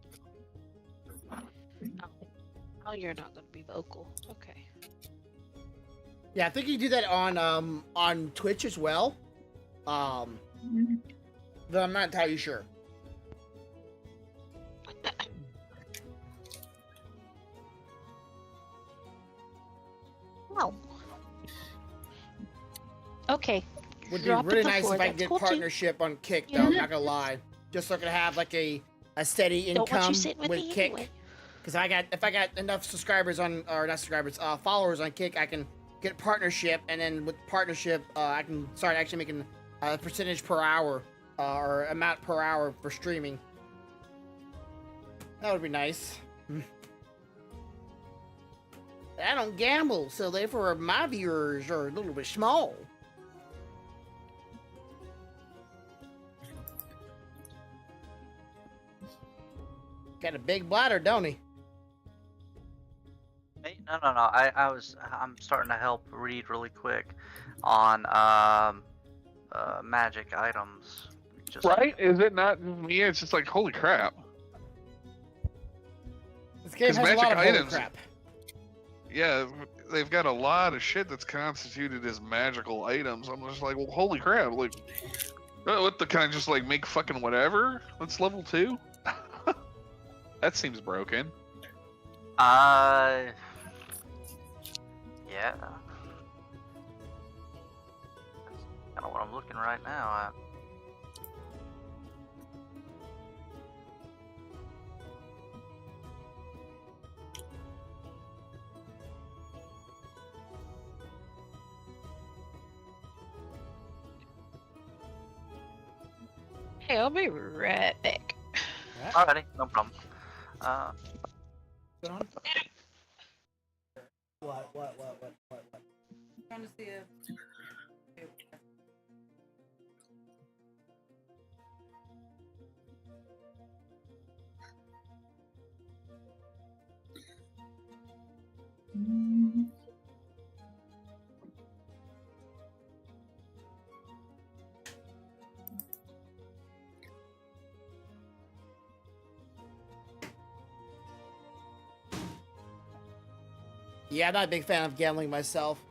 Speaker 6: Oh, you're not gonna be vocal. Okay.
Speaker 5: Yeah, I think you do that on Twitch as well. But I'm not entirely sure.
Speaker 6: Oh. Okay.
Speaker 5: Would be
Speaker 6: Drop it
Speaker 5: really
Speaker 6: the
Speaker 5: nice
Speaker 6: floor,
Speaker 5: if I
Speaker 6: that's
Speaker 5: get
Speaker 6: cool too.
Speaker 5: partnership on Kick though, I'm not gonna lie. Just so I can have like a steady
Speaker 6: Don't want
Speaker 5: income
Speaker 6: you sitting with me
Speaker 5: Kick.
Speaker 6: anyway.
Speaker 5: Because if I got enough subscribers on, or not subscribers, followers on Kick, I can get partnership, and then with partnership, I can start actually making a percentage per hour, or amount per hour for streaming. That would be nice. I don't gamble, so therefore my viewers are a little bit small. Got a big bladder, don't he?
Speaker 4: Me? No. I'm starting to help read really quick on magic items. Just
Speaker 2: Right? Is it not me? It's just like, holy crap.
Speaker 5: This game
Speaker 2: 'Cause
Speaker 5: has a
Speaker 2: magic
Speaker 5: lot of holy
Speaker 2: items-
Speaker 5: crap.
Speaker 2: Yeah, they've got a lot of shit that's constituted as magical items. I'm just like, well, holy crap! Like, what the kind of just like make fucking whatever? That's level 2. That seems broken.
Speaker 4: Yeah. That's kind of what I'm looking right now at.
Speaker 6: Hey, I'll be right back.
Speaker 4: Alrighty, no problem.
Speaker 5: What?
Speaker 3: Trying to see if.
Speaker 5: Yeah, I'm not a big fan of gambling myself.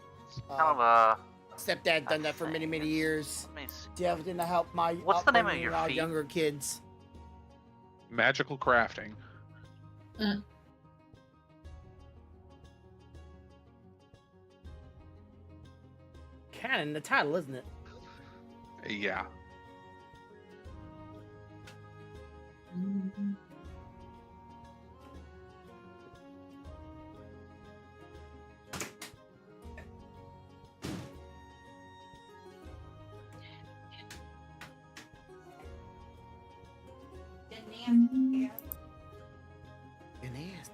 Speaker 4: Kind of a.
Speaker 5: Stepdad done that for many, many years.
Speaker 4: Let me see.
Speaker 5: Yeah, but didn't help my
Speaker 4: What's the name of
Speaker 5: upbringing
Speaker 4: your
Speaker 5: and,
Speaker 4: feat?
Speaker 5: younger kids.
Speaker 2: Magical crafting.
Speaker 5: Canon, the title, isn't it?
Speaker 2: Yeah.
Speaker 5: Nasty.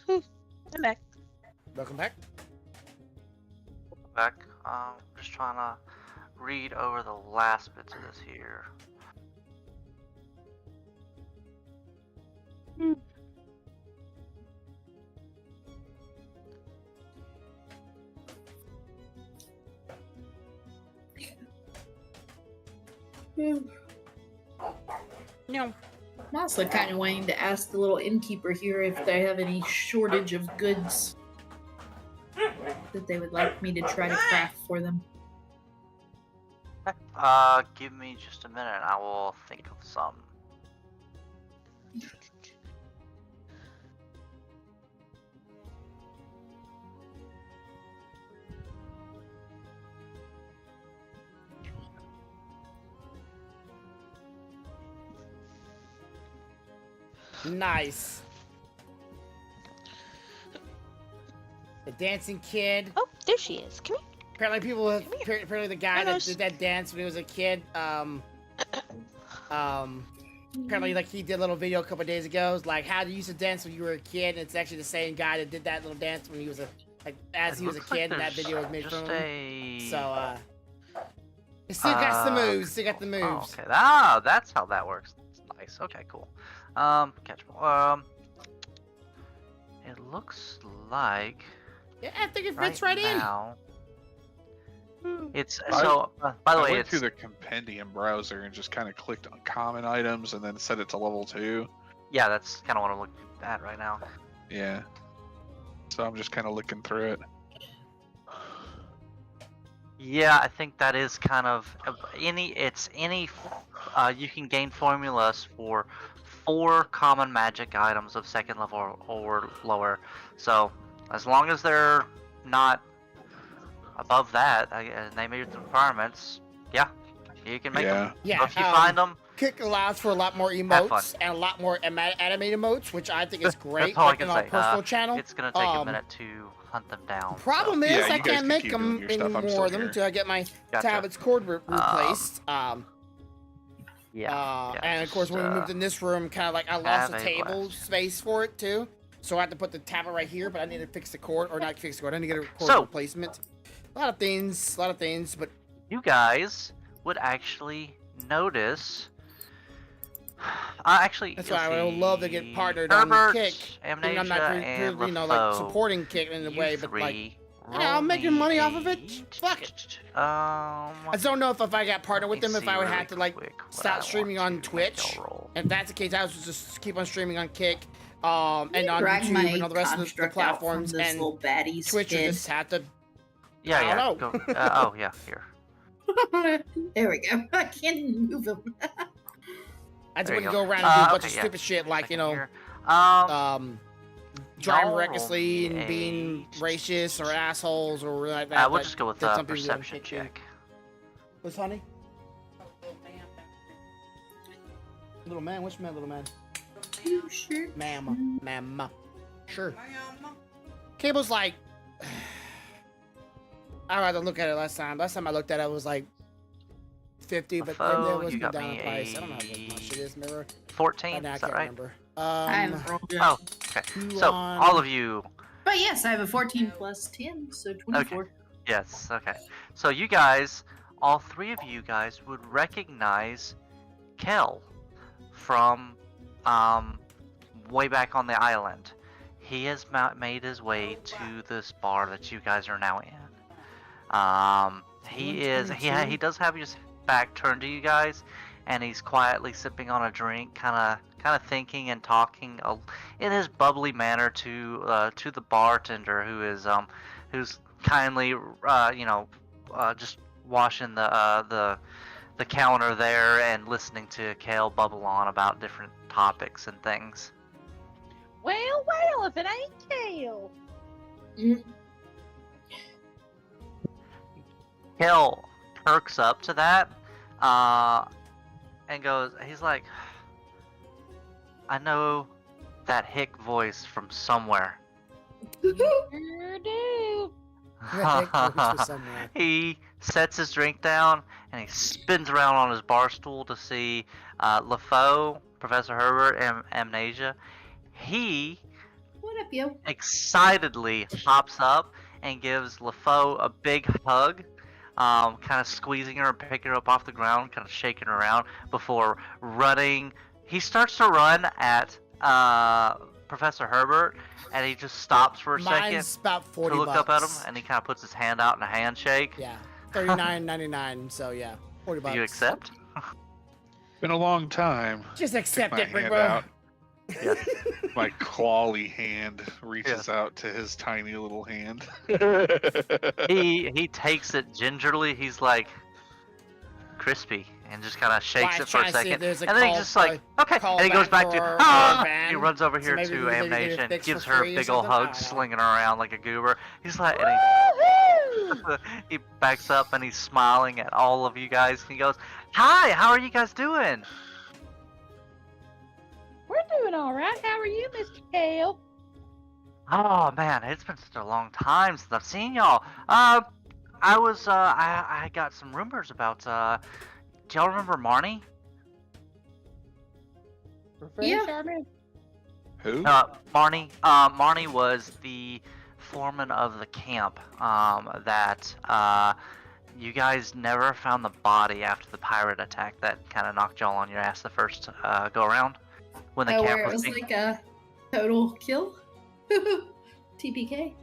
Speaker 6: I'm back.
Speaker 5: Welcome back.
Speaker 4: Back. Just trying to read over the last bits of this here.
Speaker 5: No.
Speaker 7: I'm also kind of wanting to ask the little innkeeper here if they have any shortage of goods that they would like me to try to craft for them.
Speaker 4: Give me just a minute. I will think of some.
Speaker 5: Nice. The dancing kid.
Speaker 6: Oh, there she is. Come here.
Speaker 5: Apparently, apparently the guy that did that dance when he was a kid. Apparently, like he did a little video a couple days ago. It's like how you used to dance when you were a kid. And it's actually the same guy that did that little dance when he was as he was a kid, and that video was made from him. So, he still got the moves. Still got the moves.
Speaker 4: Oh, okay. Ah, that's how that works. Nice. Okay, cool. Catchable. It looks like.
Speaker 5: Yeah, I think it fits right in.
Speaker 4: Now, it's so. By the
Speaker 2: I
Speaker 4: way,
Speaker 2: went
Speaker 4: it's
Speaker 2: through the compendium browser and just kind of clicked on common items and then set it to level 2.
Speaker 4: yeah. That's kind of what I'm looking at right now.
Speaker 2: Yeah. So I'm just kind of looking through it.
Speaker 4: Yeah, I think that is kind of any. You can gain formulas for 4 common magic items of 2nd level or lower. So as long as they're not above that, and they meet the requirements, yeah, you can make them.
Speaker 5: Yeah.
Speaker 4: So if you find them,
Speaker 5: Kick allows for a lot more
Speaker 4: Have fun.
Speaker 5: emotes and a lot more animated emotes, which I think is great.
Speaker 4: that's all I
Speaker 5: like
Speaker 4: can
Speaker 5: in our
Speaker 4: say.
Speaker 5: personal channel.
Speaker 4: It's gonna take a minute to hunt them down.
Speaker 5: Problem
Speaker 4: so.
Speaker 5: is,
Speaker 2: Yeah,
Speaker 5: I
Speaker 2: you guys
Speaker 5: can't
Speaker 2: can
Speaker 5: make
Speaker 2: keep
Speaker 5: them
Speaker 2: doing your stuff. I'm
Speaker 5: any
Speaker 2: still
Speaker 5: more of them
Speaker 2: here.
Speaker 5: until I get my
Speaker 4: Gotcha.
Speaker 5: tablet's cord replaced.
Speaker 4: Yeah.
Speaker 5: And of course, when we moved in this room, kind of like I lost
Speaker 4: have
Speaker 5: the
Speaker 4: a
Speaker 5: table
Speaker 4: glass.
Speaker 5: space for it too. So I had to put the tablet right here, but I need to fix the cord, or not fix the cord. I need to get a cord
Speaker 4: So-
Speaker 5: replacement. A lot of things, but
Speaker 4: You guys would actually notice. Actually,
Speaker 5: that's
Speaker 4: you'll
Speaker 5: why I would
Speaker 4: see
Speaker 5: love to get partnered
Speaker 4: Herbert,
Speaker 5: on Kick.
Speaker 4: Amnesia,
Speaker 5: I'm not,
Speaker 4: and
Speaker 5: like
Speaker 4: LaFoe.
Speaker 5: supporting Kick in a
Speaker 4: You
Speaker 5: way, but like,
Speaker 4: three
Speaker 5: yeah, I'm making
Speaker 4: roll
Speaker 5: money
Speaker 4: me
Speaker 5: off of it. Fuck it. I just don't know if I got partnered with
Speaker 4: let me
Speaker 5: them, if I
Speaker 4: see
Speaker 5: would
Speaker 4: really
Speaker 5: have to like
Speaker 4: quick what I
Speaker 5: stop
Speaker 4: want
Speaker 5: streaming on
Speaker 4: to make
Speaker 5: Twitch.
Speaker 4: y'all roll.
Speaker 5: If that's the case, I would just keep on streaming on Kick, and on
Speaker 7: Drag
Speaker 5: YouTube
Speaker 7: my
Speaker 5: and all the rest of the
Speaker 7: construct out from
Speaker 5: platforms,
Speaker 7: this
Speaker 5: and
Speaker 7: little baddie's
Speaker 5: Twitch would
Speaker 7: head.
Speaker 5: just have to.
Speaker 4: Yeah,
Speaker 5: I
Speaker 4: yeah.
Speaker 5: don't
Speaker 4: Go,
Speaker 5: know.
Speaker 4: oh, yeah. Here.
Speaker 7: There we go. I can't move him.
Speaker 5: I just
Speaker 4: There you
Speaker 5: wouldn't go
Speaker 4: go.
Speaker 5: around and do a bunch
Speaker 4: Okay,
Speaker 5: of
Speaker 4: yeah.
Speaker 5: stupid shit like
Speaker 4: Second here.
Speaker 5: driving
Speaker 4: y'all
Speaker 5: recklessly
Speaker 4: roll me
Speaker 5: and being
Speaker 4: a-
Speaker 5: racist or assholes or like that.
Speaker 4: We'll
Speaker 5: that-
Speaker 4: just go with
Speaker 5: that some people do.
Speaker 4: perception check.
Speaker 5: What's honey? Little man, which man, little man?
Speaker 7: Sure.
Speaker 5: Mama. Sure. Cable's like. I had to look at it last time. Last time I looked at it, it was like 50, but then
Speaker 4: LaFoe,
Speaker 5: there
Speaker 4: you
Speaker 5: wasn't
Speaker 4: got
Speaker 5: down in
Speaker 4: me
Speaker 5: price. I don't know what much it is, mirror.
Speaker 4: 14,
Speaker 5: Now I
Speaker 4: is
Speaker 5: can't
Speaker 4: that right?
Speaker 5: remember.
Speaker 7: I haven't rolled yet.
Speaker 4: Oh, okay. So,
Speaker 5: on-
Speaker 4: all of you,
Speaker 7: But yes, I have a 14 plus 10, so 24.
Speaker 4: yes, okay. So you guys, all 3 of you guys would recognize Kel from way back on the island. He has made his way to this bar that you guys are now in. He does have his back turned to you guys, and he's quietly sipping on a drink, kind of thinking and talking in his bubbly manner to the bartender, who's kindly just washing the counter there and listening to Kale bubble on about different topics and things.
Speaker 3: Well, if it ain't Kale.
Speaker 4: Kale perks up to that and goes, he's like, I know that hick voice from somewhere.
Speaker 6: Sure do.
Speaker 5: That hick voice was somewhere.
Speaker 4: He sets his drink down and he spins around on his bar stool to see LaFoe, Professor Herbert, and Amnesia. He
Speaker 7: What up, yo?
Speaker 4: excitedly hops up and gives LaFoe a big hug, kind of squeezing her and picking her up off the ground, kind of shaking her around before running. He starts to run at Professor Herbert, and he just stops for a
Speaker 5: Mine's
Speaker 4: second
Speaker 5: about 40
Speaker 4: to look up at him,
Speaker 5: bucks.
Speaker 4: and he kind of puts his hand out in a handshake.
Speaker 5: Yeah, $39.99. So yeah, 40 bucks.
Speaker 4: Do you accept?
Speaker 2: Been a long time.
Speaker 5: Just accept
Speaker 2: My
Speaker 5: it, big
Speaker 2: hand
Speaker 5: bro.
Speaker 2: out.
Speaker 4: Yes.
Speaker 2: My clawy hand reaches out to his tiny little hand.
Speaker 4: He takes it gingerly. He's like, crispy, and just kind of shakes
Speaker 5: Well,
Speaker 4: it for a
Speaker 5: trying to see if
Speaker 4: second,
Speaker 5: there's a
Speaker 4: and then he's
Speaker 5: call-
Speaker 4: just like, okay,
Speaker 5: call
Speaker 4: and he goes
Speaker 5: back
Speaker 4: back to,
Speaker 5: for
Speaker 4: ah!
Speaker 5: Van,
Speaker 4: He runs over
Speaker 5: so
Speaker 4: here
Speaker 5: maybe
Speaker 4: to
Speaker 5: we get it
Speaker 4: Amnation,
Speaker 5: fixed
Speaker 4: gives
Speaker 5: for
Speaker 4: her a
Speaker 5: free or
Speaker 4: big ol'
Speaker 5: something? I
Speaker 4: hug,
Speaker 5: don't know.
Speaker 4: slinging her around like a goober. He's like, and
Speaker 3: Woohoo!
Speaker 4: he backs up and he's smiling at all of you guys. He goes, "Hi, how are you guys doing?"
Speaker 3: We're doing all right. How are you, Mr. Kale?
Speaker 4: Oh man, it's been such a long time since I've seen y'all. I got some rumors about. Do y'all remember Marnie?
Speaker 3: Refresh
Speaker 7: Yeah.
Speaker 3: our memory.
Speaker 2: Who?
Speaker 4: Marnie. Marnie was the foreman of the camp. That you guys never found the body after the pirate attack that kind of knocked y'all on your ass the first go around when the
Speaker 7: Oh,
Speaker 4: camp
Speaker 7: where it was
Speaker 4: being-
Speaker 7: like a total kill? TPK?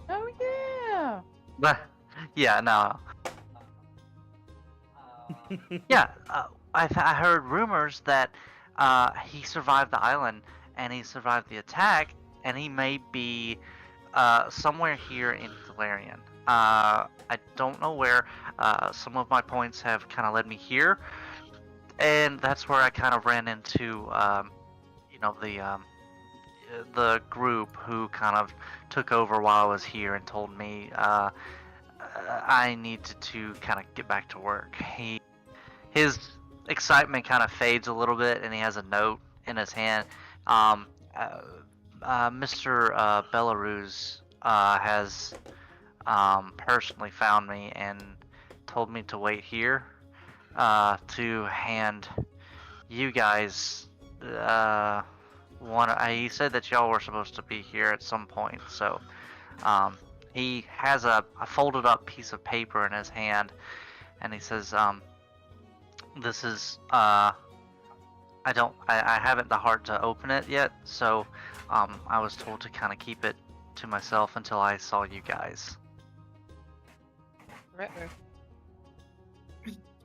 Speaker 3: Oh yeah.
Speaker 4: But yeah, no. Yeah, I heard rumors that he survived the island and he survived the attack, and he may be somewhere here in Galarian. I don't know where. Some of my points have kind of led me here, and that's where I kind of ran into, the group who kind of took over while I was here and told me I needed to kind of get back to work. His excitement kind of fades a little bit, and he has a note in his hand. Mr. Belarus has personally found me and told me to wait here to hand you guys he said that y'all were supposed to be here at some point, so he has a folded up piece of paper in his hand, and he says, this is I haven't the heart to open it yet, so I was told to kind of keep it to myself until I saw you guys.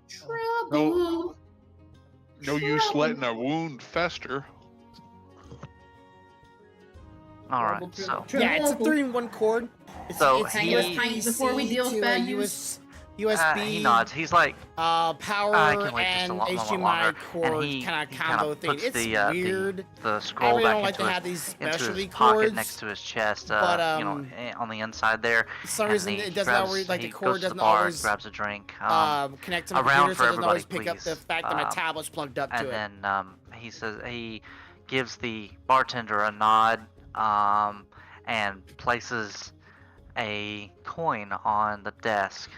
Speaker 7: Trouble.
Speaker 2: No use letting a wound fester.
Speaker 4: All right,
Speaker 7: Trouble,
Speaker 4: so
Speaker 7: trouble.
Speaker 5: Yeah, it's a 3-in-1 cord.
Speaker 4: So
Speaker 7: Hang us tight before we deal with
Speaker 5: to
Speaker 7: bad
Speaker 5: a
Speaker 7: news.
Speaker 5: USB.
Speaker 4: he nods. He's like,
Speaker 5: Power
Speaker 4: I can wait just a
Speaker 5: and
Speaker 4: lot
Speaker 5: HDMI
Speaker 4: longer.
Speaker 5: cord
Speaker 4: And he
Speaker 5: kind of
Speaker 4: kinda
Speaker 5: combo thing.
Speaker 4: puts
Speaker 5: It's
Speaker 4: the
Speaker 5: weird.
Speaker 4: the
Speaker 5: I
Speaker 4: scroll
Speaker 5: really
Speaker 4: back
Speaker 5: don't like
Speaker 4: into
Speaker 5: to
Speaker 4: his
Speaker 5: have these
Speaker 4: into
Speaker 5: specialty
Speaker 4: his pocket
Speaker 5: cords.
Speaker 4: next to his chest,
Speaker 5: but,
Speaker 4: on the inside there.
Speaker 5: For some
Speaker 4: and
Speaker 5: reason,
Speaker 4: he
Speaker 5: it doesn't always, like, the
Speaker 4: he
Speaker 5: cord
Speaker 4: goes to
Speaker 5: doesn't
Speaker 4: the bar,
Speaker 5: always
Speaker 4: grabs a drink,
Speaker 5: connect to my
Speaker 4: around
Speaker 5: computer,
Speaker 4: for
Speaker 5: so it doesn't always
Speaker 4: everybody,
Speaker 5: pick up the
Speaker 4: please.
Speaker 5: fact that my tablet's plugged up to
Speaker 4: and
Speaker 5: it.
Speaker 4: then he says he gives the bartender a nod, and places a coin on the desk.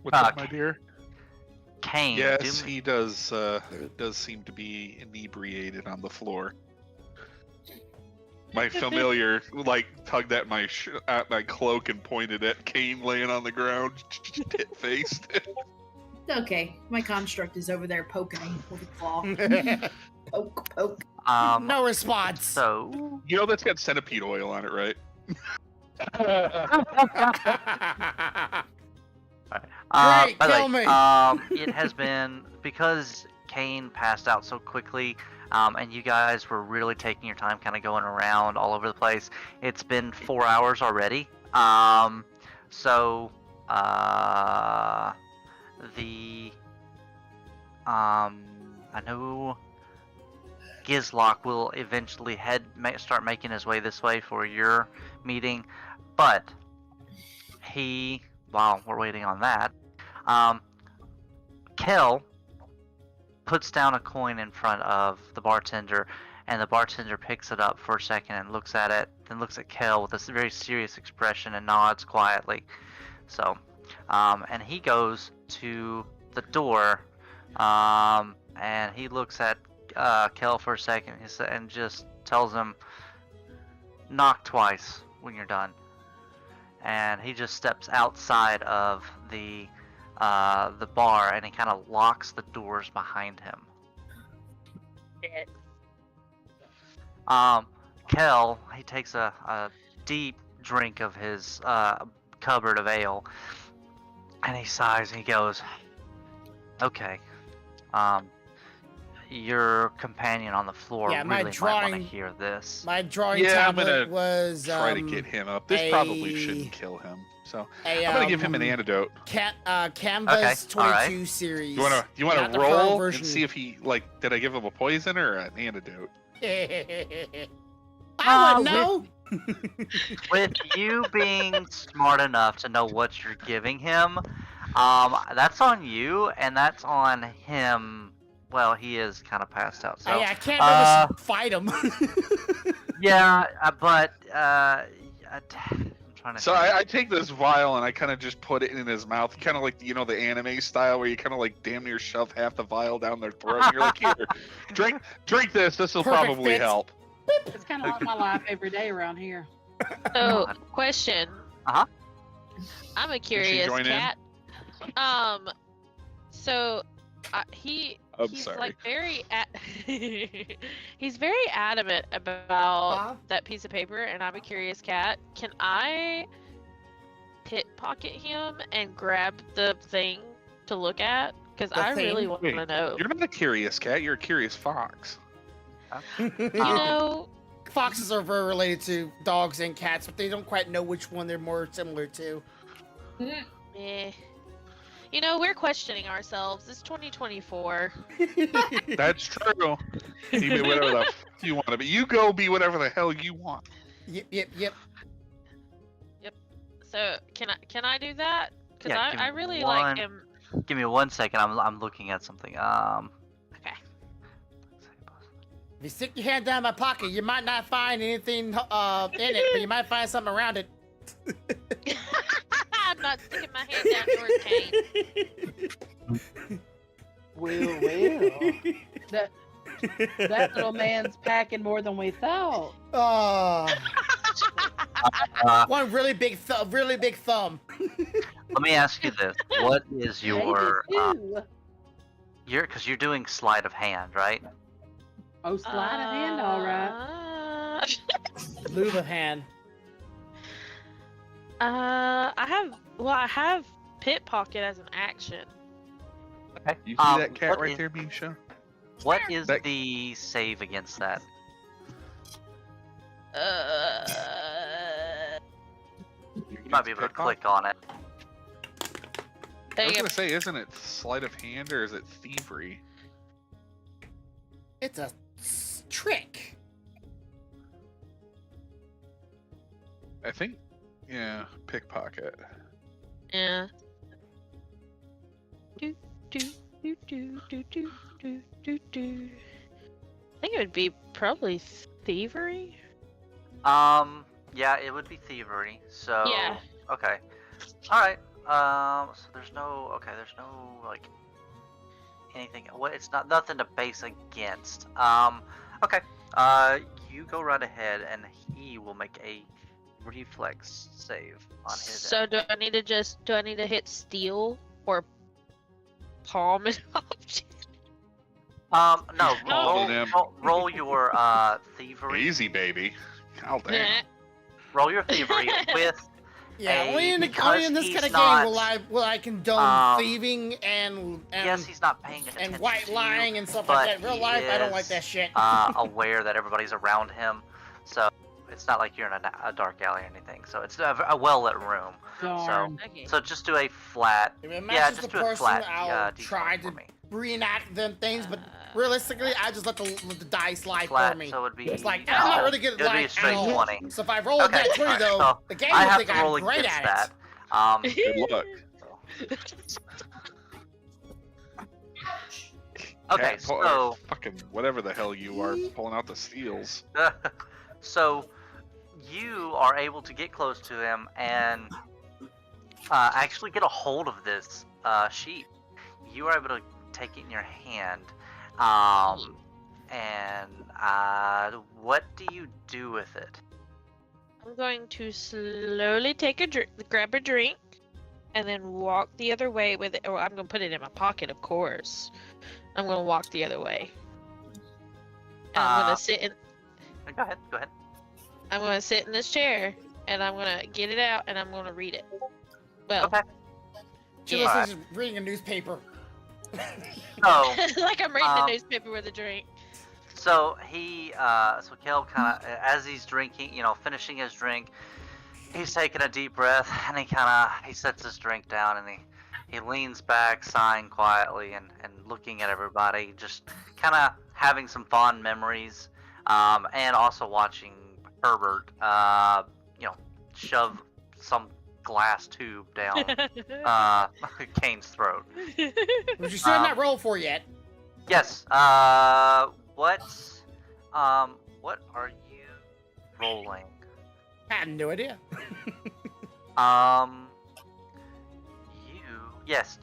Speaker 2: What's up, my
Speaker 4: Okay.
Speaker 2: dear?
Speaker 4: Kane,
Speaker 2: Yes,
Speaker 4: do me-
Speaker 2: he does seem to be inebriated on the floor. My familiar tugged at my cloak and pointed at Kane laying on the ground, tit faced.
Speaker 7: Okay, my construct is over there poking him with a claw. Poke, poke.
Speaker 5: No response.
Speaker 4: So
Speaker 2: You know that's got centipede oil on it, right?
Speaker 5: Great,
Speaker 4: by the
Speaker 5: kill
Speaker 4: way,
Speaker 5: me.
Speaker 4: it has been because Kane passed out so quickly, and you guys were really taking your time, kind of going around all over the place. It's been 4 hours already. So I know Gizlock will eventually start making his way this way for your meeting, but while we're waiting on that, Kel puts down a coin in front of the bartender, and the bartender picks it up for a second and looks at it, then looks at Kel with a very serious expression and nods quietly. So, and he goes to the door, and he looks at Kel for a second and just tells him, knock twice when you're done. And he just steps outside of the bar, and he kind of locks the doors behind him.
Speaker 6: Shit.
Speaker 4: Kel, he takes a deep drink of his cupboard of ale, and he sighs and he goes, okay, your companion on the floor
Speaker 5: Yeah, my
Speaker 4: really might want to
Speaker 5: drawing-
Speaker 4: hear this.
Speaker 5: My drawing
Speaker 2: Yeah, I'm
Speaker 5: tablet
Speaker 2: gonna
Speaker 5: was
Speaker 2: Try to get him up. This probably shouldn't kill him. So I'm gonna give him an antidote.
Speaker 5: Canvas
Speaker 4: Okay, alright.
Speaker 5: 22 series.
Speaker 2: You wanna
Speaker 5: Not the pro
Speaker 2: roll
Speaker 5: version.
Speaker 2: and see if he did I give him a poison or an antidote?
Speaker 5: I would know.
Speaker 4: With you being smart enough to know what you're giving him, that's on you, and that's on him. Well, he is kind of passed out. So
Speaker 5: I can't really fight him.
Speaker 4: yeah, but I'm trying to.
Speaker 2: So
Speaker 4: think.
Speaker 2: I take this vial and I kind of just put it in his mouth, kind of like the anime style, where you kind of like damn near shove half the vial down their throat. And you're like, here, drink this. This will
Speaker 5: Perfect
Speaker 2: probably
Speaker 5: fit.
Speaker 2: help.
Speaker 3: It's kind of like my life every day around here.
Speaker 6: So,
Speaker 4: God.
Speaker 6: question.
Speaker 4: Uh-huh.
Speaker 6: I'm a curious
Speaker 2: join in?
Speaker 6: cat. So, he's
Speaker 2: sorry.
Speaker 6: like very he's very adamant about that piece of paper, and I'm a curious cat. Can I pickpocket him and grab the thing to look at? Because
Speaker 5: The
Speaker 6: I really
Speaker 5: thing?
Speaker 6: want
Speaker 2: Wait,
Speaker 6: to know.
Speaker 2: You're not a curious cat. You're a curious fox.
Speaker 6: You know,
Speaker 5: Foxes are very related to dogs and cats, but they don't quite know which one they're more similar to.
Speaker 6: eh. You know, we're questioning ourselves. It's 2024.
Speaker 2: That's true. You be whatever the f you want to be. You go be whatever the hell you want.
Speaker 5: Yep.
Speaker 6: So can I do that? Because
Speaker 4: Yeah, give me
Speaker 6: I really
Speaker 4: one-
Speaker 6: like him.
Speaker 4: Give me 1 second. I'm looking at something.
Speaker 6: Okay.
Speaker 5: If you stick your hand down my pocket, you might not find anything in it, but you might find something around it.
Speaker 6: I'm not sticking my hand down yours, Kane.
Speaker 3: Well. That little man's packing more than we thought.
Speaker 5: One really big thumb.
Speaker 4: Let me ask you this: what is your
Speaker 3: Maybe two.
Speaker 4: because you're doing sleight of hand, right?
Speaker 3: Oh, sleight of hand, all right.
Speaker 5: Move of hand.
Speaker 6: I have pickpocket as an action.
Speaker 4: Okay.
Speaker 2: You see that cat
Speaker 4: what
Speaker 2: right
Speaker 4: is-
Speaker 2: there, Misha?
Speaker 4: What is
Speaker 2: That-
Speaker 4: the save against that? You might be able to click on it.
Speaker 2: I
Speaker 6: There
Speaker 2: was
Speaker 6: you go.
Speaker 2: gonna say, isn't it sleight of hand or is it thievery?
Speaker 5: It's a trick.
Speaker 2: I think, yeah, pickpocket.
Speaker 6: Yeah. Do do do do do do do do do. I think it would be probably thievery.
Speaker 4: Yeah, it would be thievery. So
Speaker 6: Yeah.
Speaker 4: Okay. All right. So there's no like anything. What? It's not nothing to base against. Okay. You go right ahead, and he will make a reflex save on his.
Speaker 6: So
Speaker 4: end.
Speaker 6: do I need to hit steal or palm an object?
Speaker 4: No.
Speaker 2: Palm him.
Speaker 4: Roll your thievery.
Speaker 2: Easy, baby. Oh, damn.
Speaker 4: Roll your thievery with.
Speaker 5: Yeah,
Speaker 4: A,
Speaker 5: only in
Speaker 4: because
Speaker 5: this
Speaker 4: he's
Speaker 5: kind of
Speaker 4: not,
Speaker 5: game will I condone thieving and
Speaker 4: yes, he's not paying attention.
Speaker 5: and white
Speaker 4: to you,
Speaker 5: lying and stuff
Speaker 4: but
Speaker 5: like that. In real
Speaker 4: he
Speaker 5: life, I don't like
Speaker 4: is,
Speaker 5: that shit.
Speaker 4: Aware that everybody's around him, so it's not like you're in a dark alley or anything. So it's a well-lit room.
Speaker 3: Darn.
Speaker 6: Okay.
Speaker 4: So just do a flat.
Speaker 5: If it
Speaker 4: Yeah,
Speaker 5: matches
Speaker 4: just
Speaker 5: the
Speaker 4: do a
Speaker 5: person,
Speaker 4: flat.
Speaker 5: I'll
Speaker 4: D20
Speaker 5: try
Speaker 4: for
Speaker 5: to
Speaker 4: me.
Speaker 5: reenact them things, but realistically, I just let the dice lie
Speaker 4: Flat,
Speaker 5: for me.
Speaker 4: so it'd be.
Speaker 5: It's like, I'm not really good at
Speaker 4: it would be a
Speaker 5: lying
Speaker 4: straight
Speaker 5: at all.
Speaker 4: 20.
Speaker 5: So if I roll a
Speaker 4: Okay,
Speaker 5: that 20
Speaker 4: alright,
Speaker 5: though,
Speaker 4: so
Speaker 5: the game
Speaker 4: I
Speaker 5: will
Speaker 4: have
Speaker 5: think
Speaker 4: to
Speaker 5: I'm
Speaker 4: roll
Speaker 5: great
Speaker 4: against
Speaker 5: at
Speaker 4: that.
Speaker 5: it.
Speaker 2: Good luck.
Speaker 4: Okay,
Speaker 2: Cat or
Speaker 4: so
Speaker 2: fucking whatever the hell you are, pulling out the steals.
Speaker 4: so you are able to get close to him and actually get a hold of this sheet. You are able to take it in your hand. And what do you do with it?
Speaker 6: I'm going to slowly take grab a drink, and then walk the other way with it. Or I'm gonna put it in my pocket, of course. I'm gonna walk the other way. And I'm gonna sit in.
Speaker 4: Go ahead.
Speaker 6: I'm gonna sit in this chair, and I'm gonna get it out, and I'm gonna read it. Well,
Speaker 4: Okay.
Speaker 5: She
Speaker 6: yeah.
Speaker 5: looks like she's reading a newspaper.
Speaker 4: So,
Speaker 6: like I'm reading the newspaper with a drink.
Speaker 4: so so Caleb kind of, as he's drinking, finishing his drink, he's taking a deep breath, and he sets his drink down, and he leans back, sighing quietly, and looking at everybody, just kind of having some fond memories, and also watching Herbert, shove some glass tube down Kane's throat.
Speaker 5: Which you still have not rolled for yet.
Speaker 4: Yes. What are you rolling?
Speaker 5: I have no idea.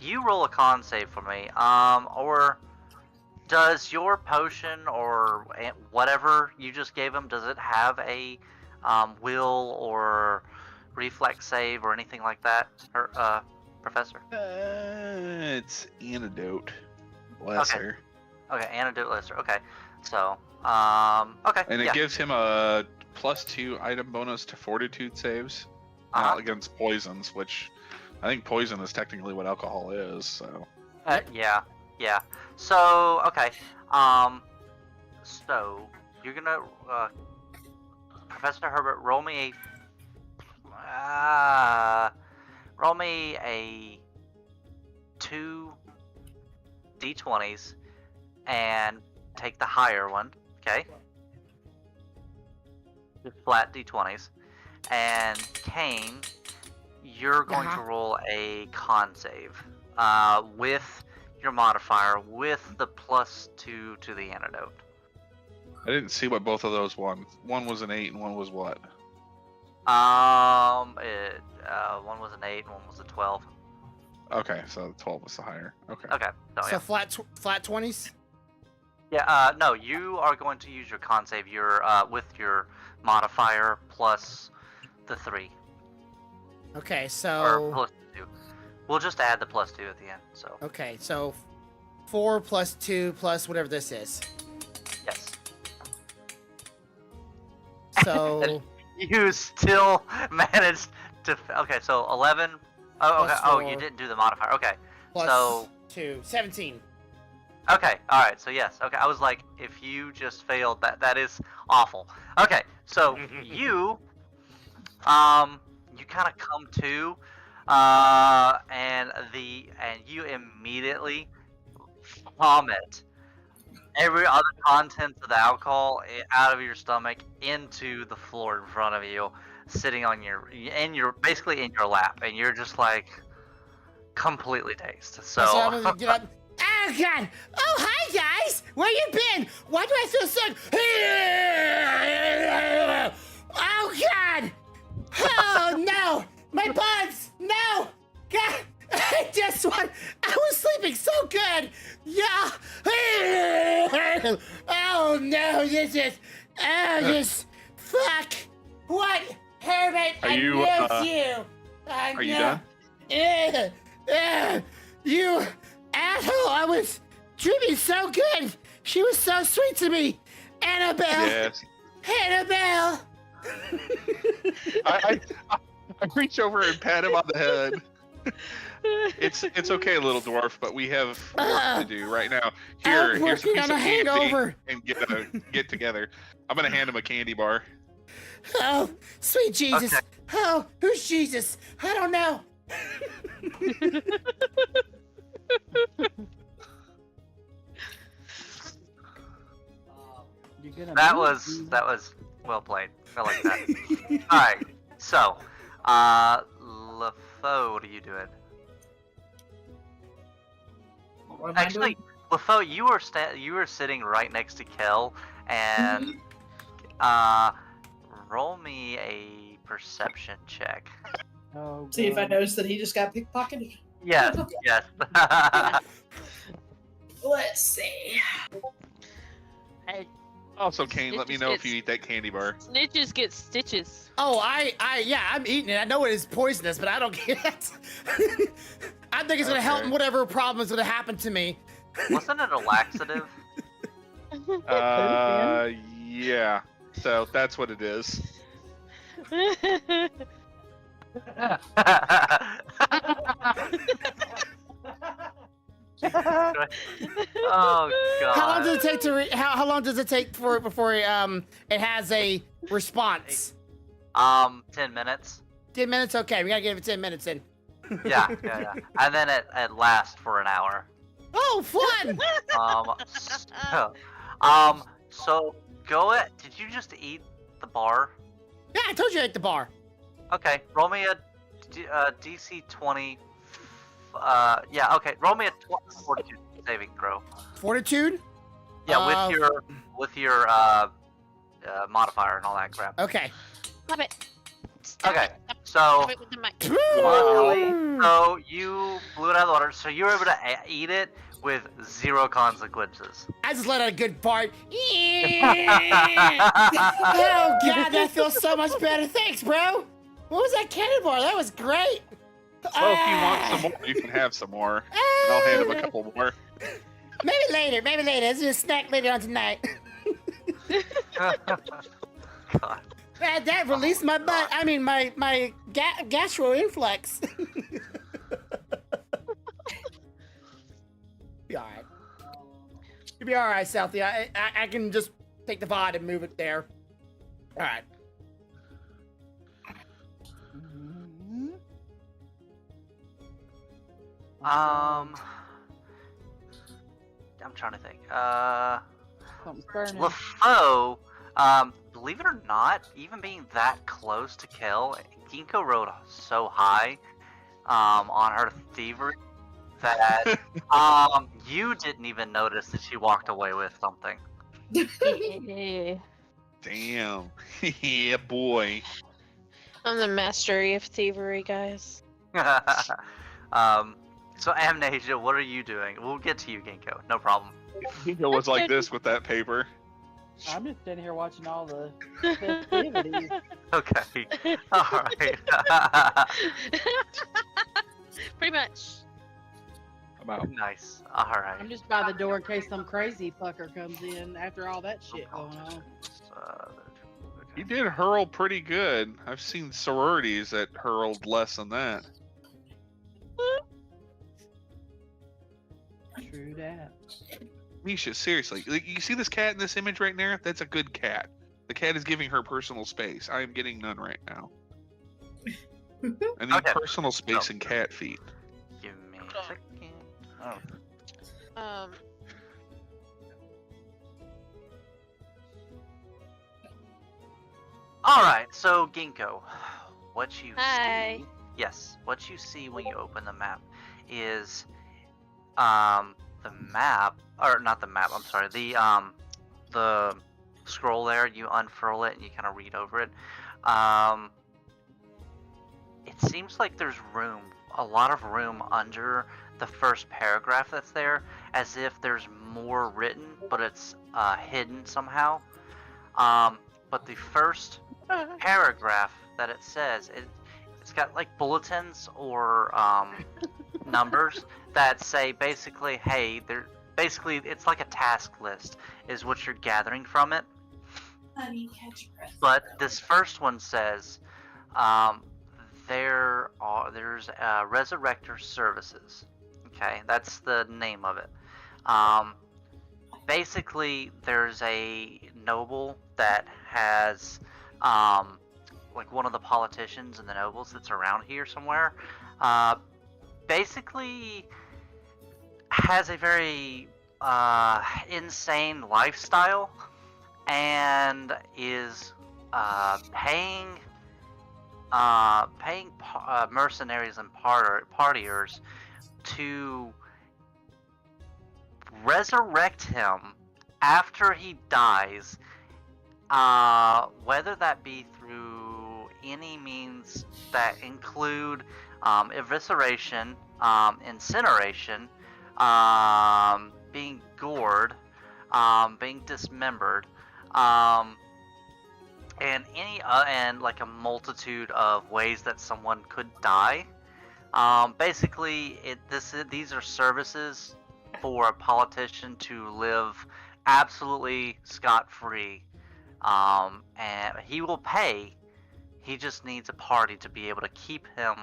Speaker 4: You roll a con save for me. Or does your potion or whatever you just gave him, does it have a will or reflex save or anything like that, Professor?
Speaker 2: It's antidote. Lesser.
Speaker 4: Okay, antidote lesser. Okay, so okay.
Speaker 2: And it gives him a +2 item bonus to fortitude saves against poisons, which I think poison is technically what alcohol is. So.
Speaker 4: Yeah. So okay. So you're gonna Professor Herbert, roll me a 2 d20s and take the higher one. Okay. Just flat d20s. And Kane, you're going to roll a con save with your modifier with the +2 to the antidote.
Speaker 2: I didn't see what both of those won. One was an 8 and one was what?
Speaker 4: One was an 8 and one was a 12.
Speaker 2: Okay, so 12 was the higher. Okay.
Speaker 4: Okay.
Speaker 5: So
Speaker 4: Yeah.
Speaker 5: flat 20s?
Speaker 4: Yeah, no, you are going to use your con save with your modifier plus the 3.
Speaker 5: Okay,
Speaker 4: Or
Speaker 5: so
Speaker 4: plus 2. We'll just add the +2 at the end, so.
Speaker 5: okay, so 4 plus 2 plus whatever this is.
Speaker 4: Yes.
Speaker 5: So
Speaker 4: You still managed to. Okay, so 11. Oh, okay.
Speaker 5: Plus
Speaker 4: Oh, you
Speaker 5: 4.
Speaker 4: didn't do the modifier. Okay.
Speaker 5: plus
Speaker 4: So
Speaker 5: 2, 17.
Speaker 4: Okay, all right. So yes. Okay, I was like, if you just failed, that is awful. Okay, so you kind of come to, and you immediately vomit every other contents of the alcohol out of your stomach into the floor in front of you, sitting on basically in your lap, and you're just like completely dazed. So
Speaker 5: I'm gonna get up. Oh god! Oh hi guys! Where you been? Why do I feel sick? Oh god! Oh no! My buds! No! God! I was sleeping so good! Yeah! Oh no, this fuck! What? Herbert,
Speaker 2: Are
Speaker 5: I
Speaker 2: you,
Speaker 5: miss you!
Speaker 2: Are you done?
Speaker 5: You asshole! I was dreaming so good! She was so sweet to me! Annabelle!
Speaker 2: Yes.
Speaker 5: Annabelle!
Speaker 2: I reach over and pat him on the head. It's okay, little dwarf, but we have work to do right now.
Speaker 5: I'm
Speaker 2: Here's a
Speaker 5: working
Speaker 2: piece
Speaker 5: on
Speaker 2: of
Speaker 5: a
Speaker 2: candy
Speaker 5: hangover.
Speaker 2: and get together. I'm gonna hand him a candy bar.
Speaker 5: Oh, sweet Jesus!
Speaker 4: Okay.
Speaker 5: Oh, who's Jesus? I don't know.
Speaker 4: that was well played. I like that. All right. So, LaFoe, what are you doing?
Speaker 7: What am I
Speaker 4: Actually,
Speaker 7: doing?
Speaker 4: LaFoe, you were sitting right next to Kel, and roll me a perception check.
Speaker 3: Oh,
Speaker 7: See if I
Speaker 3: God.
Speaker 7: noticed that he just got pickpocketed.
Speaker 4: Yes, yes.
Speaker 7: Let's see.
Speaker 6: Hey,
Speaker 2: Also, Kane, let me know if you eat that candy bar.
Speaker 6: snitches get stitches.
Speaker 5: Oh, yeah, I'm eating it. I know it is poisonous, but I don't get it. I think it's gonna help in whatever problem is gonna happen to me.
Speaker 4: Wasn't it a laxative?
Speaker 2: Yeah. So that's what it is.
Speaker 4: Oh god.
Speaker 5: How long does it take to how long does it take before it has a response?
Speaker 4: 10 minutes.
Speaker 5: 10 minutes. Okay, we gotta give it 10 minutes in.
Speaker 4: Yeah. And then it lasts for an hour.
Speaker 5: Oh, fun!
Speaker 4: So go at. Did you just eat the bar?
Speaker 5: Yeah, I told you I ate the bar.
Speaker 4: Okay, roll me a DC 20. Yeah, okay. Roll me a 42 saving throw.
Speaker 5: Fortitude.
Speaker 4: Yeah, with your modifier and all that crap.
Speaker 5: Okay.
Speaker 6: Stop it. Stop
Speaker 4: Okay,
Speaker 6: it.
Speaker 4: so
Speaker 6: Stop it with the mic.
Speaker 4: so you blew it out of the water. So you were able to eat it with 0 consequences.
Speaker 5: I just let out a good fart. Oh god, that feels so much better. Thanks, bro. What was that cannon bar? That was great.
Speaker 2: Well, if you want some more, you can have some more. And I'll hand him a couple more.
Speaker 5: Maybe later. It's just a snack later on tonight.
Speaker 4: God.
Speaker 5: That released my butt. I mean, my gastroinflux. Be alright. You'll be alright, Southie. I can just take the VOD and move it there. Alright.
Speaker 4: I'm trying to think.
Speaker 3: Something's burning.
Speaker 4: LeFaux, believe it or not, even being that close to kill, Ginkgo rode so high on her thievery that you didn't even notice that she walked away with something.
Speaker 2: Damn. Yeah, boy.
Speaker 6: I'm the mastery of thievery, guys.
Speaker 4: So Amnesia, what are you doing? We'll get to you, Ginkgo. No problem.
Speaker 2: It was like this with that paper.
Speaker 3: I'm just sitting here watching all the festivities.
Speaker 4: Okay. Alright.
Speaker 6: Pretty much.
Speaker 2: I'm out.
Speaker 4: Nice. Alright.
Speaker 3: I'm just by the door in case some crazy fucker comes in after all that shit going on.
Speaker 2: He did hurl pretty good. I've seen sororities that hurled less than that.
Speaker 3: True that.
Speaker 2: Misha, seriously, like, you see this cat in this image right there? That's a good cat. The cat is giving her personal space. I am getting none right now. I need
Speaker 4: Okay.
Speaker 2: personal space and cat feet.
Speaker 4: Give me a second. Oh. Alright, so Ginkgo, what you
Speaker 6: Hi.
Speaker 4: see, yes, what you see when you open the map is the map, or not the map, I'm sorry, the scroll there, you unfurl it and you kind of read over it. It seems like there's room, a lot of room under the first paragraph that's there, as if there's more written, but it's hidden somehow. But the first paragraph that it says, it's got like bulletins or numbers that say basically, hey, basically it's like a task list is what you're gathering from it.
Speaker 7: Honey, catch breath.
Speaker 4: But this first one says there's Resurrector Services. Okay, that's the name of it. Basically, there's a noble that has like one of the politicians and the nobles that's around here somewhere. Basically, has a very insane lifestyle and is paying mercenaries and partiers to resurrect him after he dies, whether that be through any means that include evisceration, incineration, being gored, being dismembered, and and like a multitude of ways that someone could die. Basically, these are services for a politician to live absolutely scot-free, and he will pay. He just needs a party to be able to keep him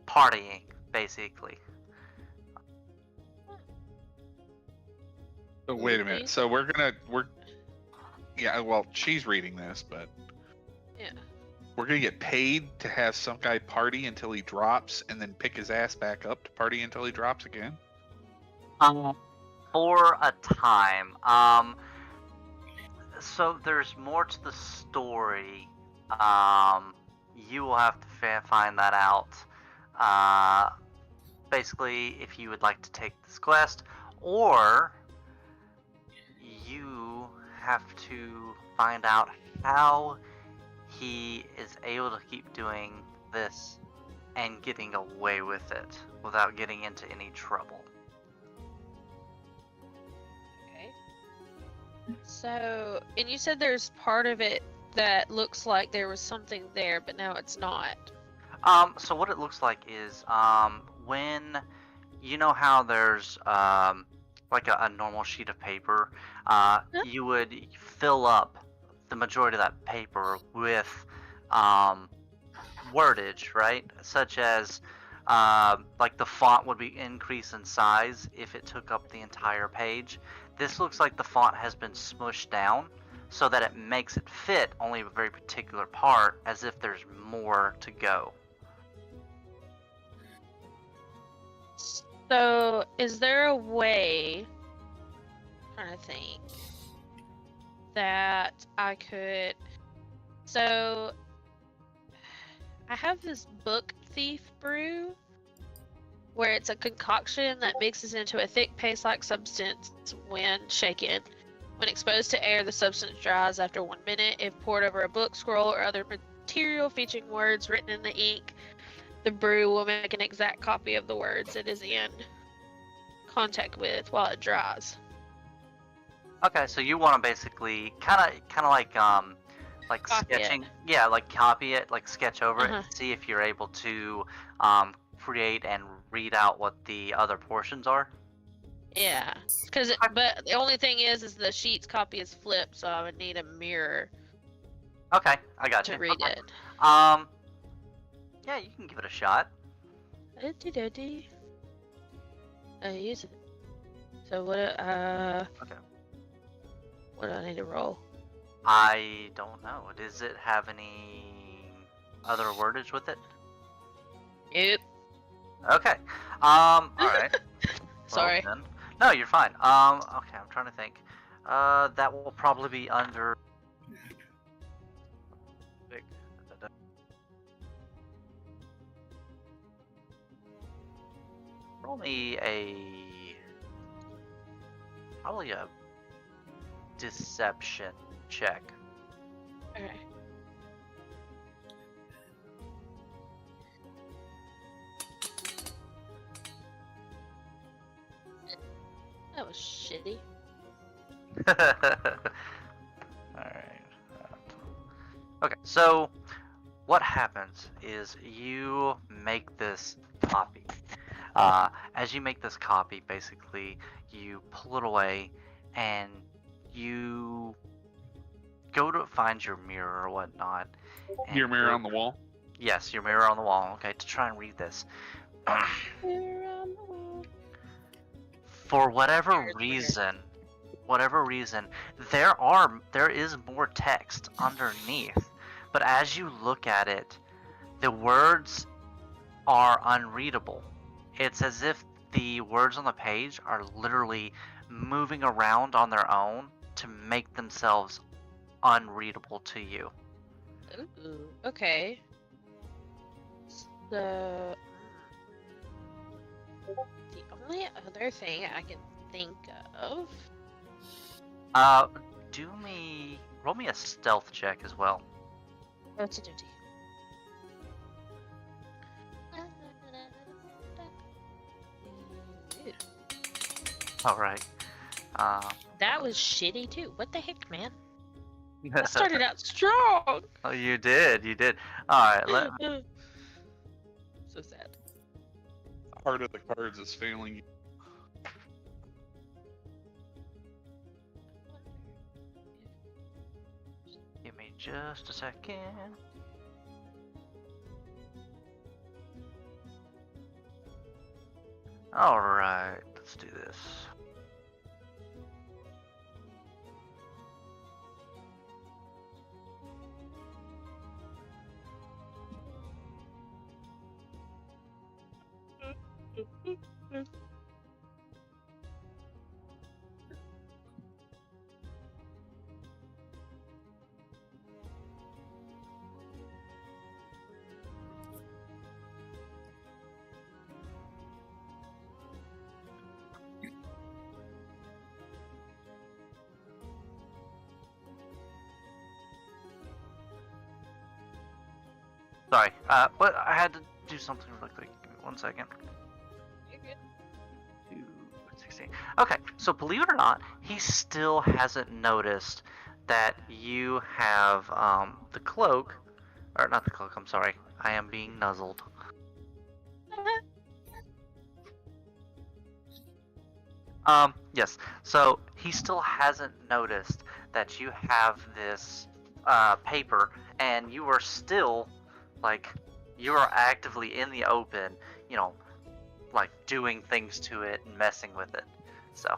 Speaker 4: partying, basically.
Speaker 2: So wait a minute. So we're yeah. Well, she's reading this, but
Speaker 6: Yeah.
Speaker 2: we're gonna get paid to have some guy party until he drops, and then pick his ass back up to party until he drops again.
Speaker 4: For a time. So there's more to the story. You will have to find that out. Basically, if you would like to take this quest, or you have to find out how he is able to keep doing this and getting away with it without getting into any trouble.
Speaker 6: Okay. So, and you said there's part of it that looks like there was something there, but now it's not.
Speaker 4: So what it looks like is, when, you know how there's, like a normal sheet of paper, you would fill up the majority of that paper with, wordage, right? Such as, like the font would be increased in size if it took up the entire page. This looks like the font has been smushed down so that it makes it fit only a very particular part, as if there's more to go.
Speaker 6: So, is there a way, I'm trying to think, that I could, so, I have this book thief brew, where it's a concoction that mixes into a thick paste-like substance when shaken. When exposed to air, the substance dries after 1 minute. If poured over a book, scroll, or other material featuring words written in the ink, the brew will make an exact copy of the words it is in contact with while it dries.
Speaker 4: Okay, so you want to basically kind of like
Speaker 6: Copy
Speaker 4: sketching,
Speaker 6: it.
Speaker 4: yeah, like copy it, like sketch over
Speaker 6: Uh-huh.
Speaker 4: it, see if you're able to create and read out what the other portions are.
Speaker 6: Yeah, but the only thing is the sheet's copy is flipped, so I would need a mirror
Speaker 4: Okay, I got
Speaker 6: to
Speaker 4: you.
Speaker 6: read
Speaker 4: Okay.
Speaker 6: it.
Speaker 4: Yeah, you can give it a shot.
Speaker 6: Oopsie-doopsie. Use it. So what?
Speaker 4: Okay.
Speaker 6: What do I need to roll?
Speaker 4: I don't know. Does it have any other wordage with it?
Speaker 6: Yep.
Speaker 4: Okay. All right.
Speaker 6: Sorry.
Speaker 4: Well, then. No, you're fine. Okay, I'm trying to think. That will probably be under. Roll me probably a deception check.
Speaker 6: Okay. That was shitty.
Speaker 4: Alright. Okay, so what happens is you make this copy. As you make this copy, basically, you pull it away and you go to find your mirror or whatnot. and
Speaker 2: Your mirror
Speaker 4: you're-
Speaker 2: on the wall.
Speaker 4: Yes, your mirror on the wall, okay, to try and read this. For whatever reason, there is more text underneath, but as you look at it, the words are unreadable. It's as if the words on the page are literally moving around on their own to make themselves unreadable to you.
Speaker 6: Ooh, okay. The only other thing I can think of.
Speaker 4: Roll me a stealth check as well.
Speaker 6: What's it do?
Speaker 4: All right.
Speaker 6: That was shitty too. What the heck, man? I started out strong.
Speaker 4: Oh, you did. All right.
Speaker 6: So sad.
Speaker 2: Part of the cards is failing you.
Speaker 4: Give me just a second. All right. Let's do this. Sorry. But I had to do something really quick. Give me 1 second.
Speaker 6: You're good.
Speaker 4: 216. Okay, so believe it or not, he still hasn't noticed that you have the cloak, or not the cloak. I'm sorry. I am being nuzzled. Yes. So he still hasn't noticed that you have this paper, and you are still, like, you are actively in the open, you know, like doing things to it and messing with it. So.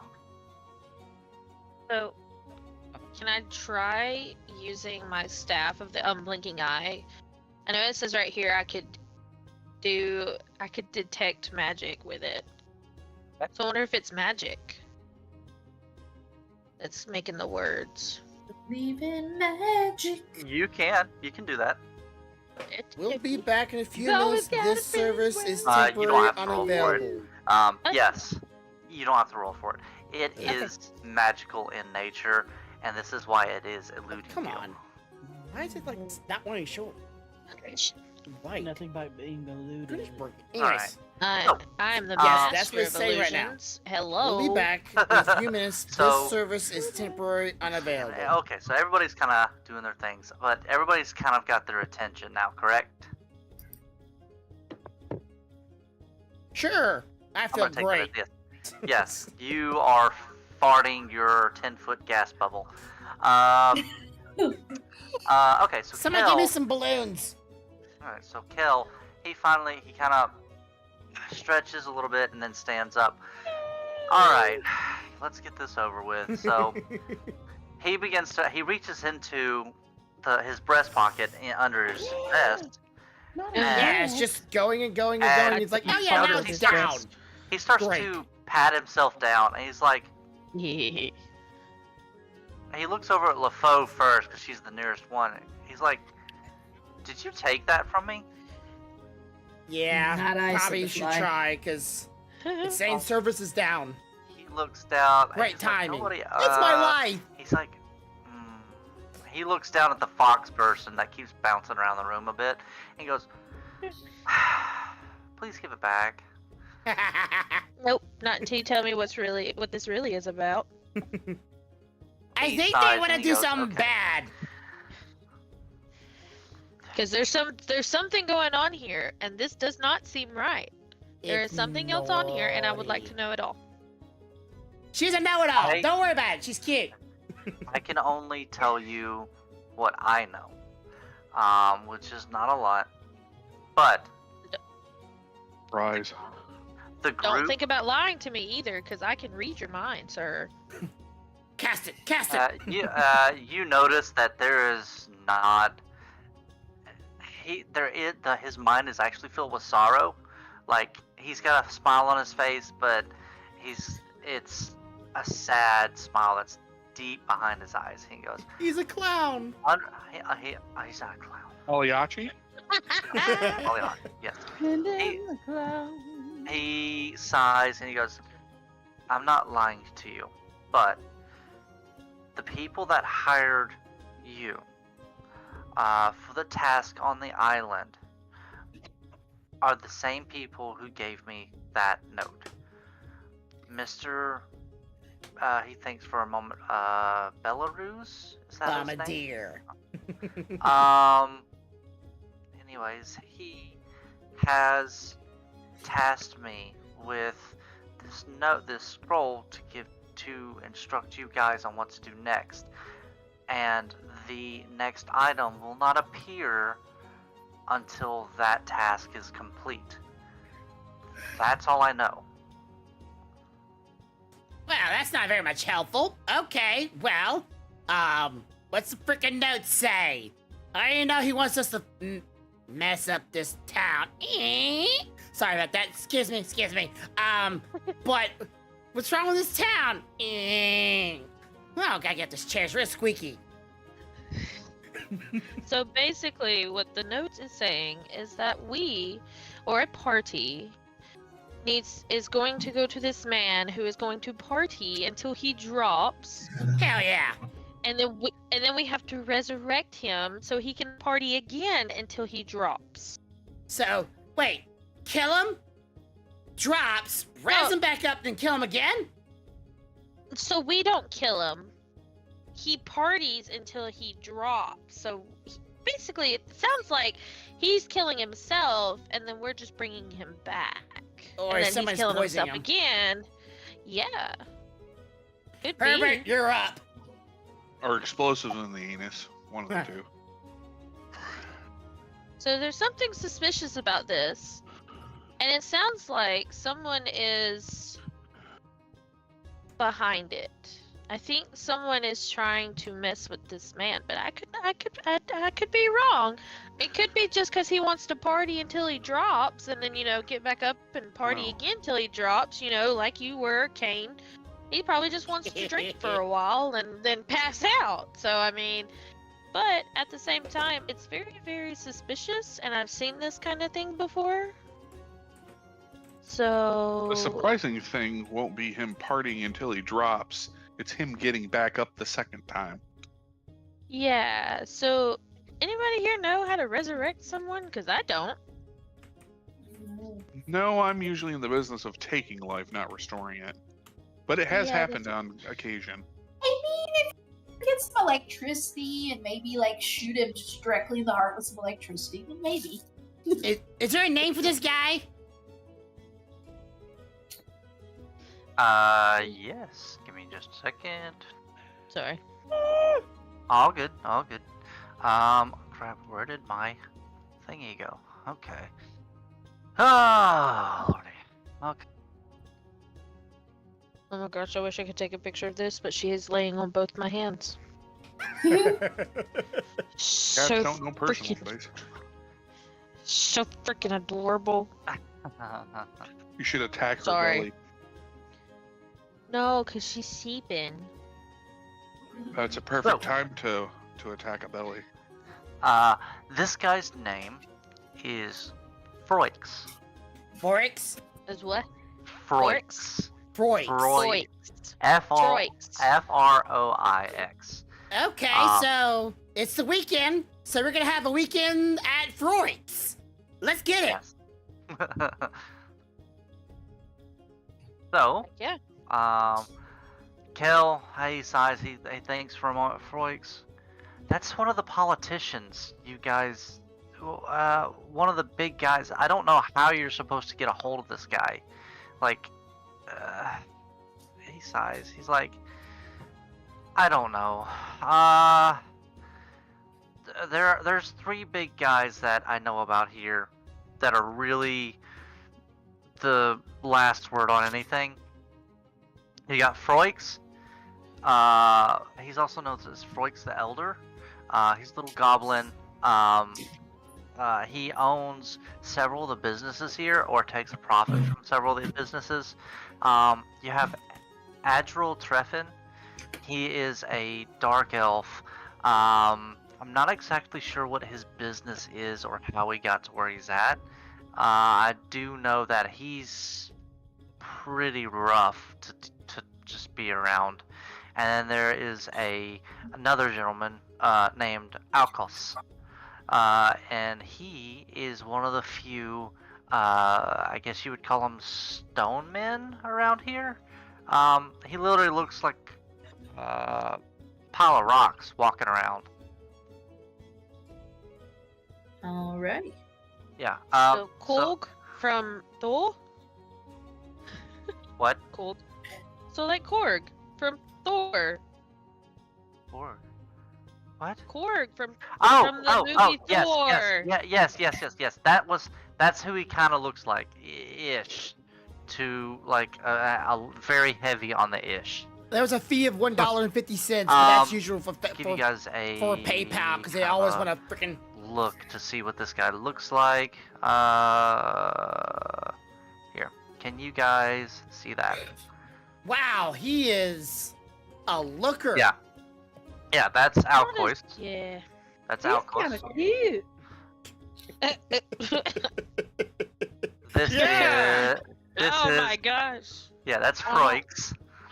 Speaker 6: So, can I try using my staff of the unblinking eye? I know it says right here I could detect magic with it. So I wonder if it's magic that's making the words.
Speaker 7: Believe in magic.
Speaker 4: You can do that.
Speaker 5: We'll be back in a few
Speaker 6: No,
Speaker 5: minutes.
Speaker 6: it's gotta
Speaker 5: This
Speaker 6: be
Speaker 5: service
Speaker 6: well.
Speaker 5: is
Speaker 4: You don't
Speaker 5: temporary,
Speaker 4: have to roll for it.
Speaker 5: unavailable.
Speaker 4: Yes, you don't have to roll for it. It
Speaker 5: Okay.
Speaker 4: is magical in nature, and this is why it is eluding
Speaker 5: Come
Speaker 4: you.
Speaker 5: on. Why is it like not wanting to show? Why?
Speaker 3: Nothing by being eluded.
Speaker 5: Goodness, Brooke.
Speaker 4: Alright.
Speaker 5: Anyways,
Speaker 6: I'm the
Speaker 4: Yes,
Speaker 6: master
Speaker 5: that's what it's
Speaker 6: of
Speaker 5: saying right now.
Speaker 6: illusions. Hello.
Speaker 5: we'll be back in a few minutes.
Speaker 4: So-
Speaker 5: This service is temporary, unavailable.
Speaker 4: Okay, so everybody's kind of doing their things, but everybody's kind of got their attention now, correct?
Speaker 5: Sure. I
Speaker 4: I'm
Speaker 5: feel
Speaker 4: gonna take
Speaker 5: great.
Speaker 4: that as yes. Yes, you are farting your 10-foot gas bubble. Okay, so
Speaker 5: Somebody
Speaker 4: Kel,
Speaker 5: give me some balloons.
Speaker 4: Alright, so Kel, he kind of stretches a little bit and then stands up. Alright, let's get this over with. So, he reaches into his breast pocket under his vest.
Speaker 5: Yeah, it's just going and going and
Speaker 4: And
Speaker 5: going. It's like, oh
Speaker 4: he
Speaker 5: yeah, now
Speaker 4: starts-
Speaker 5: it's down.
Speaker 4: He starts
Speaker 5: Great.
Speaker 4: to pat himself down, and he's like,
Speaker 6: Yeah.
Speaker 4: he looks over at LaFaux first, because she's the nearest one. He's like, did you take that from me?
Speaker 5: Yeah,
Speaker 7: Not I,
Speaker 5: probably you
Speaker 7: said
Speaker 5: should
Speaker 7: the fly.
Speaker 5: try, because it's saying service is down.
Speaker 4: He looks down. and
Speaker 5: Great
Speaker 4: he's like,
Speaker 5: timing.
Speaker 4: "Nobody,
Speaker 5: It's my life.
Speaker 4: He's like, He looks down at the fox person that keeps bouncing around the room a bit, and he goes, please give it back.
Speaker 6: Nope, not until you tell me what this really is about.
Speaker 5: I
Speaker 4: He
Speaker 5: think
Speaker 4: sighs
Speaker 5: they want to
Speaker 4: and he
Speaker 5: do
Speaker 4: goes,
Speaker 5: something
Speaker 4: "Okay."
Speaker 5: bad.
Speaker 6: Because there's something going on here, and this does not seem right. There is something else on here, and I would like to know it all.
Speaker 5: She's a know-it-all.
Speaker 4: I-
Speaker 5: Don't worry about it. She's cute.
Speaker 4: I can only tell you what I know, which is not a lot. But
Speaker 2: Rise.
Speaker 4: the
Speaker 6: Don't
Speaker 4: group,
Speaker 6: think about lying to me either, because I can read your mind, sir.
Speaker 5: Cast it. Cast it.
Speaker 4: you notice that there is not. His mind is actually filled with sorrow. Like, he's got a smile on his face, but it's a sad smile that's deep behind his eyes. He goes,
Speaker 5: He's a clown.
Speaker 4: he's not a clown.
Speaker 2: Oliachi?
Speaker 4: Oh, yeah, yes. He sighs and he goes, I'm not lying to you, but the people that hired you for the task on the island are the same people who gave me that note. Mr. He thinks for a moment, Belarus? Is that his name?
Speaker 5: Bombardier.
Speaker 4: Anyways, he has tasked me with this scroll to instruct you guys on what to do next. And the next item will not appear until that task is complete. That's all I know.
Speaker 5: Well, that's not very much helpful. Okay, well, what's the frickin' note say? I didn't know he wants us to mess up this town. Sorry about that. Excuse me. But what's wrong with this town? Oh, gotta get this chair. It's real squeaky.
Speaker 6: So basically, what the note is saying is that we, or a party, is going to go to this man who is going to party until he drops,
Speaker 5: Hell yeah.
Speaker 6: and then we have to resurrect him so he can party again until he drops.
Speaker 5: So, wait, kill him, drops, res him back up, then kill him again?
Speaker 6: So we don't kill him. He parties until he drops. So basically, it sounds like he's killing himself, and then we're just bringing him back.
Speaker 5: Or
Speaker 6: and then
Speaker 5: somebody's
Speaker 6: he's killing
Speaker 5: poisoning
Speaker 6: himself
Speaker 5: him.
Speaker 6: again. Yeah. Could
Speaker 5: Herbert,
Speaker 6: be.
Speaker 5: you're up.
Speaker 2: Or explosives in the anus. One of the two.
Speaker 6: So there's something suspicious about this, and it sounds like someone is behind it. I think someone is trying to mess with this man, but I could be wrong. It could be just because he wants to party until he drops, and then get back up and party again till he drops. Like you were, Kane. He probably just wants to drink for a while and then pass out. So I mean, but at the same time, it's very, very suspicious, and I've seen this kind of thing before. So
Speaker 2: The surprising thing won't be him partying until he drops. It's him getting back up the second time.
Speaker 6: yeah. So anybody here know how to resurrect someone? Because I don't.
Speaker 2: No, I'm usually in the business of taking life, not restoring it. But it has
Speaker 6: Yeah,
Speaker 2: happened on occasion.
Speaker 9: I mean, if you get some electricity and maybe like shoot him just directly in the heart with some electricity, then maybe.
Speaker 5: Is there a name for this guy?
Speaker 4: Yes. Give me just a second.
Speaker 6: Sorry.
Speaker 4: All good, all good. Crap, where did my thingy go? Okay. Oh, lordy. Okay.
Speaker 6: Oh my gosh, I wish I could take a picture of this, but she is laying on both my hands.
Speaker 2: Cats
Speaker 6: So
Speaker 2: don't know personal
Speaker 6: freaking,
Speaker 2: space.
Speaker 6: so freaking adorable.
Speaker 2: You should attack her
Speaker 6: Sorry.
Speaker 2: belly.
Speaker 6: No, cause she's seeping.
Speaker 2: That's a perfect
Speaker 4: So-
Speaker 2: time to attack a belly.
Speaker 4: This guy's name is Froix.
Speaker 5: Forex?
Speaker 6: Is what?
Speaker 4: Froix.
Speaker 5: Freud.
Speaker 4: Froix.
Speaker 6: Troix.
Speaker 4: F-R-O-I-X.
Speaker 5: Okay, so it's the weekend, so we're gonna have a weekend at Freud's. Let's get it.
Speaker 4: Yes. So,
Speaker 6: Yeah.
Speaker 4: Kel, hey, size, he thanks for Froix. That's one of the politicians, you guys. One of the big guys. I don't know how you're supposed to get a hold of this guy. Like, he sighs. He's like, I don't know. There's three big guys that I know about here that are really the last word on anything. You got Froix. He's also known as Froix the Elder. He's a little goblin. He owns several of the businesses here, or takes a profit from several of the businesses. You have Adril Treffin. He is a dark elf. I'm not exactly sure what his business is or how he got to where he's at. I do know that he's pretty rough to just be around. And then there is another gentleman named Alkos. And he is one of the few, I guess you would call him stone men around here. He literally looks like a pile of rocks walking around.
Speaker 7: Alrighty.
Speaker 4: Yeah.
Speaker 6: So Korg from Thor?
Speaker 4: What?
Speaker 6: Korg. So like Korg from Thor.
Speaker 4: Korg. What?
Speaker 6: Korg from
Speaker 4: Oh,
Speaker 6: the movie Thor.
Speaker 4: yes. That's who he kind of looks like, ish. To like a very heavy on the ish.
Speaker 5: There was a fee of $1.50, but that's usual for
Speaker 4: Give you guys a
Speaker 5: for PayPal because they always want to freaking.
Speaker 4: look to see what this guy looks like. Here, can you guys see that?
Speaker 5: Wow, he is a looker.
Speaker 4: Yeah, that's Alcoist.
Speaker 6: Yeah.
Speaker 4: That's
Speaker 3: He's kind
Speaker 4: Alcoist.
Speaker 3: of cute.
Speaker 4: This
Speaker 6: Oh
Speaker 4: is
Speaker 6: my gosh.
Speaker 4: yeah, that's Froix.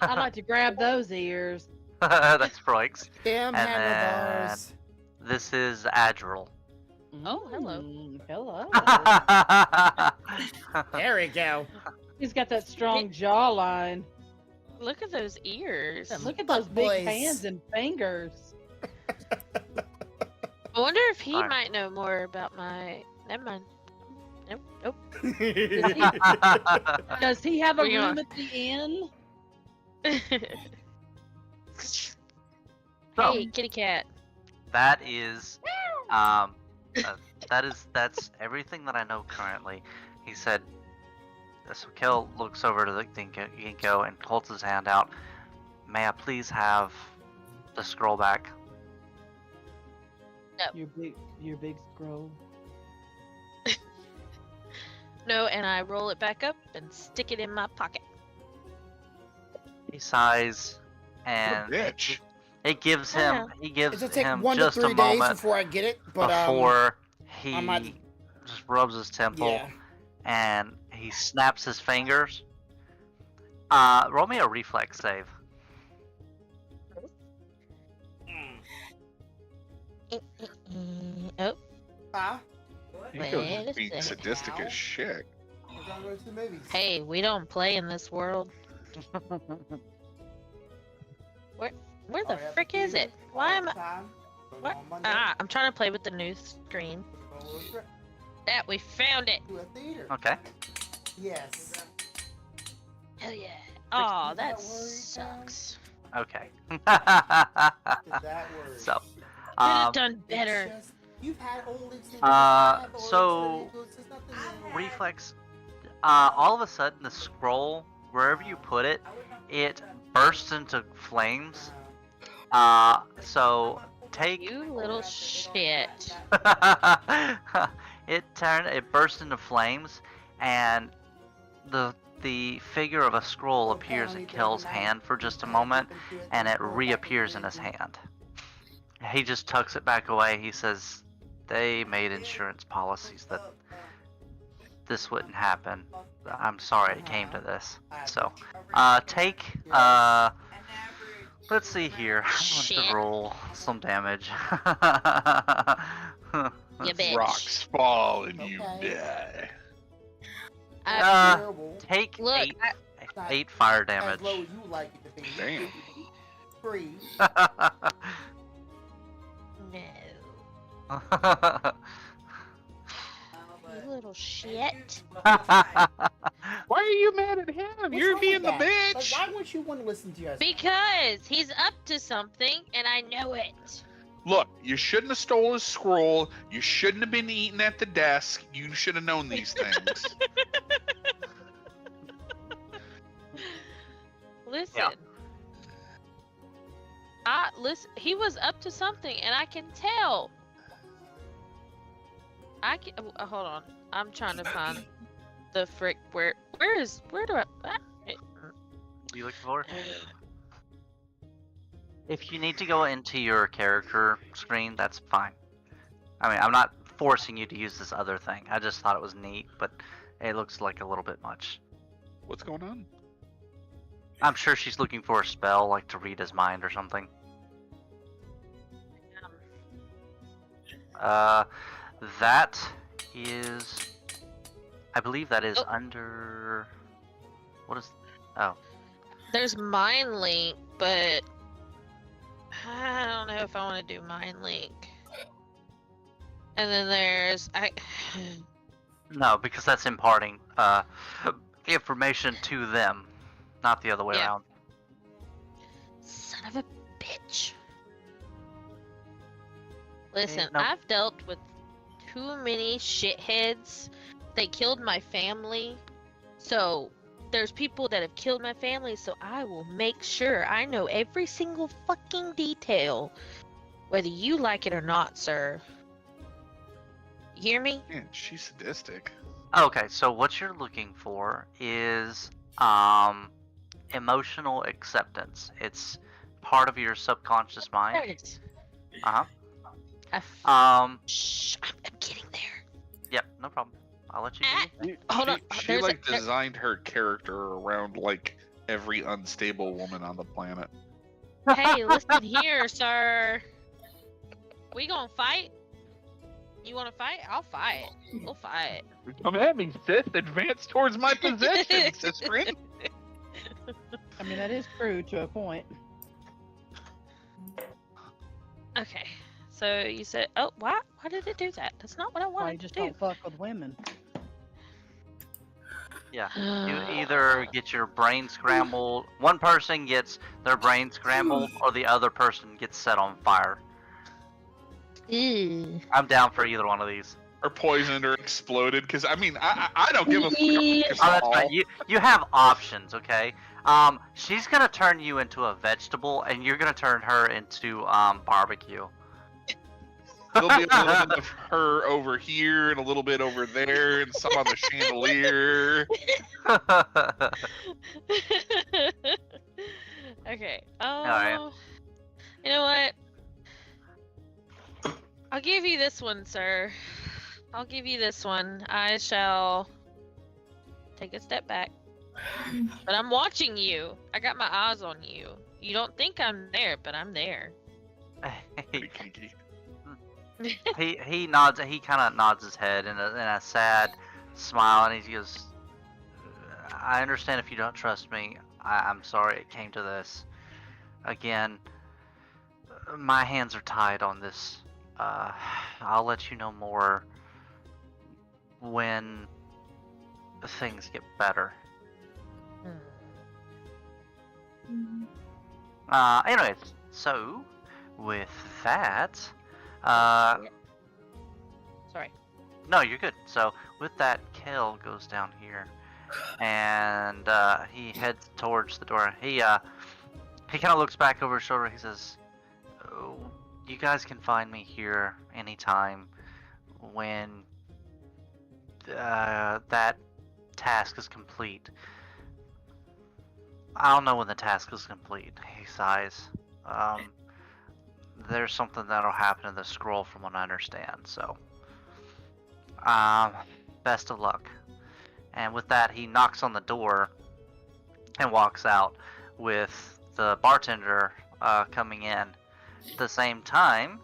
Speaker 3: I'd like to grab those ears.
Speaker 4: That's Froix.
Speaker 5: Damn
Speaker 4: And
Speaker 5: handlebars.
Speaker 4: This is Adriel.
Speaker 6: Oh, hello.
Speaker 3: Hello.
Speaker 5: There we go.
Speaker 3: He's got that strong jawline.
Speaker 6: Look at those ears.
Speaker 3: And look at those big
Speaker 5: boys.
Speaker 3: hands and fingers.
Speaker 6: I wonder if he
Speaker 4: Fine.
Speaker 6: might know more about my. Never mind. Nope.
Speaker 3: Does he have a
Speaker 6: Where you
Speaker 3: room
Speaker 6: are?
Speaker 3: at the inn?
Speaker 4: So,
Speaker 6: Hey, kitty cat.
Speaker 4: that is, that's everything that I know currently. He said, so Kel looks over to the Ginkgo and holds his hand out. May I please have the scroll back?
Speaker 3: Your big scroll.
Speaker 6: No, and I roll it back up and stick it in my pocket.
Speaker 4: He sighs,
Speaker 2: What
Speaker 4: and
Speaker 2: a bitch.
Speaker 4: it gives him, he gives
Speaker 5: It'll take
Speaker 4: him
Speaker 5: 1 to
Speaker 4: just
Speaker 5: 3
Speaker 4: a
Speaker 5: days
Speaker 4: moment
Speaker 5: before I get it, but
Speaker 4: before he
Speaker 5: I might-
Speaker 4: just rubs his temple
Speaker 5: yeah.
Speaker 4: and he snaps his fingers. Roll me a reflex save.
Speaker 6: Oh,
Speaker 5: Huh?
Speaker 2: He
Speaker 6: Wait
Speaker 2: goes
Speaker 6: a
Speaker 2: being
Speaker 6: second
Speaker 2: sadistic
Speaker 5: now.
Speaker 2: as shit.
Speaker 5: We're gonna go to the movies.
Speaker 6: hey, we don't play in this world. Where the frick is it? Why am I? What? Ah, I'm trying to play with the new screen. That we found it.
Speaker 5: To a theater.
Speaker 4: Okay.
Speaker 5: Yes.
Speaker 6: Hell yeah. Oh,
Speaker 5: Is that
Speaker 6: that
Speaker 5: worried,
Speaker 6: sucks.
Speaker 4: Okay.
Speaker 5: Is that word?
Speaker 4: So,
Speaker 6: Could have done
Speaker 5: It's
Speaker 6: better.
Speaker 5: just- You've had old things
Speaker 4: so, reflex. All of a sudden, the scroll, wherever you put it, it bursts into flames. So take.
Speaker 6: You little shit.
Speaker 4: It burst into flames, and the figure of a scroll appears in Kel's hand for just a moment, and it reappears in his hand. He just tucks it back away. He says, "They made insurance policies that this wouldn't happen. I'm sorry it came to this." So, take. Let's see here. I'm going
Speaker 6: Shit.
Speaker 4: to roll some damage.
Speaker 6: You bitch.
Speaker 2: Rocks fall and you
Speaker 5: Okay.
Speaker 2: die.
Speaker 4: Take
Speaker 6: Look,
Speaker 4: eight fire
Speaker 5: As
Speaker 4: damage.
Speaker 5: low as you like it to be.
Speaker 2: Damn.
Speaker 5: Free.
Speaker 6: No. You little shit.
Speaker 2: Why are you mad at him?
Speaker 5: What's
Speaker 2: You're
Speaker 5: wrong
Speaker 2: being
Speaker 5: with
Speaker 2: the
Speaker 5: that?
Speaker 2: bitch.
Speaker 5: Like, why wouldn't you want to listen to us?
Speaker 6: Because he's up to something, and I know it.
Speaker 2: Look, you shouldn't have stole his scroll. You shouldn't have been eating at the desk. You should have known these things.
Speaker 6: Listen.
Speaker 4: Yeah.
Speaker 6: Listen. He was up to something, and I can tell. Hold on. I'm trying to find the frick. Where do I?
Speaker 4: You looking for? If you need to go into your character screen, that's fine. I mean, I'm not forcing you to use this other thing. I just thought it was neat, but it looks like a little bit much.
Speaker 2: What's going on?
Speaker 4: I'm sure she's looking for a spell, like to read his mind or something. That is, I believe that is
Speaker 6: Oh.
Speaker 4: under. What is? Oh,
Speaker 6: There's Mind Link, but I don't know if I want to do Mind Link. And then there's
Speaker 4: no, because that's imparting information to them, not the other way
Speaker 6: Yeah.
Speaker 4: around.
Speaker 6: Son of a bitch. Listen,
Speaker 4: no-
Speaker 6: I've dealt with too many shitheads. They killed my family. So there's people that have killed my family, so I will make sure I know every single fucking detail. Whether you like it or not, sir. You hear me?
Speaker 2: Man, she's sadistic.
Speaker 4: Okay, so what you're looking for is emotional acceptance. It's part of your subconscious
Speaker 6: There
Speaker 4: mind.
Speaker 6: it is.
Speaker 4: Uh
Speaker 6: I
Speaker 4: huh.
Speaker 6: Shh, I'm getting there.
Speaker 4: Yep, no problem. I'll let you do it.
Speaker 6: Hold on,
Speaker 2: She
Speaker 6: there's
Speaker 2: like
Speaker 6: there-
Speaker 2: designed her character around like every unstable woman on the planet.
Speaker 6: Hey, listen here, sir. We gonna fight? You wanna fight? I'll fight. We'll fight.
Speaker 2: Come at me, Sith. Advance towards my position, sister.
Speaker 3: I mean, that is true to a point.
Speaker 6: Okay. So you said, oh, why? Why did it do that? That's not what I
Speaker 3: Why you
Speaker 6: wanted
Speaker 3: just
Speaker 6: to do.
Speaker 3: don't fuck with women?
Speaker 4: Yeah. You either get your brain scrambled. One person gets their brain scrambled, or the other person gets set on fire.
Speaker 6: Ew.
Speaker 4: I'm down for either one of these.
Speaker 2: Or poisoned or exploded, because I mean, I don't give a fuck.
Speaker 4: Oh, that's right. You have options, okay? She's gonna turn you into a vegetable, and you're gonna turn her into barbecue.
Speaker 2: There'll be a little bit of her over here and a little bit over there and some on the chandelier.
Speaker 6: Okay.
Speaker 4: Alright.
Speaker 6: You know what? I'll give you this one, sir. I'll give you this one. I shall take a step back. But I'm watching you. I got my eyes on you. You don't think I'm there, but I'm there.
Speaker 2: Pretty kinky.
Speaker 4: he nods. He kind of nods his head in a sad smile, and he goes, "I understand if you don't trust me. I'm sorry it came to this. Again, my hands are tied on this. I'll let you know more when things get better." Anyways, so with that,
Speaker 6: Sorry.
Speaker 4: no, you're good. So with that, Kel goes down here, and he heads towards the door. He kind of looks back over his shoulder. He says, "Oh, you guys can find me here anytime when that task is complete." I don't know when the task is complete. He sighs. There's something that'll happen in the scroll from what I understand, so best of luck. And with that, he knocks on the door and walks out with the bartender coming in. At the same time,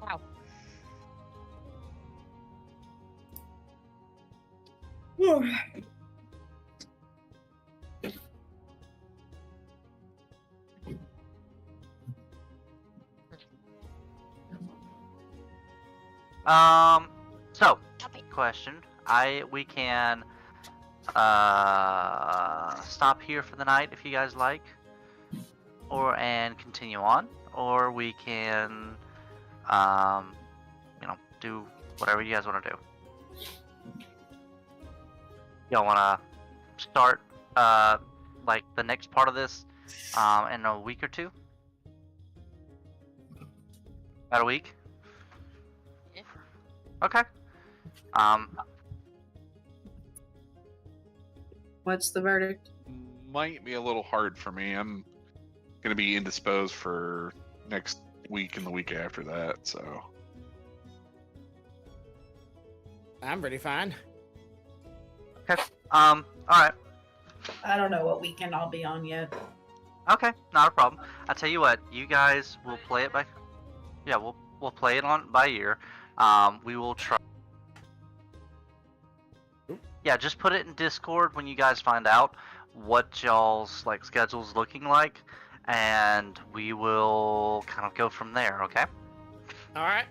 Speaker 6: Wow.
Speaker 4: so question. We can stop here for the night if you guys like, and continue on, or we can do whatever you guys want to do. Y'all want to start like the next part of this in a week or two? About a week?
Speaker 6: Yeah.
Speaker 4: Okay.
Speaker 7: What's the verdict?
Speaker 2: Might be a little hard for me. I'm gonna be indisposed for next week and the week after that, so.
Speaker 5: I'm pretty fine.
Speaker 4: Okay. Alright.
Speaker 7: I don't know what weekend I'll be on yet.
Speaker 4: Okay, not a problem. I'll tell you what, you guys will play it by... Yeah, we'll play it on by ear. We will try... Yeah, just put it in Discord when you guys find out what y'all's like schedule's looking like, and we will kind of go from there, okay?
Speaker 5: All right.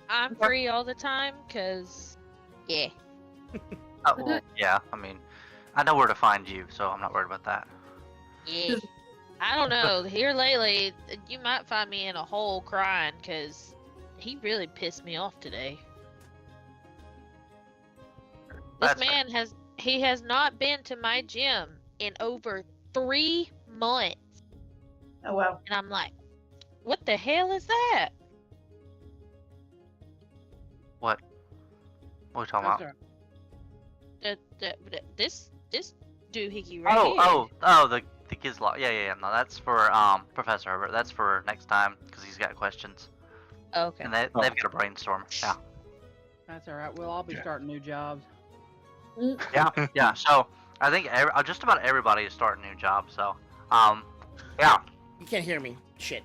Speaker 6: I'm free all the time, cause yeah.
Speaker 4: Well, yeah, I mean, I know where to find you, so I'm not worried about that.
Speaker 6: Yeah. I don't know. Here lately, you might find me in a hole crying, cause he really pissed me off today. This
Speaker 4: That's
Speaker 6: man has not been to my gym in over 3 months.
Speaker 9: Oh wow.
Speaker 6: And I'm like, what the hell is that?
Speaker 4: What? What are we talking about?
Speaker 6: This doohickey right here.
Speaker 4: The Gizlock. Yeah. No, that's for Professor Herbert. That's for next time because he's got questions.
Speaker 6: Okay.
Speaker 4: And they've got a brainstorm. Yeah.
Speaker 3: That's all right. We'll all be
Speaker 2: Yeah.
Speaker 3: starting new jobs.
Speaker 4: Yeah. So I think just about everybody is starting a new job. So, yeah.
Speaker 5: You can't hear me. Shit.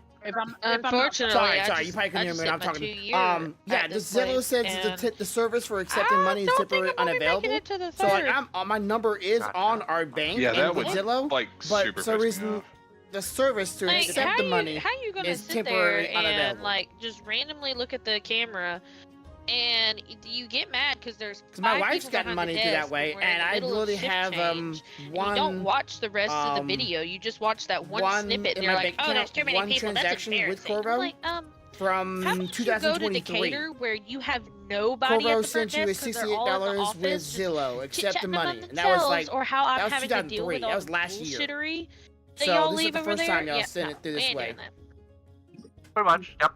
Speaker 6: Unfortunately,
Speaker 5: Sorry,
Speaker 6: I
Speaker 5: you
Speaker 6: just,
Speaker 5: probably couldn't
Speaker 6: I
Speaker 5: hear
Speaker 6: just
Speaker 5: me when
Speaker 6: hit
Speaker 5: I'm
Speaker 6: my
Speaker 5: talking.
Speaker 6: 2 year
Speaker 5: Yeah,
Speaker 6: at
Speaker 5: the
Speaker 6: this
Speaker 5: Zillow
Speaker 6: place,
Speaker 5: says
Speaker 6: and
Speaker 5: the service for accepting money is
Speaker 6: don't think
Speaker 5: temporarily
Speaker 6: I'm gonna be making
Speaker 5: unavailable.
Speaker 6: it to the
Speaker 5: So like,
Speaker 6: third.
Speaker 5: my number is
Speaker 4: Gotcha.
Speaker 5: on our bank
Speaker 2: Yeah,
Speaker 5: and
Speaker 2: that
Speaker 5: with
Speaker 2: would
Speaker 5: Zillow,
Speaker 2: like
Speaker 5: but
Speaker 2: super
Speaker 5: for some
Speaker 2: piss me
Speaker 5: reason
Speaker 2: off.
Speaker 5: the service to
Speaker 6: Like,
Speaker 5: accept the money
Speaker 6: how you gonna
Speaker 5: is
Speaker 6: sit there
Speaker 5: temporarily
Speaker 6: and
Speaker 5: unavailable.
Speaker 6: like just randomly look at the camera, and you get mad because there's
Speaker 5: 'Cause my
Speaker 6: 5
Speaker 5: wife's
Speaker 6: people
Speaker 5: gotten
Speaker 6: behind the
Speaker 5: money through that
Speaker 6: desk
Speaker 5: way,
Speaker 6: when we're in
Speaker 5: and
Speaker 6: the
Speaker 5: I
Speaker 6: middle of
Speaker 5: literally
Speaker 6: shift
Speaker 5: have
Speaker 6: change, and you don't
Speaker 5: one
Speaker 6: watch the rest of the video. You just watch that one snippet, and
Speaker 5: in
Speaker 6: you're
Speaker 5: my
Speaker 6: like,
Speaker 5: bank
Speaker 6: "Oh, there's
Speaker 5: account,
Speaker 6: too many
Speaker 5: one
Speaker 6: people. That's
Speaker 5: transaction with
Speaker 6: embarrassing." I'm
Speaker 5: Corvo
Speaker 6: like,
Speaker 5: from
Speaker 6: how about you go to
Speaker 5: 2023.
Speaker 6: Decatur where you have nobody
Speaker 5: Corvo
Speaker 6: at the front
Speaker 5: sent you a
Speaker 6: desk 'cause they're all in the
Speaker 5: $68
Speaker 6: office
Speaker 5: with
Speaker 6: just
Speaker 5: Zillow, accept the
Speaker 6: chit-chatting
Speaker 5: money,
Speaker 6: among
Speaker 5: and that was
Speaker 6: themselves,
Speaker 5: like
Speaker 6: or how I'm
Speaker 5: that was
Speaker 6: having to deal
Speaker 5: 2003.
Speaker 6: with all
Speaker 5: That was
Speaker 6: the
Speaker 5: last year.
Speaker 6: bullshittery that
Speaker 5: So
Speaker 6: y'all
Speaker 5: this is
Speaker 6: leave
Speaker 5: the
Speaker 6: over
Speaker 5: first
Speaker 6: there.
Speaker 5: time y'all
Speaker 6: Yeah,
Speaker 5: sent
Speaker 6: no,
Speaker 5: it through
Speaker 6: we
Speaker 5: this
Speaker 6: ain't
Speaker 5: way.
Speaker 6: doing that.
Speaker 4: Pretty much. Yep.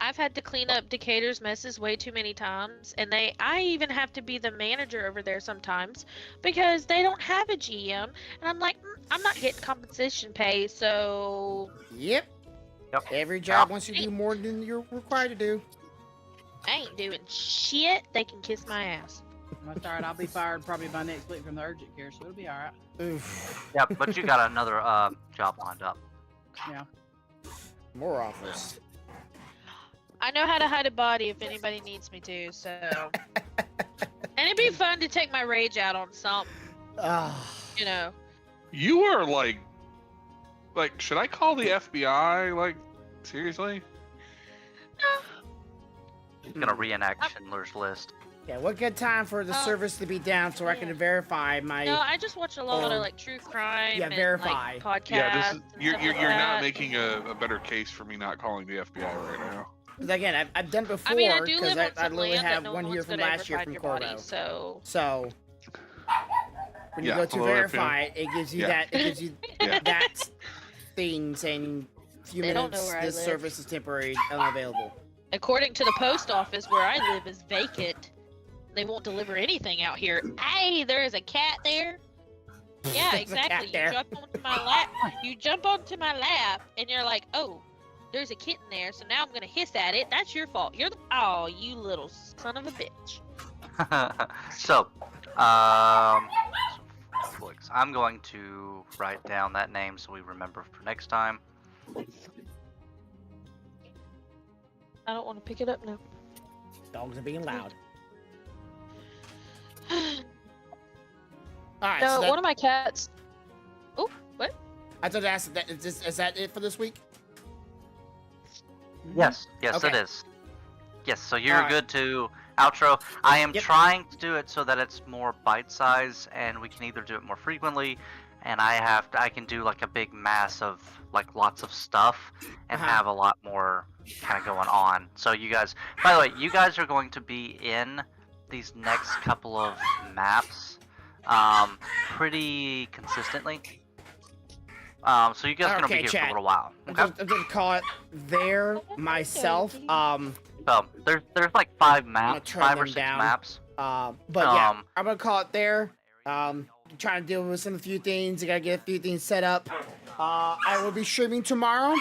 Speaker 6: I've had to clean up Decatur's messes way too many times, and I even have to be the manager over there sometimes because they don't have a GM, and I'm like, I'm not getting compensation pay, so
Speaker 5: Yep.
Speaker 4: Yep.
Speaker 5: Every job wants you to do more than you're required to do.
Speaker 6: I ain't doing shit. They can kiss my ass.
Speaker 3: That's all right. I'll be fired probably by next week from the urgent care, so it'll be all right.
Speaker 5: Oof.
Speaker 4: Yep. But you got another job lined up.
Speaker 3: Yeah.
Speaker 5: More offers.
Speaker 6: I know how to hide a body if anybody needs me to, so. And it'd be fun to take my rage out on something, you know.
Speaker 2: You are like, should I call the FBI? Like, seriously?
Speaker 4: He's gonna reenact Schindler's List.
Speaker 5: Yeah, what good time for the service to be down so I can verify my...
Speaker 6: No, I just watch a lot of like true crime and
Speaker 5: verify.
Speaker 6: like podcasts.
Speaker 2: Yeah,
Speaker 6: and
Speaker 2: you're
Speaker 6: stuff like
Speaker 2: not
Speaker 6: that.
Speaker 2: making a better case for me not calling the FBI right now.
Speaker 5: 'Cause again, I've done before
Speaker 6: I mean, I do
Speaker 5: because
Speaker 6: live on
Speaker 5: I
Speaker 6: some
Speaker 5: literally
Speaker 6: land that
Speaker 5: have
Speaker 6: no
Speaker 5: one here
Speaker 6: one's
Speaker 5: from
Speaker 6: gonna
Speaker 5: last
Speaker 6: ever
Speaker 5: year
Speaker 6: find
Speaker 5: from
Speaker 6: your
Speaker 5: Corvo.
Speaker 6: body, so.
Speaker 5: So when you
Speaker 2: Yeah,
Speaker 5: go to
Speaker 2: hello there,
Speaker 5: verify, it gives you
Speaker 2: Yeah. Yeah.
Speaker 5: that thing saying few
Speaker 6: They don't know
Speaker 5: minutes.
Speaker 6: where I
Speaker 5: This
Speaker 6: live.
Speaker 5: service is temporary, unavailable.
Speaker 6: According to the post office where I live is vacant. They won't deliver anything out here. Hey, there is a cat there. Yeah,
Speaker 5: There's a cat
Speaker 6: exactly.
Speaker 5: there.
Speaker 6: You jump onto my lap. You jump onto my lap, and you're like, "Oh, there's a kitten there." So now I'm gonna hiss at it. That's your fault. Oh, you little son of a bitch.
Speaker 4: So, Flix, I'm going to write down that name so we remember for next time.
Speaker 6: I don't want to pick it up now.
Speaker 5: Dogs are being loud. All right.
Speaker 6: No,
Speaker 5: so that,
Speaker 6: one of my cats. Oh, what?
Speaker 5: I thought to ask that is that it for this week?
Speaker 4: Yes, yes,
Speaker 5: Okay.
Speaker 4: it is. Yes, so you're
Speaker 5: Alright.
Speaker 4: good to outro. I am
Speaker 5: Yep.
Speaker 4: trying to do it so that it's more bite size, and we can either do it more frequently, and I can do like a big mass of like lots of stuff, and
Speaker 5: Uh-huh.
Speaker 4: have a lot more kind of going on. So you guys, by the way, you guys are going to be in these next couple of maps, pretty consistently. So you guys are gonna
Speaker 5: Okay,
Speaker 4: be here for
Speaker 5: chat.
Speaker 4: a little while.
Speaker 5: I'm
Speaker 4: Okay.
Speaker 5: gonna call it there myself.
Speaker 4: So there's like 5
Speaker 5: gonna
Speaker 4: maps,
Speaker 5: turn
Speaker 4: 5 or
Speaker 5: them
Speaker 4: 6
Speaker 5: down.
Speaker 4: maps.
Speaker 5: But yeah,
Speaker 4: Um,
Speaker 5: I'm gonna call it there. Trying to deal with a few things. I gotta get a few things set up. I will be streaming tomorrow.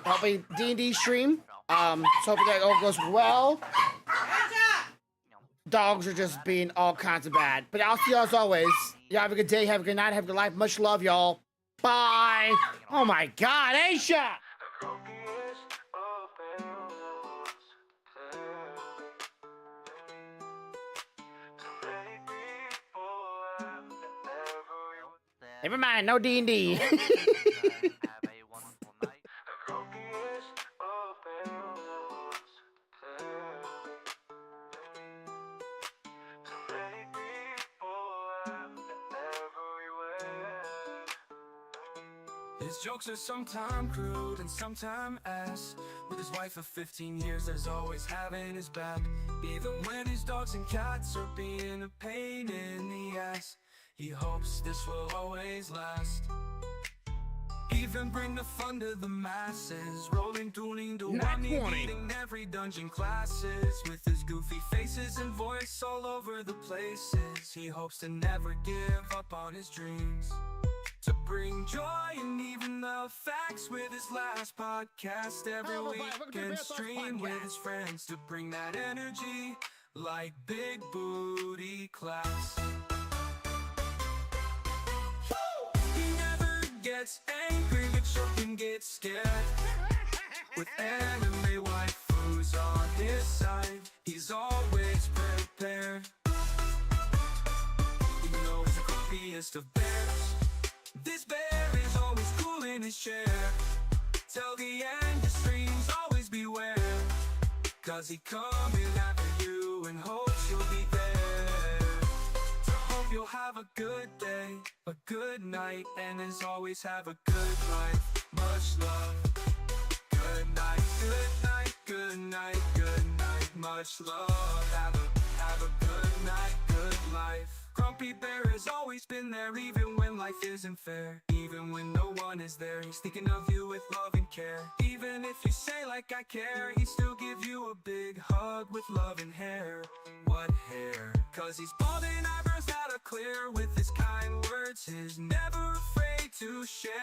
Speaker 5: Probably D&D stream. So hopefully that all goes well. Dogs are just being all kinds of bad. But I'll see y'all as always. Y'all have a good day, have a good night, have a good life. Much love, y'all. Bye. Oh my God, Aisha! Never mind, no D&D.
Speaker 4: Have a wonderful night.
Speaker 1: His jokes are sometimes crude and sometimes ass. With his wife of 15 years, there's always having his back. Even when his dogs and cats are being a pain in the ass, he hopes this will always last. Even bring the fun to the masses, rolling, tooling, to one, beating every dungeon classes. With his goofy faces and voice all over the places, he hopes to never give up on his dreams. To bring joy and even the facts with his last podcast every week and stream with his friends to bring that energy like big booty claps. gets angry, but children get scared. With anime waifus on his side, he's always prepared. You know he's the grumpiest of bears. This bear is always cool in his chair. Till the end, the streams always beware. Cause he coming after you and hopes you'll be there. So hope you'll have a good day, a good night, and as always have a good life. Much love. Good night, good night, good night, good night. Much love. Have a good night, good life. Grumpy Bear has always been there, even when life isn't fair. Even when no one is there, he's thinking of you with love and care. Even if you say like I care, he still give you a big hug with love and hair. What hair? Cause he's bald and eyebrows that are clear. With his kind words, he's never afraid to share.